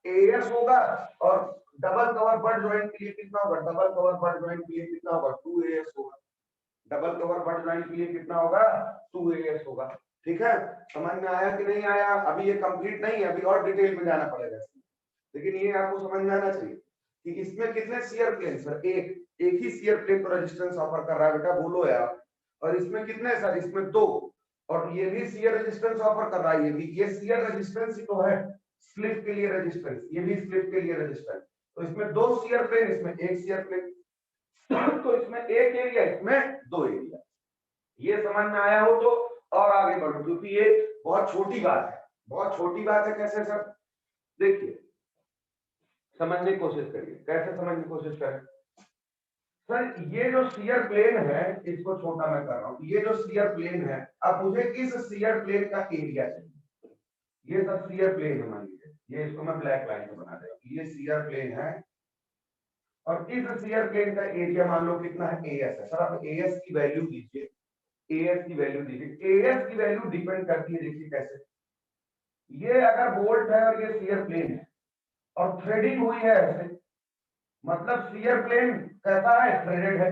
एएस होगा, और डबल कवर बट ज्वाइंट के लिए कितना होगा, डबल कवर बट ज्वाइंट के लिए कितना होगा, 2AS होगा, डबल कवर बट ज्वाइंट के लिए कितना होगा, 2AS होगा। ठीक है, समझ में आया कि नहीं आया, अभी ये कंप्लीट नहीं है, अभी और डिटेल में जाना पड़ेगा, लेकिन ये आपको समझ में आना चाहिए कि इसमें कितने शियर प्लेन सर, एक ही शियर प्लेन को रेजिस्टेंस ऑफर कर रहा है बेटा, बोलो यार, और इसमें कितने सर, इसमें 2, और ये भी शियर रेजिस्टेंस ऑफर कर रहा है, ये भी, ये शियर रेजिस्टेंस ही तो है, स्लिप के लिए रेजिस्टेंस, ये भी स्लिप के लिए रेजिस्टेंस, तो इसमें 2 शियर प्लेन, इसमें एक शियर प्लेन, तो इसमें एक एरिया, इसमें 2 एरिया, ये समझ में आया हो तो और आगे बढ़ो, क्योंकि ये बहुत छोटी बात है, बहुत छोटी बात है। कैसे सर, देखिए समझने की कोशिश करिए, कैसे समझने की कोशिश करें सर, ये जो शियर प्लेन है इसको छोटा मैं कर रहा हूं, ये जो शियर प्लेन है, अब मुझे इस शियर प्लेन का एरिया चाहिए, ये सब शियर प्लेन है, मान लीजिए ये, इसको मैं ब्लैक लाइन से बना दे रहा हूं, ये शियर प्लेन है, और इस शियर प्लेन का एरिया मान लो कितना है, एएस है सर, आप एएस की वैल्यू दीजिए, एएस की वैल्यू दीजिए, एएस की वैल्यू डिपेंड करती है, देखिए कैसे, ये अगर बोल्ट है और ये शियर प्लेन है और थ्रेडिंग हुई है ऐसे, मतलब शियर प्लेन कैसा है, थ्रेडेड है,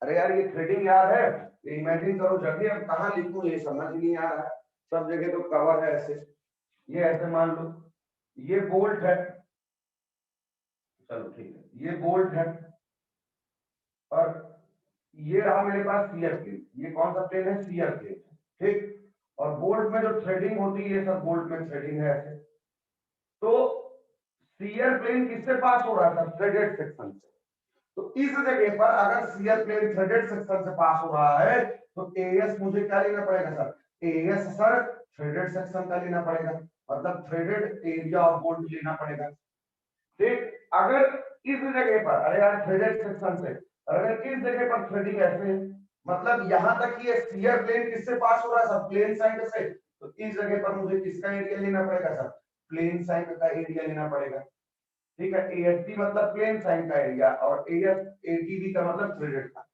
अरे यार ये थ्रेडिंग याद है, इमेजिन करो जल्दी, अब कहाँ लिखूं, ये समझ नहीं आ रहा है, सब जगह तो कवर है ऐसे, ये ऐसे मान लो, ये बोल्ट है, चलो ठीक है, ये बोल्ट है, और ये रहा मेरे पास शियर प्लेन, ये कौन सा प्लेन है, शियर प्लेन, ठीक, और बोल्ट में जो थ्रेडिंग होती है, ये सब बोल्ट में थ्रेडिंग है ऐसे, तो शियर प्लेन किससे पास हो रहा था, थ्रेडेड सेक्शन से, तो इस जगह पर अगर शियर प्लेन थ्रेडेड सेक्शन से पास हो रहा है तो एएस मुझे क्या लेना पड़ेगा sir, as sir threaded section का लेना पड़ेगा, मतलब थ्रेडेड एरिया ऑफ बोल्ट लेना पड़ेगा, ठीक, अगर इस जगह पर, अरे यार थ्रेडेड सेक्शन से, अगर इस जगह पर थ्रेडिंग ऐसे, मतलब यहां तक कि ये शियर प्लेन किससे पास हो रहा है सर, प्लेन साइड से, तो इस जगह पर मुझे किसका एरिया लेना पड़ेगा सर, प्लेन साइड का एरिया लेना पड़ेगा, ठीक है, एएसटी मतलब प्लेन साइन का एरिया, और एएस एटीबी का मतलब थ्रेडेड का,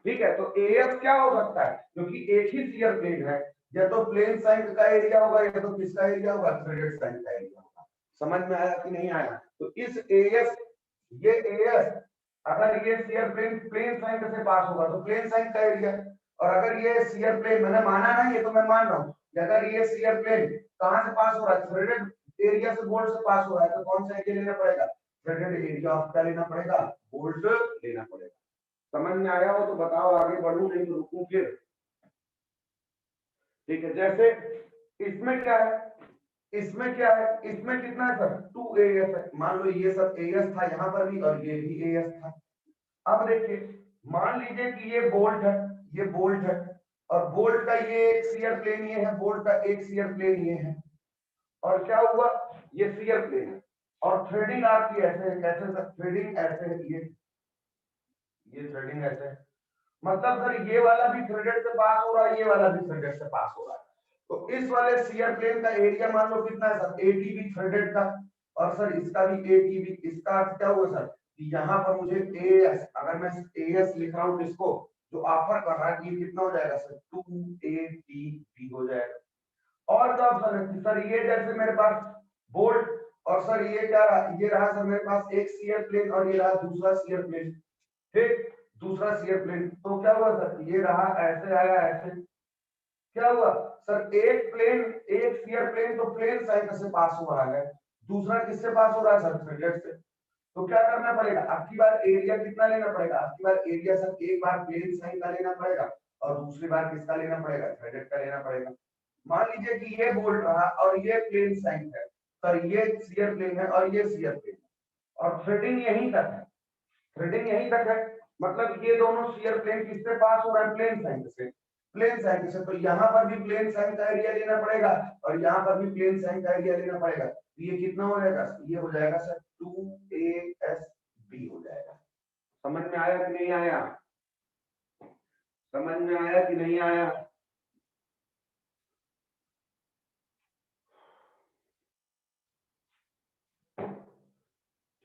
ठीक है, तो एएस क्या हो सकता है, क्योंकि एक ही शियर प्लेन है, या तो प्लेन साइन का एरिया होगा, या तो किसका एरिया होगा, थ्रेडेड साइन का एरिया होगा, समझ में आया कि नहीं आया, तो इस एएस, ये एएस अगर ये शियर प्लेन प्लेन साइन से पास होगा तो प्लेन साइन का एरिया, और अगर ये शियर प्लेन, मैंने माना ना, ये तो मैं मान रहा हूं, अगर ये शियर प्लेन कहां से पास हो रहा है, थ्रेडेड एरिया से बोल्ट से पास हो रहा है, तो कौन सा एरिया लेना पड़ेगा, थ्रेडेड एरिया ऑफ क्या लेना पड़ेगा, बोल्ट लेना पड़ेगा, समझ में आया हो तो बताओ, आगे बढ़ूं नहीं तो रुकूं फिर, ठीक है, जैसे इसमें क्या है, इसमें क्या है, इसमें कितना है सर, 2AS है, मान लो ये सब AS था यहाँ पर भी, और ये भी AS था, अब देखिए मान लीजिए कि ये बोल्ट है, ये बोल्ट है, और बोल्ट का ये एक शियर प्लेन ये है, बोल्ट का एक शियर प्लेन ये है, और क्या हुआ, ये शियर प्लेन है, और थ्रेडिंग आपकी ऐसे है, कैसे सर, थ्रेडिंग ऐसे है, ये थ्रेडिंग ऐसे है, मतलब सर ये वाला भी थ्रेडेड से पास हो रहा है, ये वाला भी थ्रेडेड से पास हो रहा है, तो इस वाले शियर प्लेन का एरिया मान लो कितना है सर, एटीबी थ्रेडेड का, और सर इसका भी एटीबी, इसका अर्थ क्या हुआ सर, यहाँ पर मुझे एएस, अगर मैं एएस लिख रहा हूँ किसको, जो ऑफर कर रहा है, ये कितना हो जाएगा सर, 2ATB हो जाएगा, और क्या ऑप्शन है सर, ये जैसे मेरे पास बोल्ट और सर ये क्या रहा, ये रहा सर मेरे पास एक शियर प्लेन और ये रहा दूसरा शियर प्लेन, ठीक, दूसरा शियर प्लेन। तो क्या हुआ सर, ये रहा ऐसे आया ऐसे, क्या हुआ सर, एक प्लेन, एक शियर प्लेन तो प्लेन साइन से पास हो रहा है, दूसरा किससे पास हो रहा है सर, थ्रेडेड से। तो क्या करना पड़ेगा, अब की बार एरिया कितना लेना पड़ेगा, अब की बार एरिया सर एक बार प्लेन साइन का लेना पड़ेगा और दूसरी बार किसका लेना पड़ेगा, थ्रेडेड का लेना पड़ेगा। मान लीजिए कि ये बोल्ट रहा और ये प्लेन साइन है सर, ये शियर प्लेन है और ये शियर प्लेन है और थ्रेडिंग यहीं तक है, थ्रेडिंग यहीं तक है, मतलब ये दोनों शियर प्लेन किससे पास हो रहा है, प्लेन साइन से, प्लेन साइन से। तो यहाँ पर भी प्लेन साइन का एरिया लेना पड़ेगा और यहाँ पर भी प्लेन साइन का एरिया लेना पड़ेगा। तो ये कितना हो जाएगा, ये हो जाएगा सर 2ASB हो जाएगा। समझ में आया कि नहीं आया, समझ में आया कि नहीं आया।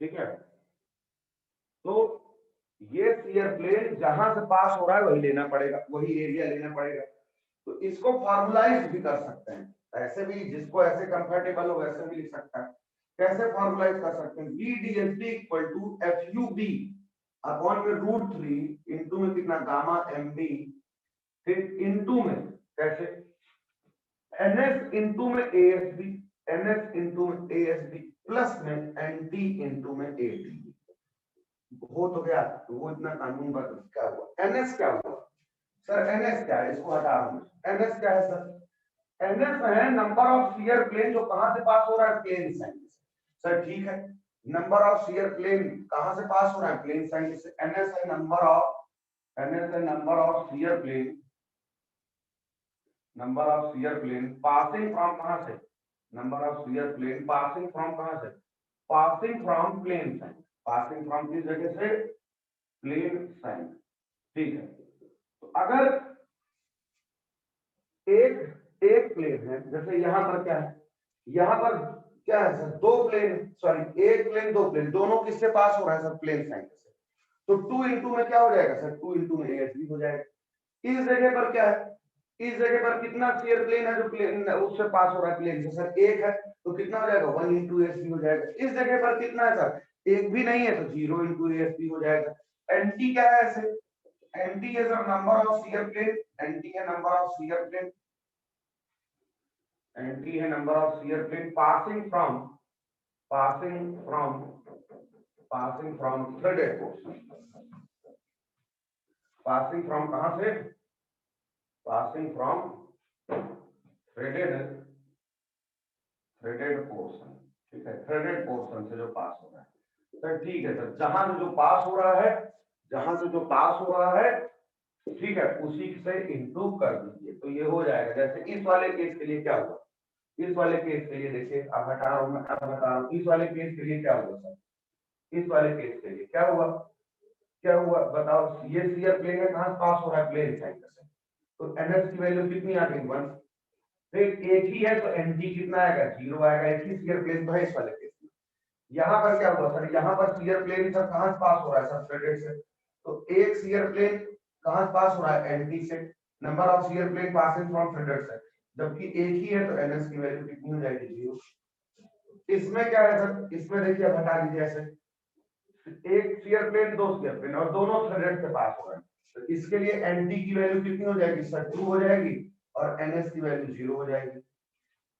ठीक है, तो ये शियर प्लेन जहां से पास हो रहा है वही लेना पड़ेगा, वही एरिया लेना पड़ेगा। तो इसको फॉर्मुलाइज भी कर सकते हैं, ऐसे भी, जिसको ऐसे कंफर्टेबल हो वैसे भी लिख सकता है। कैसे फॉर्मुलाइज कर सकते हैं, VDSB equal to FUB upon में √3 इंटू में कितना गामा MB, फिर इंटू में कैसे NS इंटू में ASB, NS इंटू में ASB प्लस में NT इंटू में AD। हो तो गया, तो वो इतना कानून बदल, क्या हुआ, NS क्या हुआ सर, NS क्या है, इसको हटा रहा हूं, NS क्या है सर, NS है नंबर ऑफ शियर प्लेन जो कहां से पास हो रहा है, प्लेन साइन से। सर ठीक है, नंबर ऑफ शियर प्लेन कहां से पास हो रहा है, प्लेन साइन से। NS है नंबर ऑफ, NS है number of shear plane, number of shear plane passing from कहां से, number of shear plane passing from कहां से, passing from plain shank, passing from किस जगह से, प्लेन साइन। ठीक है, तो अगर एक एक प्लेन है, जैसे यहां पर क्या है, यहां पर क्या है सर, दो प्लेन, सॉरी एक प्लेन दो प्लेन, दोनों किससे पास हो रहा है सर, प्लेन साइन से। तो 2 इंटू में क्या हो जाएगा सर, 2 इंटू में ASB हो जाएगा। इस जगह पर क्या है, इस जगह पर कितना शियर प्लेन है जो प्लेन उससे पास हो रहा है, प्लेन से सर एक है, तो कितना हो जाएगा, 1 इंटू ASB हो जाएगा। इस जगह पर कितना है सर, एक भी नहीं है, तो 0 इंटू ASB हो जाएगा। NT क्या है ऐसे, NT है sir number of shear plane, NT है number of shear plane, NT है number of shear plane passing from, passing from threaded portion, passing from कहां से, passing from threaded portion, ठीक है, threaded portion से जो पास हो रहा है सर, ठीक है सर, जहां से जो पास हो रहा है, जहां से जो पास हो रहा है, ठीक है, उसी से इंटू कर दीजिए, तो ये हो जाएगा। जैसे इस वाले केस के लिए क्या हुआ, इस वाले केस के लिए देखिए, अब हटा रहा हूं मैं, अब बता रहा हूं, इस वाले केस के लिए क्या हुआ सर, इस वाले केस के लिए क्या हुआ, क्या हुआ बताओ, ये शियर प्लेन है, कहां पास हो रहा है, प्लेन साइन से, तो NS की वैल्यू कितनी आ गई, 1। फिर एक ही है तो NT कितना आएगा, 0 आएगा, एक ही शियर प्लेन तो है इस वाले केस में। यहाँ पर क्या हुआ सर, यहाँ पर शियर प्लेन सर कहां से पास हो रहा है सर, थ्रेडेड से, तो एक शियर प्लेन कहां से पास हो रहा है, NT से, number of shear plane passing from threaded से, जबकि एक ही है तो NS की वैल्यू कितनी हो जाएगी, 0। इसमें क्या है सर, इसमें देखिए हटा लीजिए ऐसे, एक शियर प्लेन दो शियर प्लेन और दोनों थ्रेडेड से पास हो रहे हैं, तो इसके लिए NT की वैल्यू कितनी हो जाएगी सर, 2 हो जाएगी और NS की वैल्यू 0 हो जाएगी।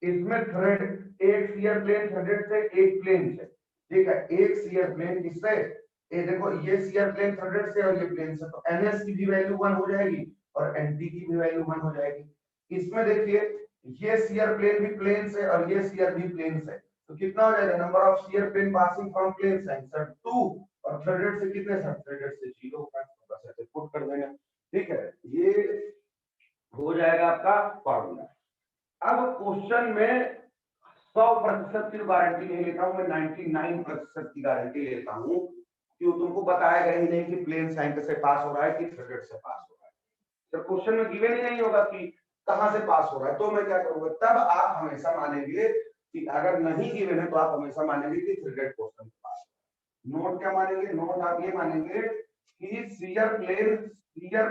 इसमें थ्रेड, एक शियर प्लेन थ्रेडेड से, एक प्लेन से, ठीक है, एक शियर प्लेन किससे, ये देखो ये शियर प्लेन थ्रेडेड से और ये प्लेन से, तो NS की भी वैल्यू 1 हो जाएगी और NT की भी वैल्यू 1 हो जाएगी। इसमें देखिए ये शियर प्लेन भी प्लेन से और ये शियर भी प्लेन से, तो कितना हो जाएगा, number of shear plane passing from plain shank sir 2 और थ्रेडेड से कितने सर, थ्रेडेड से 0 बस ऐसे पुट कर देंगे। ठीक है, ये हो जाएगा आपका फॉर्मूला। अब क्वेश्चन में 100% की गारंटी नहीं लेता हूं मैं, 99% की गारंटी लेता हूं, क्यों, तुमको बताया गया ही नहीं कि प्लेन साइन से पास हो रहा है कि थ्रेडेड से पास हो रहा है। तो क्वेश्चन में गिवन ही नहीं होगा कि कहां से पास हो रहा है, तो मैं क्या करूंगा, तब आप हमेशा मानेंगे कि अगर नहीं गिवन है तो आप हमेशा मानेंगे कि थ्रेडेड पोर्शन से पास। नोट क्या मानेंगे, नोट आप ये मानेंगे कि shear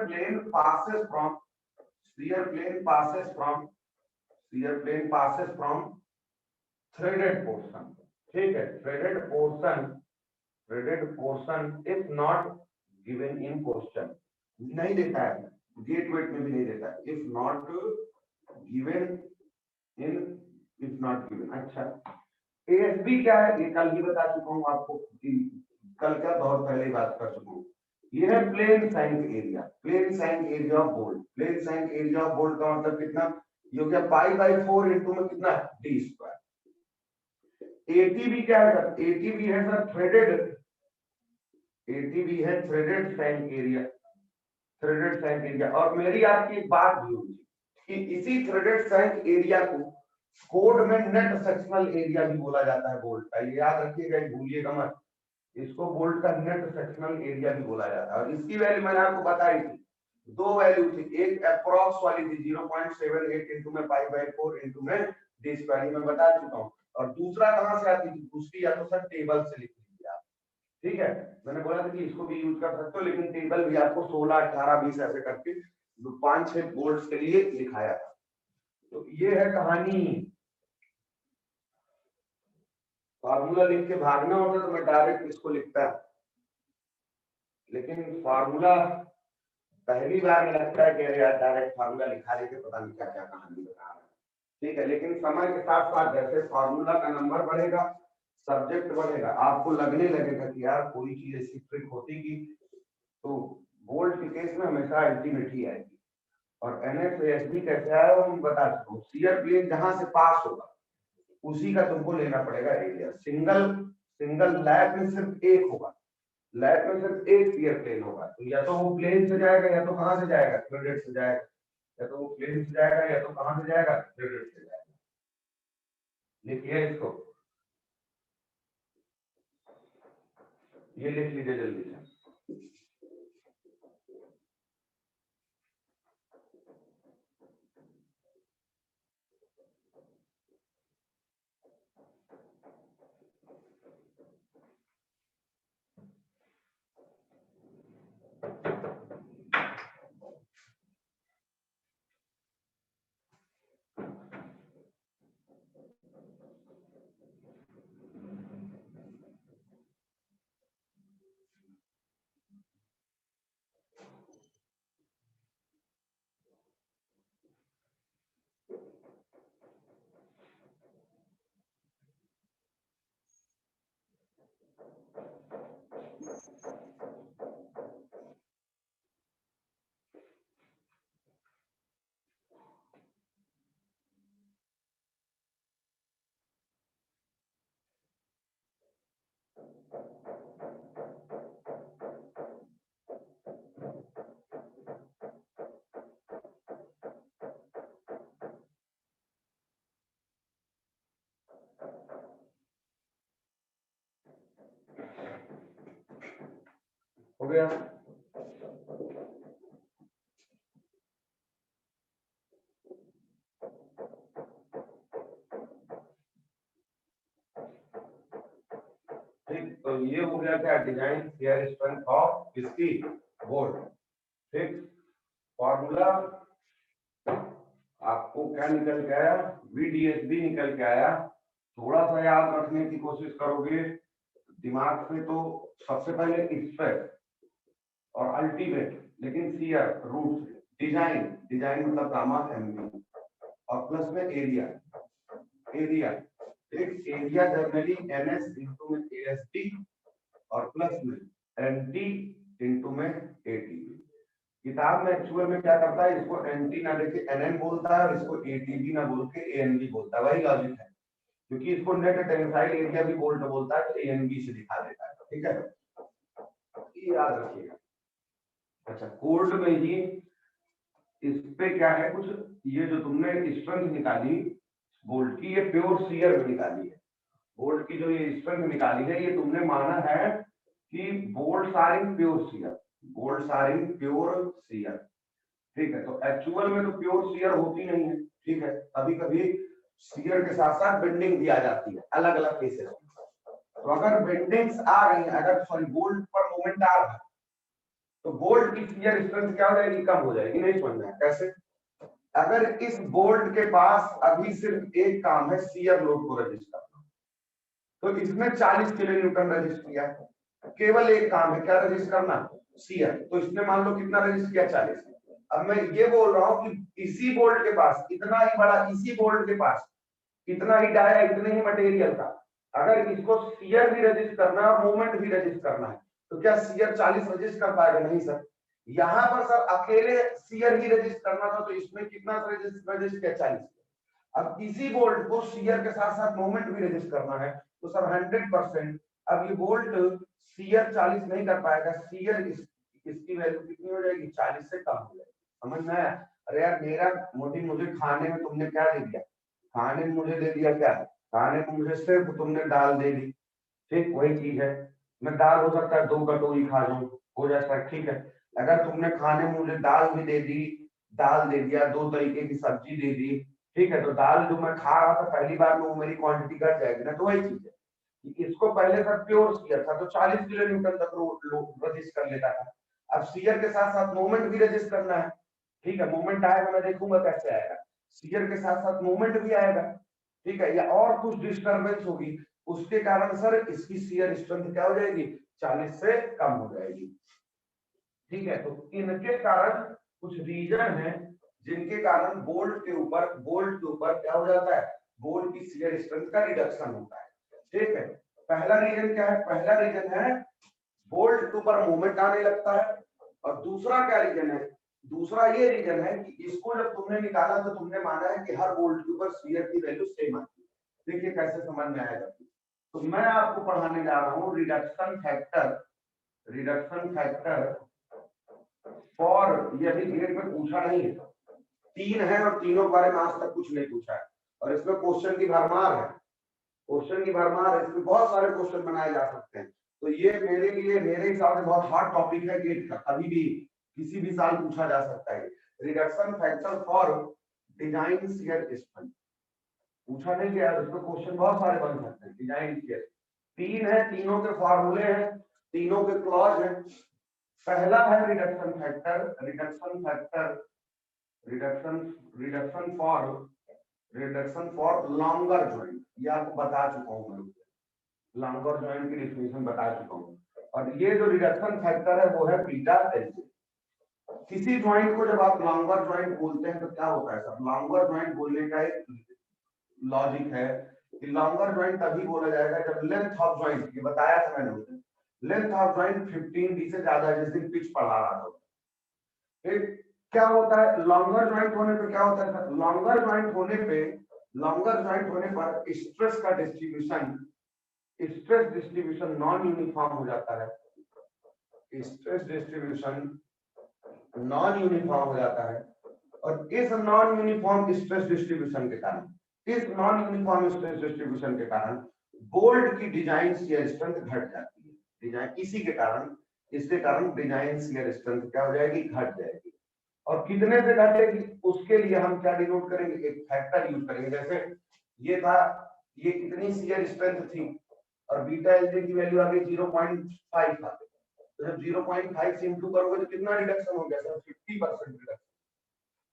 plane passes from, shear plane passes from threaded portion, ठीक है, threaded portion if not given in question, नहीं देता है, गेट वेट में भी नहीं देता है, if not given in, if not given. अच्छा, एएसबी क्या है, ये कल ही बता चुका हूं आपको, कल क्या बहुत पहले ही बात कर चुका हूं। ये है plain shank area, plain shank area of bolt. Plain shank area of bolt का मतलब कितना, ये हो गया पाई बाई 4 इंटू में कितना है, डी स्क्वायर। एटीबी क्या है सर, एटीबी है सर थ्रेडेड, एटीबी है थ्रेडेड साइंक एरिया, थ्रेडेड साइंक एरिया। और मेरी आपकी एक बात भी होगी कि इसी थ्रेडेड साइंक एरिया को कोड में नेट सेक्शनल एरिया भी बोला जाता है बोल्ट का, ये याद रखिएगा, भूलिएगा मत, इसको बोल्ट का नेट सेक्शनल एरिया भी बोला जाता है। और इसकी वैल्यू मैंने आपको बताई थी, दो वैल्यू थी, एक अप्रॉक्स वाली थी 0.78 इंटू में पाई बाई 4 इंटू में डी स्क्वायर, मैं बता चुका हूं। और दूसरा कहां से आती थी, दूसरी या तो सर टेबल से लिख लीजिए आप, ठीक है, मैंने बोला था कि इसको भी यूज कर सकते हो, लेकिन टेबल भी आपको 16, 18, 20 ऐसे करके 5-6 बोल्ट्स के लिए लिखाया था। तो ये है कहानी। फार्मूला लिख के भागना होता तो मैं डायरेक्ट इसको लिखता, लेकिन फार्मूला पहली बार में लगता है कि अरे यार डायरेक्ट फार्मूला लिखा लेके पता नहीं क्या क्या कहानी बता रहा है, ठीक है। लेकिन समय के साथ साथ जैसे फार्मूला का नंबर बढ़ेगा, सब्जेक्ट बढ़ेगा, आपको लगने लगेगा कि यार कोई चीज ऐसी ट्रिक होती कि, तो बोल्ट के केस में हमेशा अल्टीमेट ही आएगी। और एनएफएसबी कैसे आया वो मैं बता चुका हूँ, शियर प्लेन जहां से पास होगा उसी का तुमको लेना पड़ेगा एरिया। सिंगल लैब में सिर्फ एक होगा, लैब में सिर्फ एक शियर प्लेन होगा, तो या तो वो प्लेन से जाएगा या तो कहां से जाएगा, थ्रेडेड से जाएगा, या तो वो प्लेन से जाएगा या तो कहां से जाएगा, थ्रेडेड से जाएगा। लिखिए इसको, ये लिख लीजिए जल्दी से। हो गया, ठीक। तो ये हो गया क्या, डिजाइन शियर स्ट्रेंथ ऑफ इसकी बोल्ट, ठीक। फॉर्मूला आपको क्या निकल के आया, VDSB निकल के आया। थोड़ा सा याद रखने की कोशिश करोगे दिमाग से तो सबसे पहले स्ट्रेस और अल्टीमेट, लेकिन शियर रूट से, डिजाइन, डिजाइन मतलब गामा एमबी, और प्लस में एरिया, एरिया, एक एरिया जनरली एनएस इंटू में एएसटी, और प्लस में एनटी इंटू में एटीबी। किताब में एक्चुअल में क्या करता है, इसको एनटी ना लेके एनएन बोलता है और इसको एटीबी ना बोल के एएनबी बोलता है, वही लॉजिक है, क्योंकि इसको नेट टेंसाइल एरिया भी बोल्ट बोलता है तो एएनबी से दिखा देता है, ठीक है, ये याद रखिएगा। अच्छा, कोल्ड में ही इस पे क्या है कुछ, ये जो तुमने स्ट्रेंथ निकाली बोल्ट की, ये प्योर शियर में निकाली है। बोल्ट की जो ये स्ट्रेंथ निकाली है, ये तुमने माना है कि bolts are in pure shear, bolts are in pure shear, ठीक है। तो एक्चुअल में तो प्योर शियर होती नहीं है, ठीक है, कभी कभी शियर के साथ साथ बेंडिंग भी आ जाती है, अलग अलग केसेस में। तो अगर बेंडिंग्स आ रही है, अगर सॉरी बोल्ट पर मोमेंट आ रहा है, तो बोल्ट की शियर स्ट्रेंथ क्या हो जाएगी, कम हो जाएगी। नहीं समझ में आया कैसे, अगर इस बोल्ट के पास अभी सिर्फ एक काम है शियर लोड को रजिस्ट करना, तो इसमें 40 किलो न्यूटन रजिस्ट किया, केवल एक काम है, क्या रजिस्ट करना, शियर। तो इसने मान लो कितना रजिस्ट किया, 40। अब मैं ये बोल रहा हूँ कि इसी बोल्ट के पास इतना ही बड़ा, इसी बोल्ट के पास इतना ही डाया, इतने ही मटेरियल का, अगर इसको शियर भी रजिस्ट करना है और मोमेंट भी रजिस्ट करना है, तो क्या शियर 40 रजिस्ट कर पाएगा? नहीं सर। यहाँ पर सर अकेले शियर ही रजिस्ट करना था, तो इसमें कितना रजिस्ट किया, 40। अब इसी बोल्ट को शियर के साथ साथ मोमेंट भी रजिस्ट करना है, तो सर 100%। अब ये बोल्ट शियर 40 नहीं कर पाएगा, शियर इसकी वैल्यू कितनी हो जाएगी, 40 से कम हो जाएगी। समझ में आया? अरे यार मेरा मोदी, मुझे खाने में तुमने क्या दे दिया, खाने में मुझे दे दिया क्या, खाने में मुझे सिर्फ तुमने दाल दे दी, ठीक वही चीज है। मैं दाल हो सकता है 2 कटोरी खा जाऊं, हो जाता है, ठीक है। अगर तुमने खाने में मुझे दाल भी दे दी, दाल दे दिया, 2 तरीके की सब्जी दे दी, ठीक है, तो दाल जो मैं खा रहा था पहली बार में, वो मेरी क्वांटिटी घट जाएगी ना। तो वही चीज है, इसको पहले सर प्योर शियर था तो 40 किलो न्यूटन तक रजिस्ट कर लेता था। अब शियर के साथ साथ मोमेंट भी रजिस्ट करना है, ठीक है। मोमेंट आएगा, मैं देखूंगा कैसे आएगा, शियर के साथ साथ मोमेंट भी आएगा, ठीक है, या और कुछ डिस्टर्बेंस होगी, उसके कारण सर इसकी शियर स्ट्रेंथ क्या हो जाएगी, 40 से कम हो जाएगी, ठीक है। तो इनके कारण कुछ रीजन है जिनके कारण बोल्ट के ऊपर क्या हो जाता है, बोल्ट की शियर स्ट्रेंथ का रिडक्शन होता है, ठीक है। पहला रीजन क्या है, पहला रीजन है बोल्ट के ऊपर मूवमेंट आने लगता है। और दूसरा क्या रीजन है, दूसरा ये रीजन है कि इसको जब तुमने निकाला तो तुमने माना है कि हर बोल्ट के ऊपर शियर की वैल्यू सेम आती है। देखिए कैसे समझ में आएगा। तो मैं आपको पढ़ाने जा रहा हूँ रिडक्शन फैक्टर फॉर, यदि गेट में पूछा नहीं है, 3 है और तीनों के बारे में आज तक कुछ नहीं पूछा है, और इसमें क्वेश्चन की भरमार है, क्वेश्चन की भरमार है, इसमें बहुत सारे क्वेश्चन बनाए जा सकते हैं। तो ये मेरे लिए, मेरे हिसाब से बहुत हॉट टॉपिक है गेट का, कभी भी किसी भी साल पूछा जा सकता है। Reduction factor for design shear strength पूछा नहीं गया, उसमें क्वेश्चन बहुत सारे बन सकते हैं। डिजाइन शियर 3 है, तीनों के फार्मूले हैं, तीनों के क्लॉज हैं। पहला है reduction factor, reduction for longer joint, ये आपको बता चुका हूं मैं, लॉन्गर ज्वाइंट की डेफिनेशन बता चुका हूं। और ये जो रिडक्शन फैक्टर है वो है बीटा एलजे। किसी ज्वाइंट को जब आप लॉन्गर ज्वाइंट बोलते हैं तो क्या होता है सर, लॉन्गर ज्वाइंट बोलने का एक लॉजिक है कि लॉन्गर ज्वाइंट तभी बोला जाएगा जब लेंथ ऑफ ज्वाइंट, ये बताया था मैंने उसे, लेंथ ऑफ ज्वाइंट 15 से ज्यादा है, जिस दिन पिच पढ़ा रहा था। फिर क्या होता है लॉन्गर ज्वाइंट होने पे, क्या होता है सर, लॉन्गर ज्वाइंट होने पर स्ट्रेस डिस्ट्रीब्यूशन नॉन यूनिफॉर्म हो जाता है, स्ट्रेस डिस्ट्रीब्यूशन नॉन यूनिफॉर्म हो जाता है। और इस नॉन यूनिफॉर्म स्ट्रेस डिस्ट्रीब्यूशन के कारण बोल्ट की डिजाइन शियर स्ट्रेंथ घट जाती है, डिजाइन इसके कारण डिजाइन शियर स्ट्रेंथ क्या हो जाएगी, घट जाएगी। और कितने से घटेगी, उसके लिए हम क्या डिनोट करेंगे, एक फैक्टर यूज करेंगे। जैसे ये था, ये कितनी शियर स्ट्रेंथ थी और बीटा एलजे की वैल्यू आ गई 0.5 था, तो जब 0.5 से इंटू करोगे तो कितना रिडक्शन हो गया सर, 50% रिडक्शन,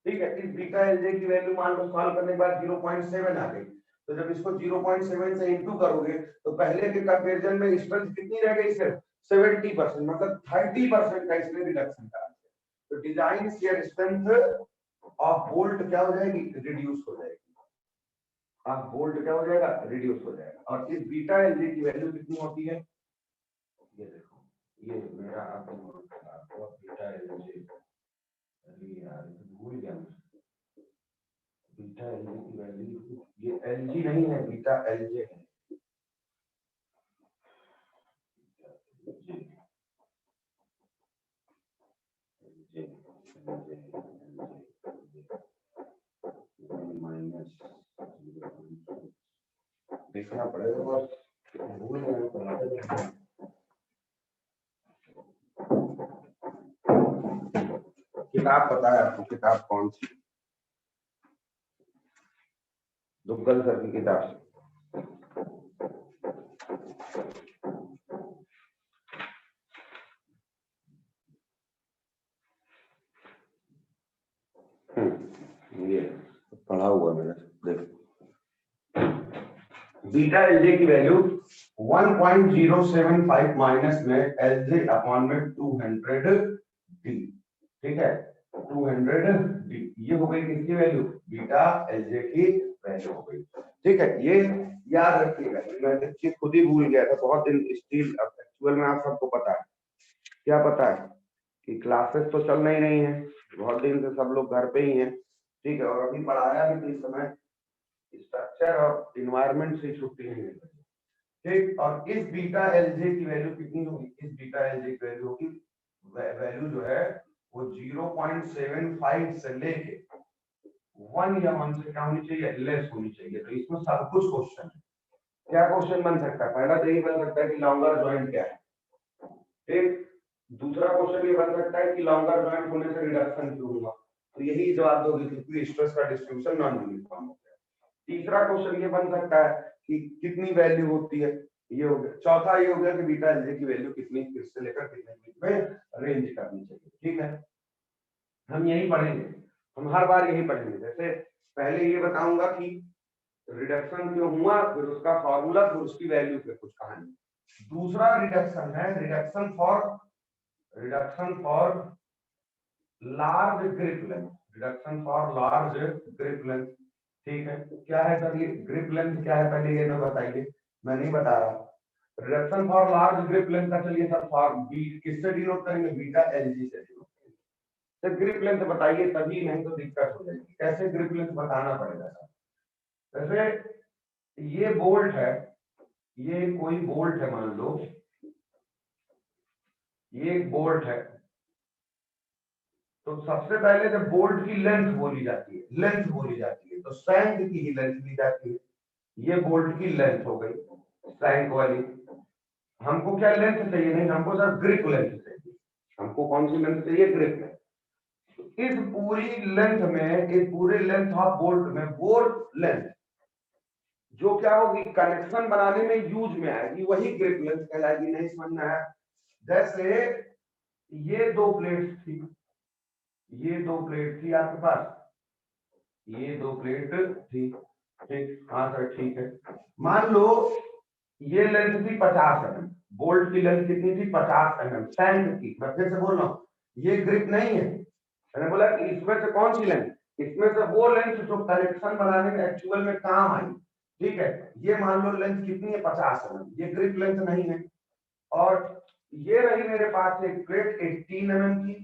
ठीक है। इस बीटा एलजे की वैल्यू मान लो सॉल्व करने के बाद 0.7 आ गई, तो जब इसको 0.7 से इंटू करोगे तो पहले के कंपैरिजन में स्ट्रेंथ कितनी रह गई, सिर्फ 70%, मतलब 30% का इसमें रिडक्शन करा। तो design shear strength of bolt क्या हो जाएगी, रिड्यूस हो जाएगी, आप बोल्ट क्या हो जाएगा, रिड्यूस हो जाएगा। और इस बीटा एलजे की वैल्यू कितनी होती है, ये देखो, ये मेरा आपको बीटा एलजे, अरे यार भूल गया मैं, बीटा एलजे की वैल्यू, ये एलजी नहीं है, बीटा एलजे है, देखना पड़ेगा बस, भूल गया। किताब पता है आपको, किताब कौन सी, दुग्गल सर की किताब। ये पढ़ा हुआ मैंने, देख बीटा एलजे की वैल्यू 1.075 माइनस में एलजे अपॉन में 200 डी, ठीक है, 200 डी, ये हो गई किसकी वैल्यू, बीटा एलजे की वैल्यू हो गई, ठीक है। ये याद रखिएगा, मैं एक चीज खुद ही भूल गया था बहुत दिन, स्टील एक्चुअल में आप सबको पता है, क्या पता है कि क्लासेस तो चल नहीं रही हैं, बहुत दिन से सब लोग घर पे ही हैं, ठीक है, और अभी पढ़ाया भी तो इस समय स्ट्रक्चर और इन्वायरमेंट से छुट्टी नहीं मिल रही, ठीक। और इस बीटा एलजे की वैल्यू कितनी होगी, इस बीटा एलजे की वैल्यू होगी, वैल्यू जो है वो 0.75 से लेके 1 या 1 से क्या होनी चाहिए, लेस होनी चाहिए। तो इसमें सब कुछ क्वेश्चन है, क्या क्वेश्चन बन सकता है, पहला तो यही बन सकता है कि लॉन्गर ज्वाइंट क्या है, ठीक। दूसरा क्वेश्चन ये बन सकता है कि लॉन्गर ज्वाइंट होने से रिडक्शन क्यों हुआ, तो यही जवाब दोगे क्योंकि स्ट्रेस का डिस्ट्रीब्यूशन नॉन यूनिफॉर्म हो गया। तीसरा क्वेश्चन ये बन सकता है कि कितनी वैल्यू होती है, ये हो गया। चौथा ये हो गया कि बीटा एलजे की वैल्यू कितनी, किससे लेकर कितने बीच में रेंज करनी चाहिए, ठीक है। हम यही पढ़ेंगे, हम हर बार यही पढ़ेंगे। जैसे पहले ये बताऊंगा कि रिडक्शन क्यों हुआ, फिर उसका फॉर्मूला, फिर उसकी वैल्यू, फिर कुछ कहानी। दूसरा रिडक्शन है reduction for large grip length, reduction for large grip length, ठीक है। क्या है सर ये ग्रिप लेंथ क्या है, पहले ये तो बताइए, मैं नहीं बता रहा। Reduction for large grip length का चलिए सर फॉर बी किससे डिनोट करेंगे, बीटा एलजी से डिनोट करेंगे। सर ग्रिप लेंथ बताइए, तभी नहीं तो दिक्कत हो जाएगी, कैसे ग्रिप लेंथ बताना पड़ेगा सर। जैसे ये बोल्ट है, ये कोई बोल्ट है, मान लो ये एक बोल्ट है, तो सबसे पहले जब बोल्ट की लेंथ बोली जाती है, लेंथ बोली जाती है, तो सैंक की ही लेंथ ली जाती है। ये बोल्ट की लेंथ हो गई सैंक वाली। हमको क्या लेंथ चाहिए, नहीं हमको सर ग्रिप लेंथ चाहिए। हमको कौन सी लेंथ चाहिए, ग्रिप लेंथ। इस पूरी लेंथ में, इस पूरे लेंथ ऑफ बोल्ट में बोल्ट लेंथ जो क्या होगी, कनेक्शन बनाने में यूज में आएगी, वही ग्रिप लेंथ कहलाएगी। नहीं समझ में आया, जैसे ये दो प्लेट्स थी, ये दो प्लेट थी आपके पास, ये दो प्लेट थी, ठीक, हाँ सर ठीक है। मान लो ये लेंथ थी 50 mm, बोल्ट की लेंथ कितनी थी, 50 mm सैंक की। मैं फिर से बोल रहा हूँ, ये ग्रिप नहीं है, मैंने बोला कि इसमें से कौन सी लेंथ, इसमें से वो लेंथ जो कनेक्शन बनाने में एक्चुअल में काम आई, ठीक है। ये मान लो लेंथ कितनी है, 50 mm, ये ग्रिप लेंथ नहीं है। और ये रही मेरे पास एक प्लेट 18 mm की,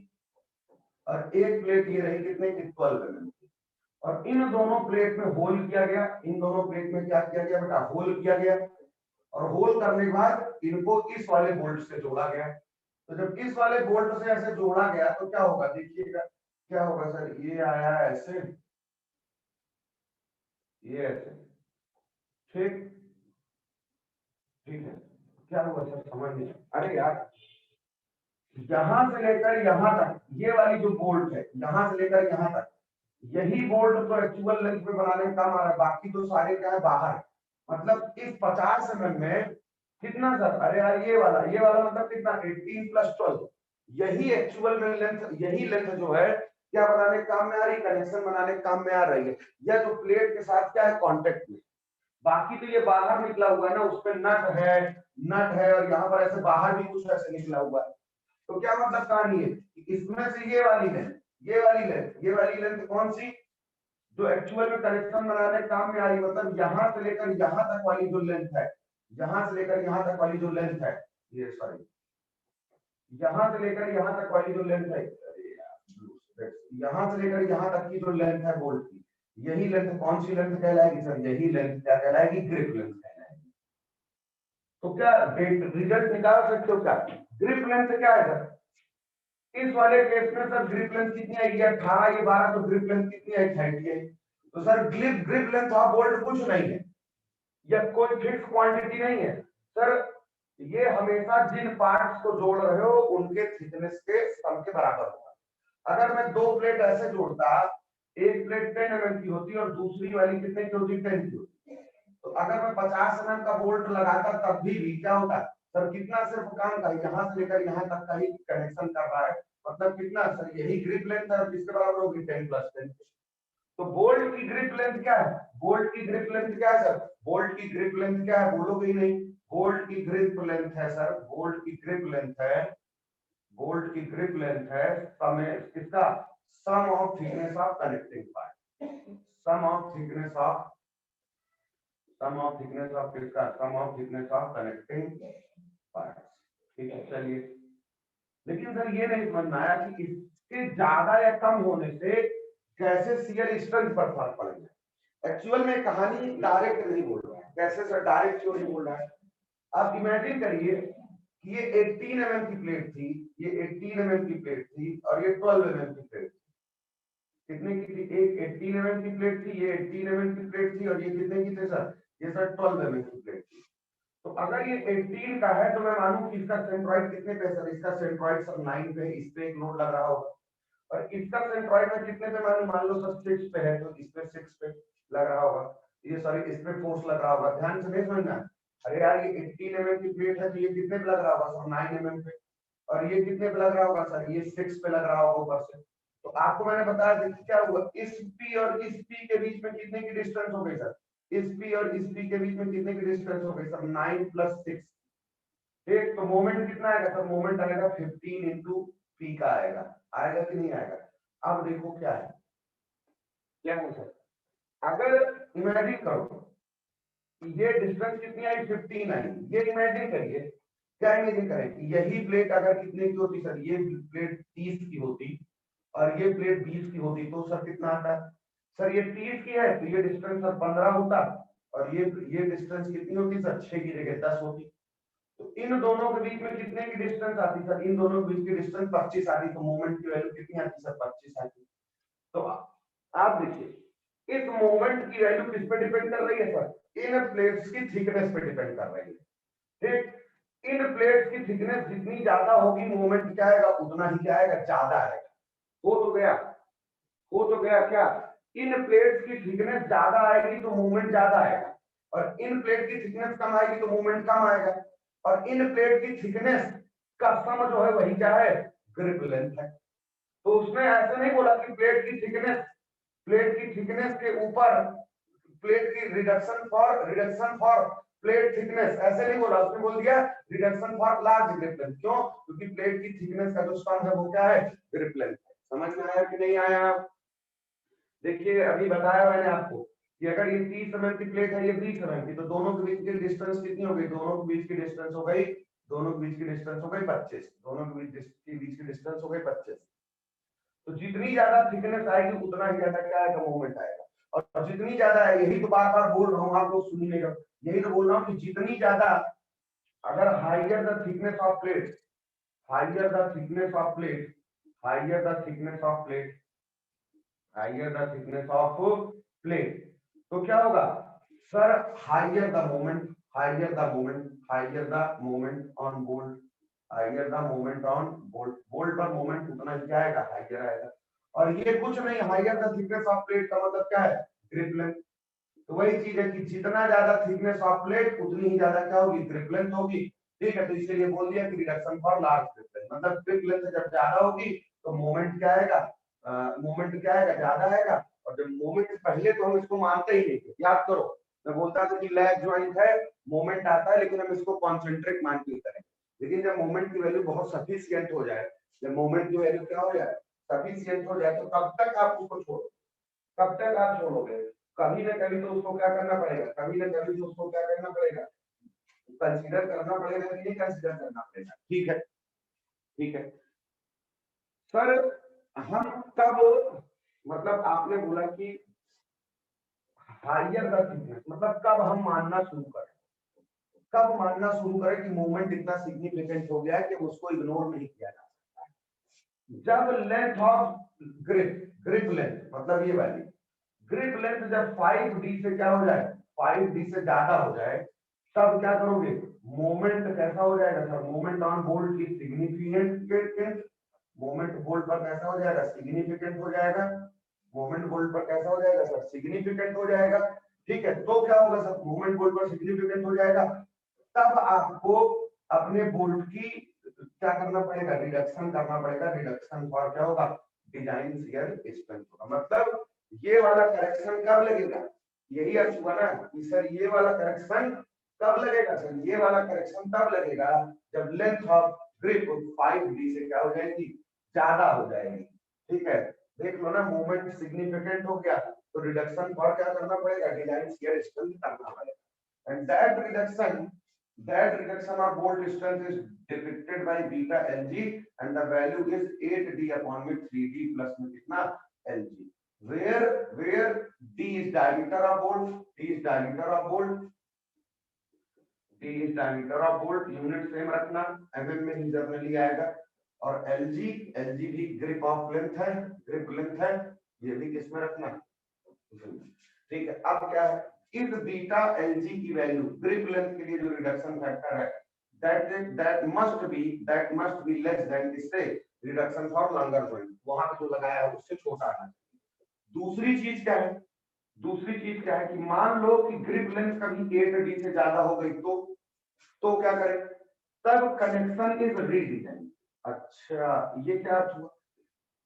और एक प्लेट ये रही कितने की, 12 mm की। और इन दोनों प्लेट में होल किया गया, इन दोनों प्लेट में क्या किया गया बेटा, होल किया गया। और होल करने के बाद इनको इस वाले बोल्ट से जोड़ा गया। तो जब इस वाले बोल्ट से ऐसे जोड़ा गया तो क्या होगा, देखिएगा क्या होगा सर, ये आया ऐसे, ये ऐसे, ठीक, ठीक है। क्या हुआ सर, समझ नहीं, अरे यार यहां से लेकर यहां तक ये वाली जो बोल्ट है, यहां से लेकर यहां तक, यही बोल्ट तो एक्चुअल लेंथ में बनाने में काम आ रहा है, बाकी तो सारे क्या है, बाहर। मतलब इस 50 mm में कितना सर, अरे यार ये वाला मतलब कितना, 18 + 12, यही एक्चुअल में लेंथ, यही लेंथ जो है क्या बनाने के काम में आ रही है, कनेक्शन बनाने के काम में आ रही है, या जो प्लेट के साथ क्या है, कांटेक्ट में। बाकी तो ये बाहर निकला हुआ है ना, उस पर नट है और यहाँ पर ऐसे बाहर भी कुछ ऐसे निकला हुआ है। तो क्या मतलब कहानी है, इसमें से ये वाली लेंथ, ये वाली लेंथ कौन सी, जो एक्चुअल में कनेक्शन बनाने के काम में आ रही, मतलब यहां से लेकर यहां तक वाली जो लेंथ है, यहां से लेकर यहां तक वाली जो लेंथ है, ये सॉरी, यहां से लेकर यहां तक वाली जो लेंथ है, यहां से लेकर यहां तक की जो लेंथ है बोल्ट की, यही लेंथ कौन सी लेंथ कहलाएगी सर, यही लेंथ क्या कहलाएगी, ग्रिप लेंथ कहलाएगी। तो क्या रिजल्ट निकाल सकते हो क्या, ग्रिप लेंथ क्या है सर, इस वाले केस में सर ग्रिप लेंथ कितनी आएगी, 18, ये 12, तो ग्रिप लेंथ कितनी आई, 38। तो sir grip length of bolt कुछ नहीं है, या कोई फिक्स क्वांटिटी नहीं है सर, ये हमेशा जिन पार्ट्स को जोड़ रहे हो उनके थिकनेस के सम के बराबर होगा। अगर मैं दो प्लेट ऐसे जोड़ता, एक प्लेट 10 mm की होती और दूसरी वाली कितने की होती, 10 की होती, तो अगर मैं 50 mm का बोल्ट लगाता तब भी क्या होता सर, कितना सिर्फ काम का यहाँ से लेकर यहाँ तक का ही कनेक्शन कर रहा है, मतलब कितना सर, यही ग्रिप लेंथ है, किसके बराबर होगी, 10 + 10। तो बोल्ट की ग्रिप लेंथ क्या है? बोल्ट की ग्रिप लेंथ क्या है सर? बोल्ट की ग्रिप लेंथ क्या है? बोलोगे ही नहीं। बोल्ट की ग्रिप लेंथ है सर, बोल्ट की ग्रिप लेंथ है, बोल्ट की ग्रिप लेंथ है समय किसका? Sum of thickness of connecting part, sum of thickness of, sum of thickness of किसका? Sum of thickness of connecting part. ठीक है, चलिए। लेकिन सर ये नहीं समझ में आया कि इसके ज्यादा या कम होने से कैसे शियर स्ट्रेंथ पर फर्क पड़ेगा। एक्चुअल में कहानी डायरेक्ट नहीं बोल रहा है। कैसे सर डायरेक्ट क्यों नहीं बोल रहा है? आप इमेजिन करिए कि ये 18 mm की प्लेट थी, ये 18 mm की प्लेट थी और ये 12 mm की प्लेट थी। कितने की थी? एक 18 mm की प्लेट थी, ये 18 mm की प्लेट थी और ये कितने की थे सर? ये सर 12 mm की प्लेट थी। तो अगर ये 18 का है तो मैं मानूं कि इसका सेंट्रॉइड कितने पे सर? इसका सेंट्रॉइड सर 9 पे, इस पे एक लोड लग रहा होगा। और इसका सेंट्रॉइड में कितने पे मानूं? मान लो सर 6 पे है तो इस पे 6 पे लग रहा होगा। ये सॉरी इस पे फोर्स लग रहा होगा। ध्यान से नहीं समझना। अरे यार ये 18 mm की प्लेट है तो ये कितने पे लग रहा होगा सर? 9 mm पे। और ये कितने पे लग रहा होगा सर? ये 6 पे लग रहा होगा ऊपर से। तो आपको मैंने बताया देखिए क्या हुआ, इस P और इस P के बीच में कितने की डिस्टेंस हो गई सर? इस P और इस P के बीच में कितने की डिस्टेंस हो गई सर? 9 + 6। ठीक, तो मोमेंट कितना आएगा सर? मोमेंट आएगा 15 × P का आएगा। आएगा कि नहीं आएगा? अब देखो क्या है, क्या है सर? अगर इमेजिन करो ये डिस्टेंस कितनी आई? 15 आई। ये इमेजिन करिए, क्या इमेजिन करें कि यही प्लेट अगर कितने की होती सर? ये प्लेट 30 की होती और ये प्लेट 20 की होती तो सर कितना आता? सर ये 30 की है तो ये डिस्टेंस सर 15 होता और ये डिस्टेंस कितनी होती सर? 6 की जगह 10 होती। तो इन दोनों के बीच में कितने की डिस्टेंस आती सर? इन दोनों के बीच की डिस्टेंस 25 आती। तो मोमेंट की वैल्यू कितनी आती सर? 25 आती। तो आप देखिए इस मोमेंट की वैल्यू किस पे डिपेंड कर रही है सर? इन प्लेट्स की थिकनेस पे डिपेंड कर रही है। ठीक, इन प्लेट्स की थिकनेस जितनी ज्यादा होगी मोमेंट क्या आएगा? उतना ही क्या आएगा? ज्यादा आएगा। हो तो गया, हो तो गया क्या? इन प्लेट्स की थिकनेस ज्यादा आएगी तो मूवमेंट ज्यादा आएगा और इन प्लेट की थिकनेस कम आएगी तो मूवमेंट कम आएगा। और इन प्लेट की थिकनेस का सम जो है वही क्या है? ग्रिप लेंथ है। तो उसने ऐसे नहीं बोला कि प्लेट की थिकनेस, प्लेट की थिकनेस के ऊपर प्लेट की रिडक्शन फॉर प्लेट थिकनेस, ऐसे नहीं बोला। उसने बोल दिया reduction for large grip length. क्यों? क्योंकि प्लेट की थिकनेस का जो सम है वो क्या है? Grip length. समझ में आया कि नहीं आया? देखिए अभी बताया मैंने आपको कि अगर ये 30 mm की प्लेट है, ये 20 mm की, तो दोनों के बीच की डिस्टेंस कितनी हो गई? दोनों के बीच की डिस्टेंस हो गई, दोनों के बीच की डिस्टेंस हो गई 25। दोनों के बीच की डिस्टेंस हो गई 25। तो जितनी ज्यादा थिकनेस आएगी उतना ही ज्यादा क्या आएगा? मूवमेंट आएगा। और जितनी ज्यादा है, यही तो बार बार बोल रहा हूँ, आप लोग सुनिए, यही तो बोल रहा हूँ कि जितनी ज्यादा, अगर higher the thickness of plate, higher the thickness of plate, higher the thickness of plate, higher the thickness of plate, तो क्या होगा sir? Higher the moment, higher the moment, higher the moment on bolt, higher the moment on bolt. Bolt पर moment उतना ही क्या आएगा? Higher आएगा। और ये कुछ नहीं, higher the thickness of plate का मतलब क्या है? Grip length. तो वही चीज है कि जितना ज्यादा थिकनेस ऑफ प्लेट उतनी ही ज्यादा क्या होगी? ग्रिप लेंथ होगी। ठीक है, तो इसलिए बोल दिया कि reduction for large grip length, मतलब ग्रिप लेंथ जब ज्यादा होगी तो मोमेंट क्या आएगा? मोमेंट क्या आएगा? ज्यादा आएगा। और जब मोमेंट, पहले तो हम इसको मानते ही नहीं थे, याद करो मैं बोलता था कि लैग ज्वाइंट है, मोमेंट आता है, लेकिन हम इसको कॉन्सेंट्रिक मान के करें। लेकिन जब मोमेंट की वैल्यू बहुत सफिशिएंट हो जाए, जब मोमेंट की वैल्यू क्या हो जाए? सफिशिएंट हो जाए, तो कब तक आप उसको छोड़ो? कब तक आप छोड़ोगे? कभी ना कभी तो उसको क्या करना पड़ेगा? कभी ना कभी तो उसको क्या करना पड़ेगा? कंसीडर करना पड़ेगा कि नहीं कंसीडर करना पड़ेगा? ठीक है, ठीक है सर। हम कब, मतलब आपने बोला कि हाइयर द थिकनेस, मतलब कब हम मानना शुरू करें? कब मानना शुरू करें कि मूवमेंट इतना सिग्निफिकेंट हो गया है कि उसको इग्नोर नहीं किया जा सकता? जब length of grip, grip length मतलब ये वाली ग्रिप लेंथ जब 5d से क्या हो जाए? 5d से ज्यादा हो जाए, तब क्या करोगे? मोमेंट कैसा हो जाएगा सर? मोमेंट ऑन बोल्ट की सिग्निफिकेंट, मोमेंट बोल्ट पर कैसा हो जाएगा? सिग्निफिकेंट हो जाएगा। मोमेंट बोल्ट पर कैसा हो जाएगा सर? सिग्निफिकेंट हो जाएगा। ठीक है, तो क्या होगा सर? मोमेंट बोल्ट पर सिग्निफिकेंट हो जाएगा, तब आपको अपने बोल्ट की क्या करना पड़ेगा? रिडक्शन करना पड़ेगा। रिडक्शन फॉर क्या होगा? डिजाइन शियर स्ट्रेंथ होगा। मतलब ये वाला करेक्शन कब लगेगा, यही अर्थ हुआ ना कि सर ये वाला करेक्शन कब लगेगा, सर ये वाला करेक्शन तब लगेगा जब लेंथ ऑफ ग्रिप 5d से क्या हो जाएगी, ज्यादा हो जाएगी। ठीक है, देख लो ना मूवमेंट सिग्निफिकेंट हो गया तो रिडक्शन फॉर क्या करना पड़ेगा, डिजाइन शियर स्ट्रेंथ करना पड़ेगा। And that reduction of bolt strength is depicted by beta lg and the value is 8d upon with 3d plus में कितना lg, where d is diameter of bolt, d is diameter of bolt, d is diameter of bolt, unit same रखना, mm में ही generally आएगा, और lg भी grip of length है, grip length है, ये भी किसमें रखना। ठीक है, अब क्या है, इस बीटा lg की वैल्यू ग्रिप लेंथ के लिए जो रिडक्शन फैक्टर है that must be less than इससे रिडक्शन फॉर लॉन्गर जॉइंट, वहां पे जो लगाया है उससे छोटा आना। दूसरी चीज क्या है, दूसरी चीज क्या है कि मान लो कि ग्रिप लेंथ कभी 8d से ज्यादा हो गई तो क्या करें, तब कनेक्शन इज रीडिजाइन। अच्छा ये क्या हुआ,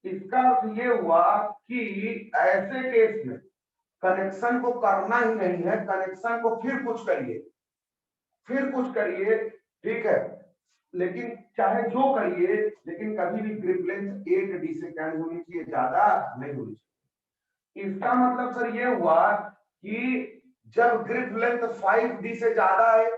इसका अर्थ ये हुआ कि ऐसे केस में कनेक्शन को करना ही नहीं है, कनेक्शन को फिर कुछ करिए, फिर कुछ करिए, ठीक है, लेकिन चाहे जो करिए लेकिन कभी भी ग्रिप लेंथ 8d से क्या नहीं होनी चाहिए, ज्यादा नहीं होनी चाहिए। इसका मतलब सर ये हुआ कि जब ग्रिप लेंथ 5d से ज्यादा है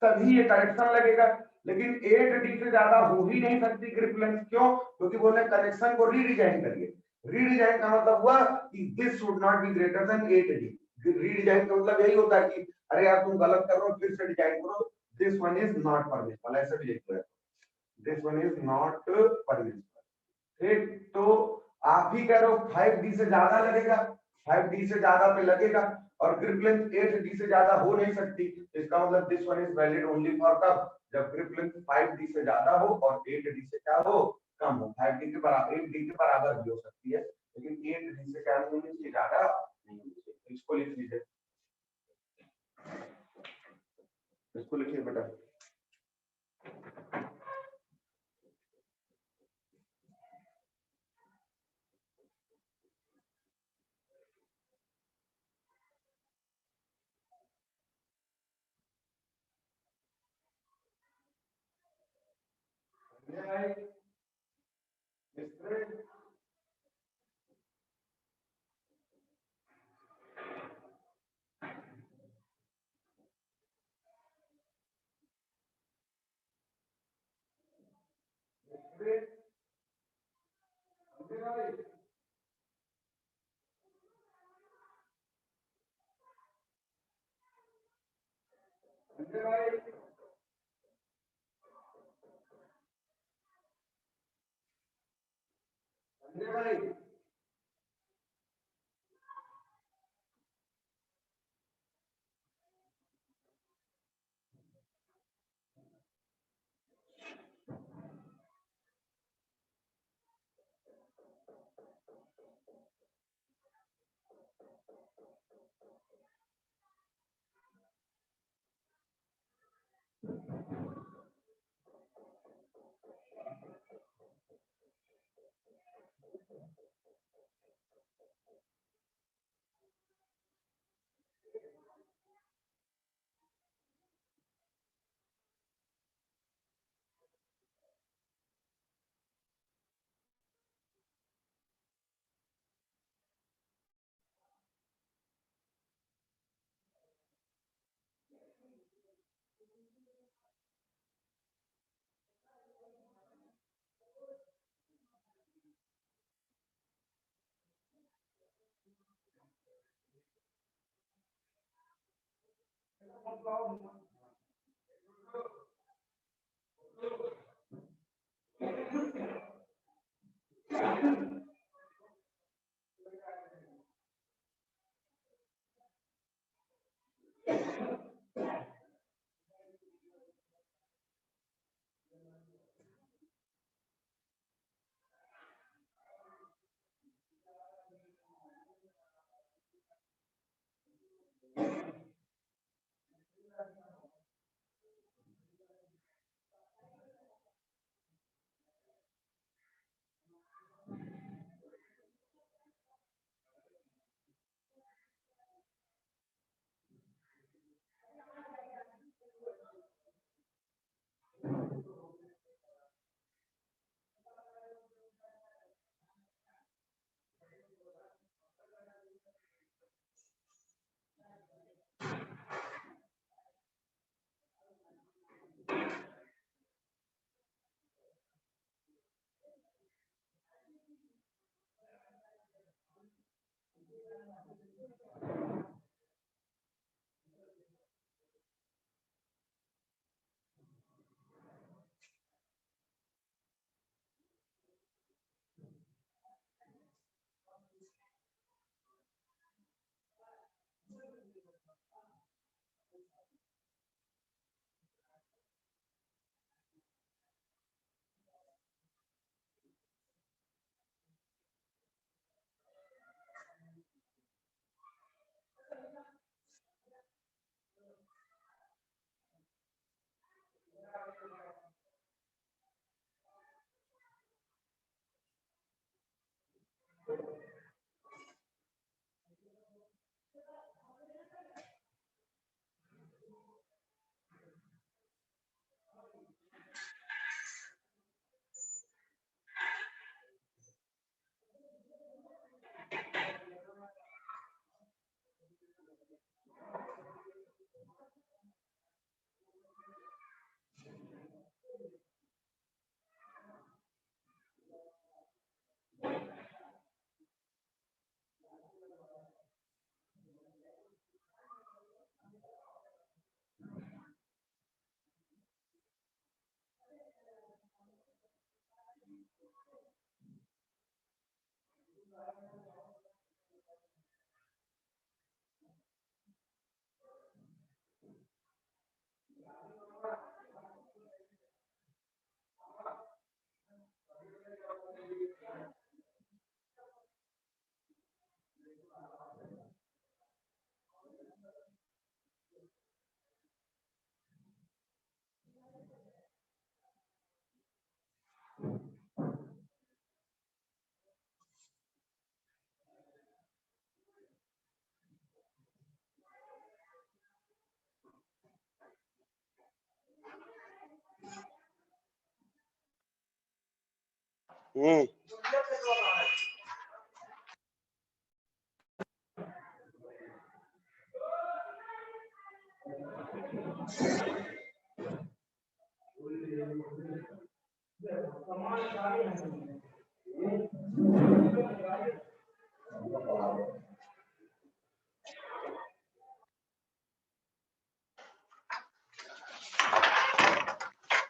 तभी ये कनेक्शन लगेगा, लेकिन 8d से ज्यादा हो ही नहीं सकती ग्रिप लेंथ, क्यों, क्योंकि बोले कनेक्शन को रीडिजाइन करिए। रीडिजाइन का मतलब हुआ कि this should not be greater than 8d। Redesign का मतलब यही होता है कि अरे यार तुम गलत कर रहे हो, फिर से डिजाइन करो, this one is not permissible, ऐसे भी लिखते हैं, this one is not permissible. ठीक, तो आप भी कह रहे हो 5d से ज्यादा लगेगा, 5d से ज्यादा पे लगेगा, और ग्रिप लेंथ 8d से ज्यादा हो नहीं सकती, इसका मतलब this one is valid only for कब, जब ग्रिप लेंथ 5d से ज्यादा हो और 8d से क्या हो, कम हो। 5d के बराबर 8d के बराबर भी हो सकती है, लेकिन 8d से क्या नहीं होनी चाहिए, ज्यादा नहीं होनी चाहिए। इसको लिख लीजिए, इसको लिखिए बेटा।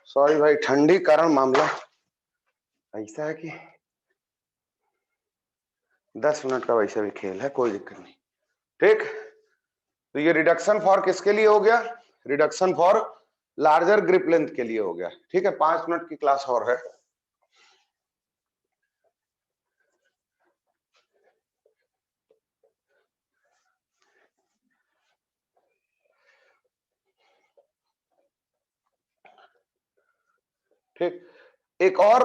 सॉरी भाई, ठंडी कारण मामला ऐसा है कि 10 मिनट का वैसे भी खेल है, कोई दिक्कत नहीं। ठीक, तो ये रिडक्शन फॉर किसके लिए हो गया? Reduction for larger grip length के लिए हो गया। ठीक है, 5 मिनट की क्लास और है। ठीक, एक और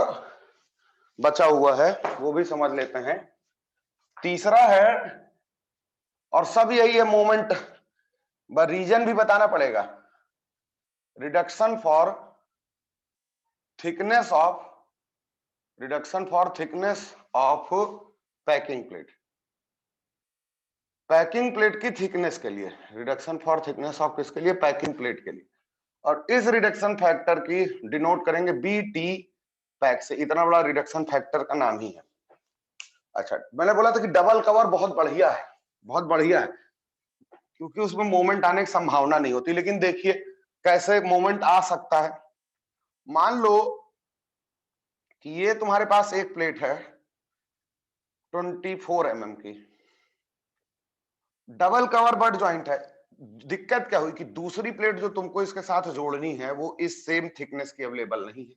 बचा हुआ है, वो भी समझ लेते हैं। तीसरा है, और सब यही है, मोमेंट रीजन भी बताना पड़ेगा। Reduction for thickness of packing plate. Packing plate की थिकनेस के लिए रिडक्शन फॉर थिकनेस ऑफ किसके लिए? पैकिंग प्लेट के लिए। और इस रिडक्शन फैक्टर की डिनोट करेंगे BT पैक से। इतना बड़ा रिडक्शन फैक्टर का नाम ही है। अच्छा, मैंने बोला था कि डबल कवर बहुत बढ़िया है, बहुत बढ़िया है, क्योंकि उसमें मोमेंट आने की संभावना नहीं होती। लेकिन देखिए कैसे मोमेंट आ सकता है। मान लो कि ये तुम्हारे पास एक प्लेट है 24 mm की, डबल कवर बट ज्वाइंट है। दिक्कत क्या हुई कि दूसरी प्लेट जो तुमको इसके साथ जोड़नी है वो इस सेम थिकनेस की अवेलेबल नहीं है।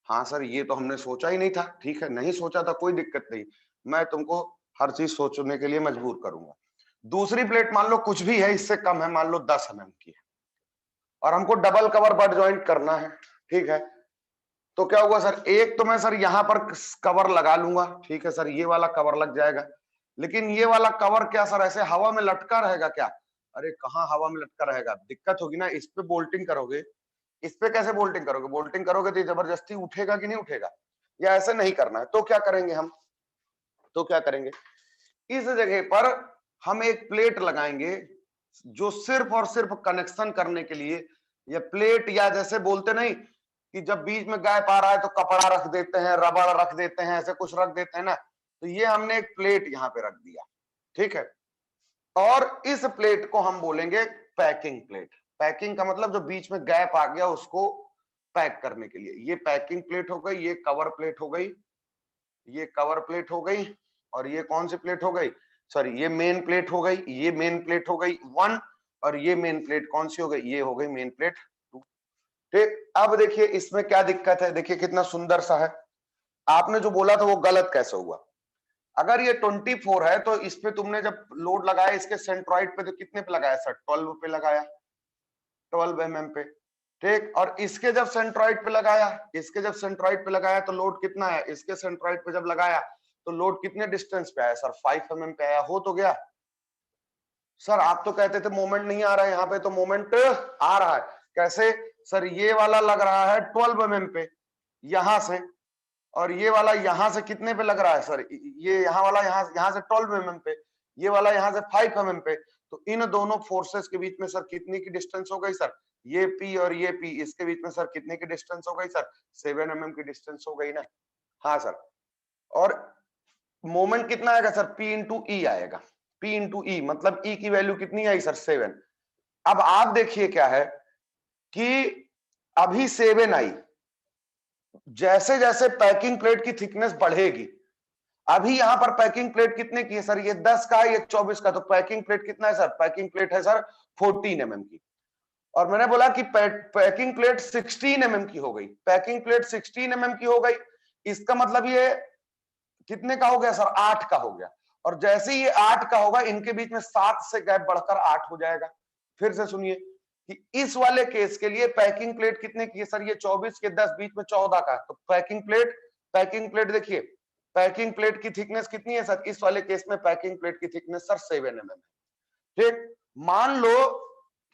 हाँ सर, ये तो हमने सोचा ही नहीं था। ठीक है, नहीं सोचा था, कोई दिक्कत नहीं, मैं तुमको हर चीज सोचने के लिए मजबूर करूंगा। दूसरी प्लेट मान लो कुछ भी है, इससे कम है, मान लो 10 mm की है, और हमको डबल कवर बट ज्वाइंट करना है। ठीक है, तो क्या होगा सर? एक तो मैं सर यहां पर कवर लगा लूंगा। ठीक है सर, ये वाला कवर लग जाएगा, लेकिन ये वाला कवर क्या सर ऐसे हवा में लटका रहेगा क्या? अरे कहाँ हवा में लटका रहेगा, दिक्कत होगी ना। इस पे बोल्टिंग करोगे, इस पे कैसे बोल्टिंग करोगे? बोल्टिंग करोगे तो जबरदस्ती उठेगा कि नहीं उठेगा? या ऐसे नहीं करना है। तो क्या करेंगे हम? तो क्या करेंगे, इस जगह पर हम एक प्लेट लगाएंगे जो सिर्फ और सिर्फ कनेक्शन करने के लिए, ये प्लेट, या जैसे बोलते नहीं कि जब बीच में गैप आ रहा है तो कपड़ा रख देते हैं, रबड़ रख देते हैं, ऐसे कुछ रख देते हैं ना, तो ये हमने एक प्लेट यहाँ पे रख दिया। ठीक है, और इस प्लेट को हम बोलेंगे पैकिंग प्लेट। पैकिंग का मतलब जो बीच में गैप आ गया उसको पैक करने के लिए। ये पैकिंग प्लेट हो गई, ये कवर प्लेट हो गई, ये कवर प्लेट हो गई, और ये कौन सी प्लेट हो गई, सॉरी ये मेन प्लेट हो गई, ये मेन प्लेट हो गई 1, और ये मेन प्लेट कौन सी हो गई, ये हो गई मेन प्लेट 2। ठीक, अब देखिए इसमें क्या दिक्कत है, देखिए कितना सुंदर सा है। आपने जो बोला था वो गलत कैसे हुआ। अगर ये 24 है तो इस पे तुमने जब लोड लगाया इसके सेंट्रॉइड पे तो कितने पे लगाया सर, 12 पे लगाया, 12 mm पे। ठीक, और इसके जब सेंट्रॉइड पे लगाया, इसके जब सेंट्रॉइड पे लगाया तो लोड कितना है, इसके सेंट्रॉइड पे जब लगाया तो लोड कितने डिस्टेंस पे आया सर, 5 mm पे आया। हो तो गया सर। आप तो कहते थे मोमेंट नहीं आ रहा है, यहाँ पे तो मोमेंट आ रहा है। कैसे सर, ये वाला लग रहा है 12 mm पे यहां से, और ये वाला यहां से कितने पे लग रहा है सर, ये यहाँ वाला यहाँ से 12 mm पे, ये वाला यहाँ से 5 mm पे। तो इन दोनों फोर्सेस के बीच में सर कितनी की डिस्टेंस हो गई सर, ये P और ये P, इसके बीच में सर कितने की डिस्टेंस हो गई सर, 7 mm की डिस्टेंस हो गई ना। हाँ सर, और मोमेंट कितना आएगा सर, P इंटू ई आएगा, P इंटू ई, मतलब E की वैल्यू कितनी आई सर, 7। अब आप देखिए क्या है कि अभी 7 आई, जैसे जैसे पैकिंग प्लेट की थिकनेस बढ़ेगी, अभी यहां पर पैकिंग प्लेट कितने की है सर, ये 10 का है, ये 24 का, तो पैकिंग प्लेट कितना है सर, पैकिंग प्लेट है सर 14 mm की। और मैंने बोला कि पैकिंग प्लेट 16 mm की हो गई, पैकिंग प्लेट 16 mm की हो गई, इसका मतलब ये कितने का हो गया सर, 8 का हो गया। और जैसे ही ये 8 का होगा, इनके बीच में 7 से गैप बढ़कर 8 हो जाएगा। फिर से सुनिए कि इस वाले केस के लिए पैकिंग प्लेट कितने की है सर, ये 24 के 10 बीच में 14 का, तो पैकिंग प्लेट देखिए, पैकिंग प्लेट की थिकनेस कितनी है सर, इस वाले केस में पैकिंग प्लेट की थिकनेस सर 7 mm है। ठीक, मान लो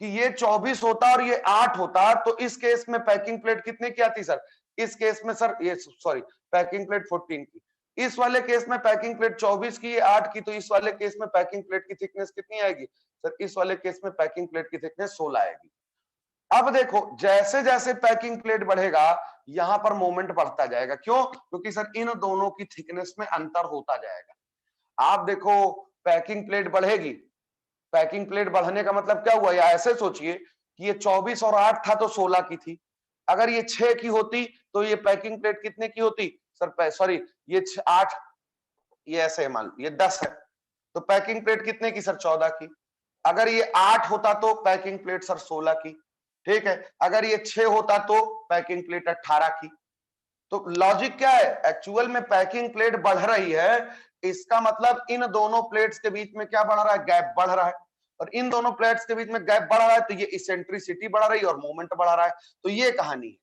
कि ये 24 होता और ये 8 होता, तो इस केस में पैकिंग प्लेट कितने की आती सर, इस केस में सर ये सॉरी पैकिंग प्लेट 14 की, इस वाले केस में पैकिंग प्लेट 24 की, ये 8 की, तो इस वाले केस में पैकिंग प्लेट की थिकनेस कितनी आएगी सर, इस वाले केस में पैकिंग प्लेट की थिकनेस 16 आएगी। अब देखो जैसे जैसे पैकिंग प्लेट बढ़ेगा यहां पर मोमेंट बढ़ता जाएगा, क्यों, क्योंकि सर इन दोनों की थिकनेस में अंतर होता जाएगा। आप देखो पैकिंग प्लेट बढ़ेगी, पैकिंग प्लेट बढ़ने का मतलब क्या हुआ, या ऐसे सोचिए कि ये 24 और 8 था तो 16 की थी, अगर ये 6 की होती तो ये पैकिंग प्लेट कितने की होती सर, सॉरी ये 8, ये ऐसे मान लो ये 10 है, तो पैकिंग प्लेट कितने की सर, 14 की। अगर ये 8 होता तो पैकिंग प्लेट सर 16 की। ठीक है, अगर ये 6 होता तो पैकिंग प्लेट 18 की। तो लॉजिक क्या है, एक्चुअल में पैकिंग प्लेट बढ़ रही है, इसका मतलब इन दोनों प्लेट्स के बीच में क्या बढ़ रहा है, गैप बढ़ रहा है, और इन दोनों प्लेट्स के बीच में गैप बढ़ रहा है तो ये इसेंट्रिसिटी बढ़ रही है और मोमेंट बढ़ रहा है। तो ये कहानी है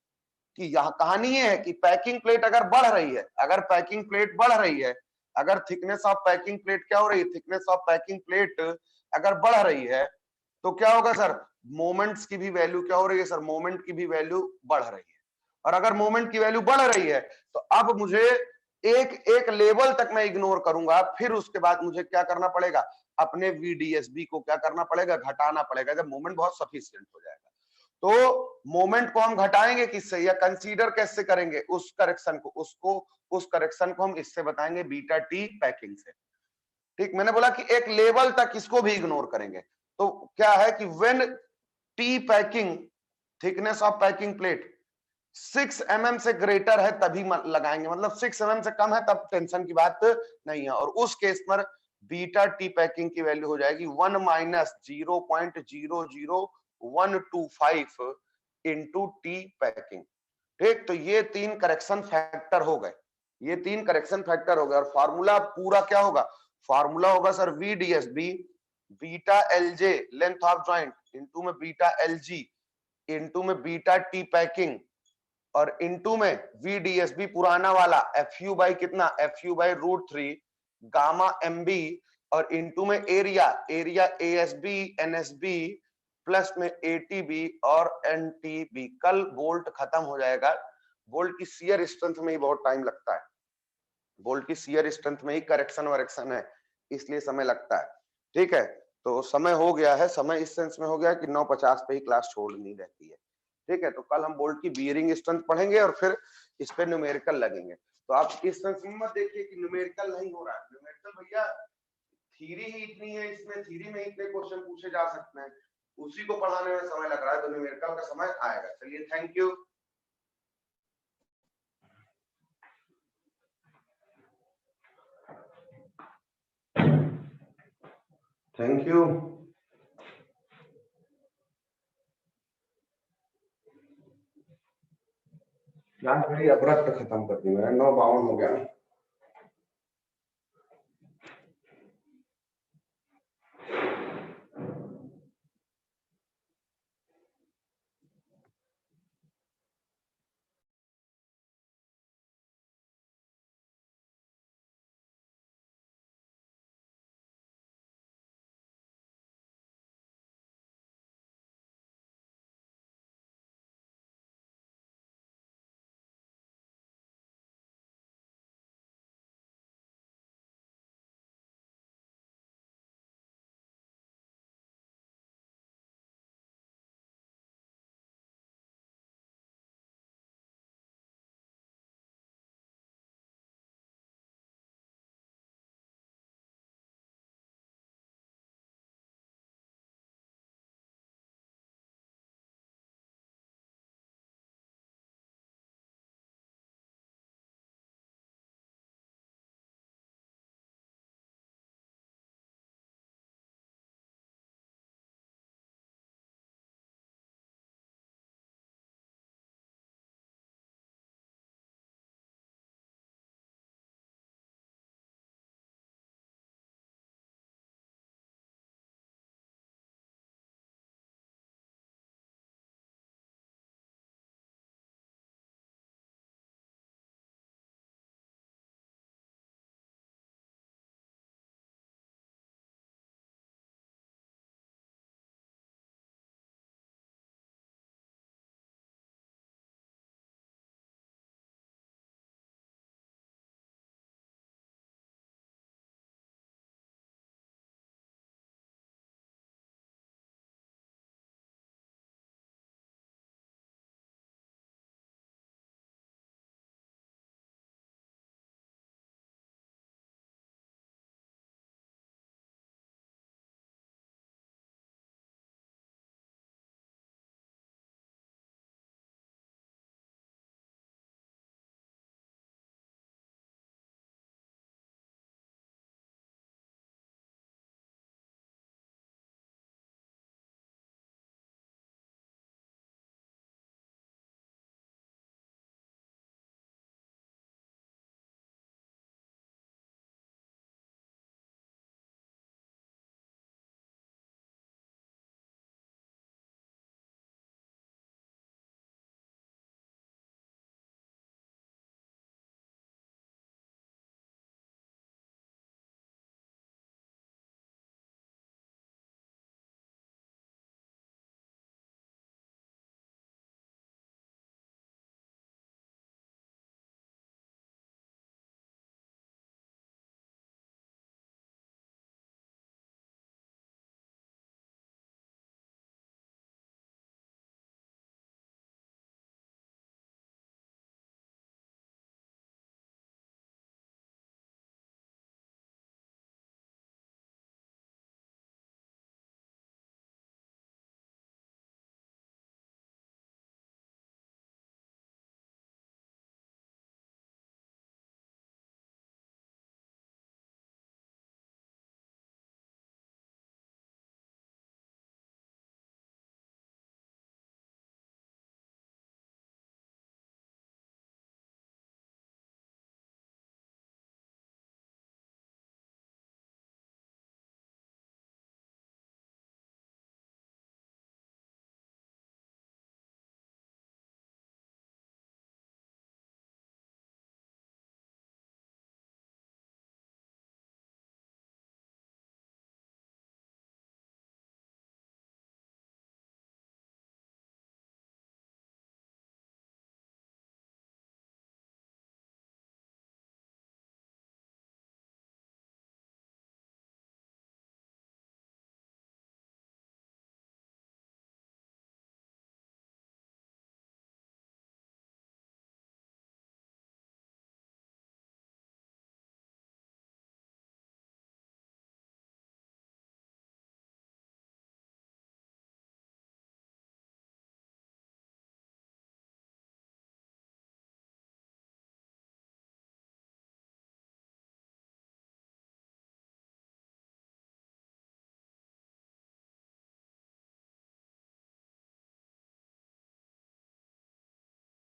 कि यह कहानी ये है कि पैकिंग प्लेट अगर बढ़ रही है, अगर पैकिंग प्लेट बढ़ रही है, अगर थिकनेस ऑफ पैकिंग प्लेट क्या हो रही है, थिकनेस ऑफ पैकिंग प्लेट अगर बढ़ रही है तो क्या होगा सर, मोमेंट्स की भी वैल्यू क्या हो रही है सर, मोमेंट की भी वैल्यू बढ़ रही है। और अगर मोमेंट की वैल्यू बढ़ रही है तो अब मुझे एक एक लेवल तक मैं इग्नोर करूंगा, फिर उसके बाद मुझे क्या करना पड़ेगा, अपने VDSB को क्या करना पड़ेगा, घटाना पड़ेगा, जब मोमेंट बहुत सफिशिएंट हो जाएगा। तो मोमेंट को हम घटाएंगे किससे, या कंसीडर कैसे करेंगे उस करेक्शन को, उस करेक्शन को हम इससे बताएंगे बीटा टी पैकिंग से। ठीक, मैंने बोला कि एक लेवल तक इसको भी इग्नोर करेंगे। तो क्या है कि when T packing, thickness of packing plate 6 mm से ग्रेटर है तभी लगाएंगे, मतलब 6 mm से कम है तब टेंशन की बात नहीं है। और उस केस पर बीटा टी पैकिंग की वैल्यू हो जाएगी 1 माइनस 0.00125 इंटू टी पैकिंग। ठीक, तो ये 3 करेक्शन फैक्टर हो गए, ये 3 करेक्शन फैक्टर हो गए, और फार्मूला पूरा क्या होगा, फार्मूला होगा sir VDSB beta LJ length of joint into में बीटा LG इंटू में बीटा टी पैकिंग, और इंटू में VDSB पुराना वाला FU बाई कितना, FU बाई √3 गामा MB, और इंटू में एरिया ASB NSB प्लस में ATB और NTB। कल बोल्ट खत्म हो जाएगा, बोल्ट की शियर स्ट्रेंथ में ही बहुत टाइम लगता है, बोल्ट की शियर स्ट्रेंथ में ही करेक्शन वरेक्शन है, इसलिए समय लगता है। ठीक है, तो समय हो गया है, समय इस सेंस में हो गया कि 9:50 पे ही क्लास छोड़नी रहती है। ठीक है, तो कल हम बोल्ट की बियरिंग स्ट्रेंथ पढ़ेंगे और फिर इस पे न्यूमेरिकल लगेंगे। तो आप इस सेंस में मत देखिए कि न्यूमेरिकल नहीं हो रहा है, न्यूमेरिकल भैया थ्योरी ही इतनी है, इसमें थ्योरी में इतने क्वेश्चन पूछे जा सकते हैं, उसी को पढ़ाने में समय लग रहा है, तो न्यूमेरिकल का समय आएगा। चलिए थैंक यू। Thank you. यार मेरी अब्रत खत्म कर दी, मेरा 9:52 हो गया।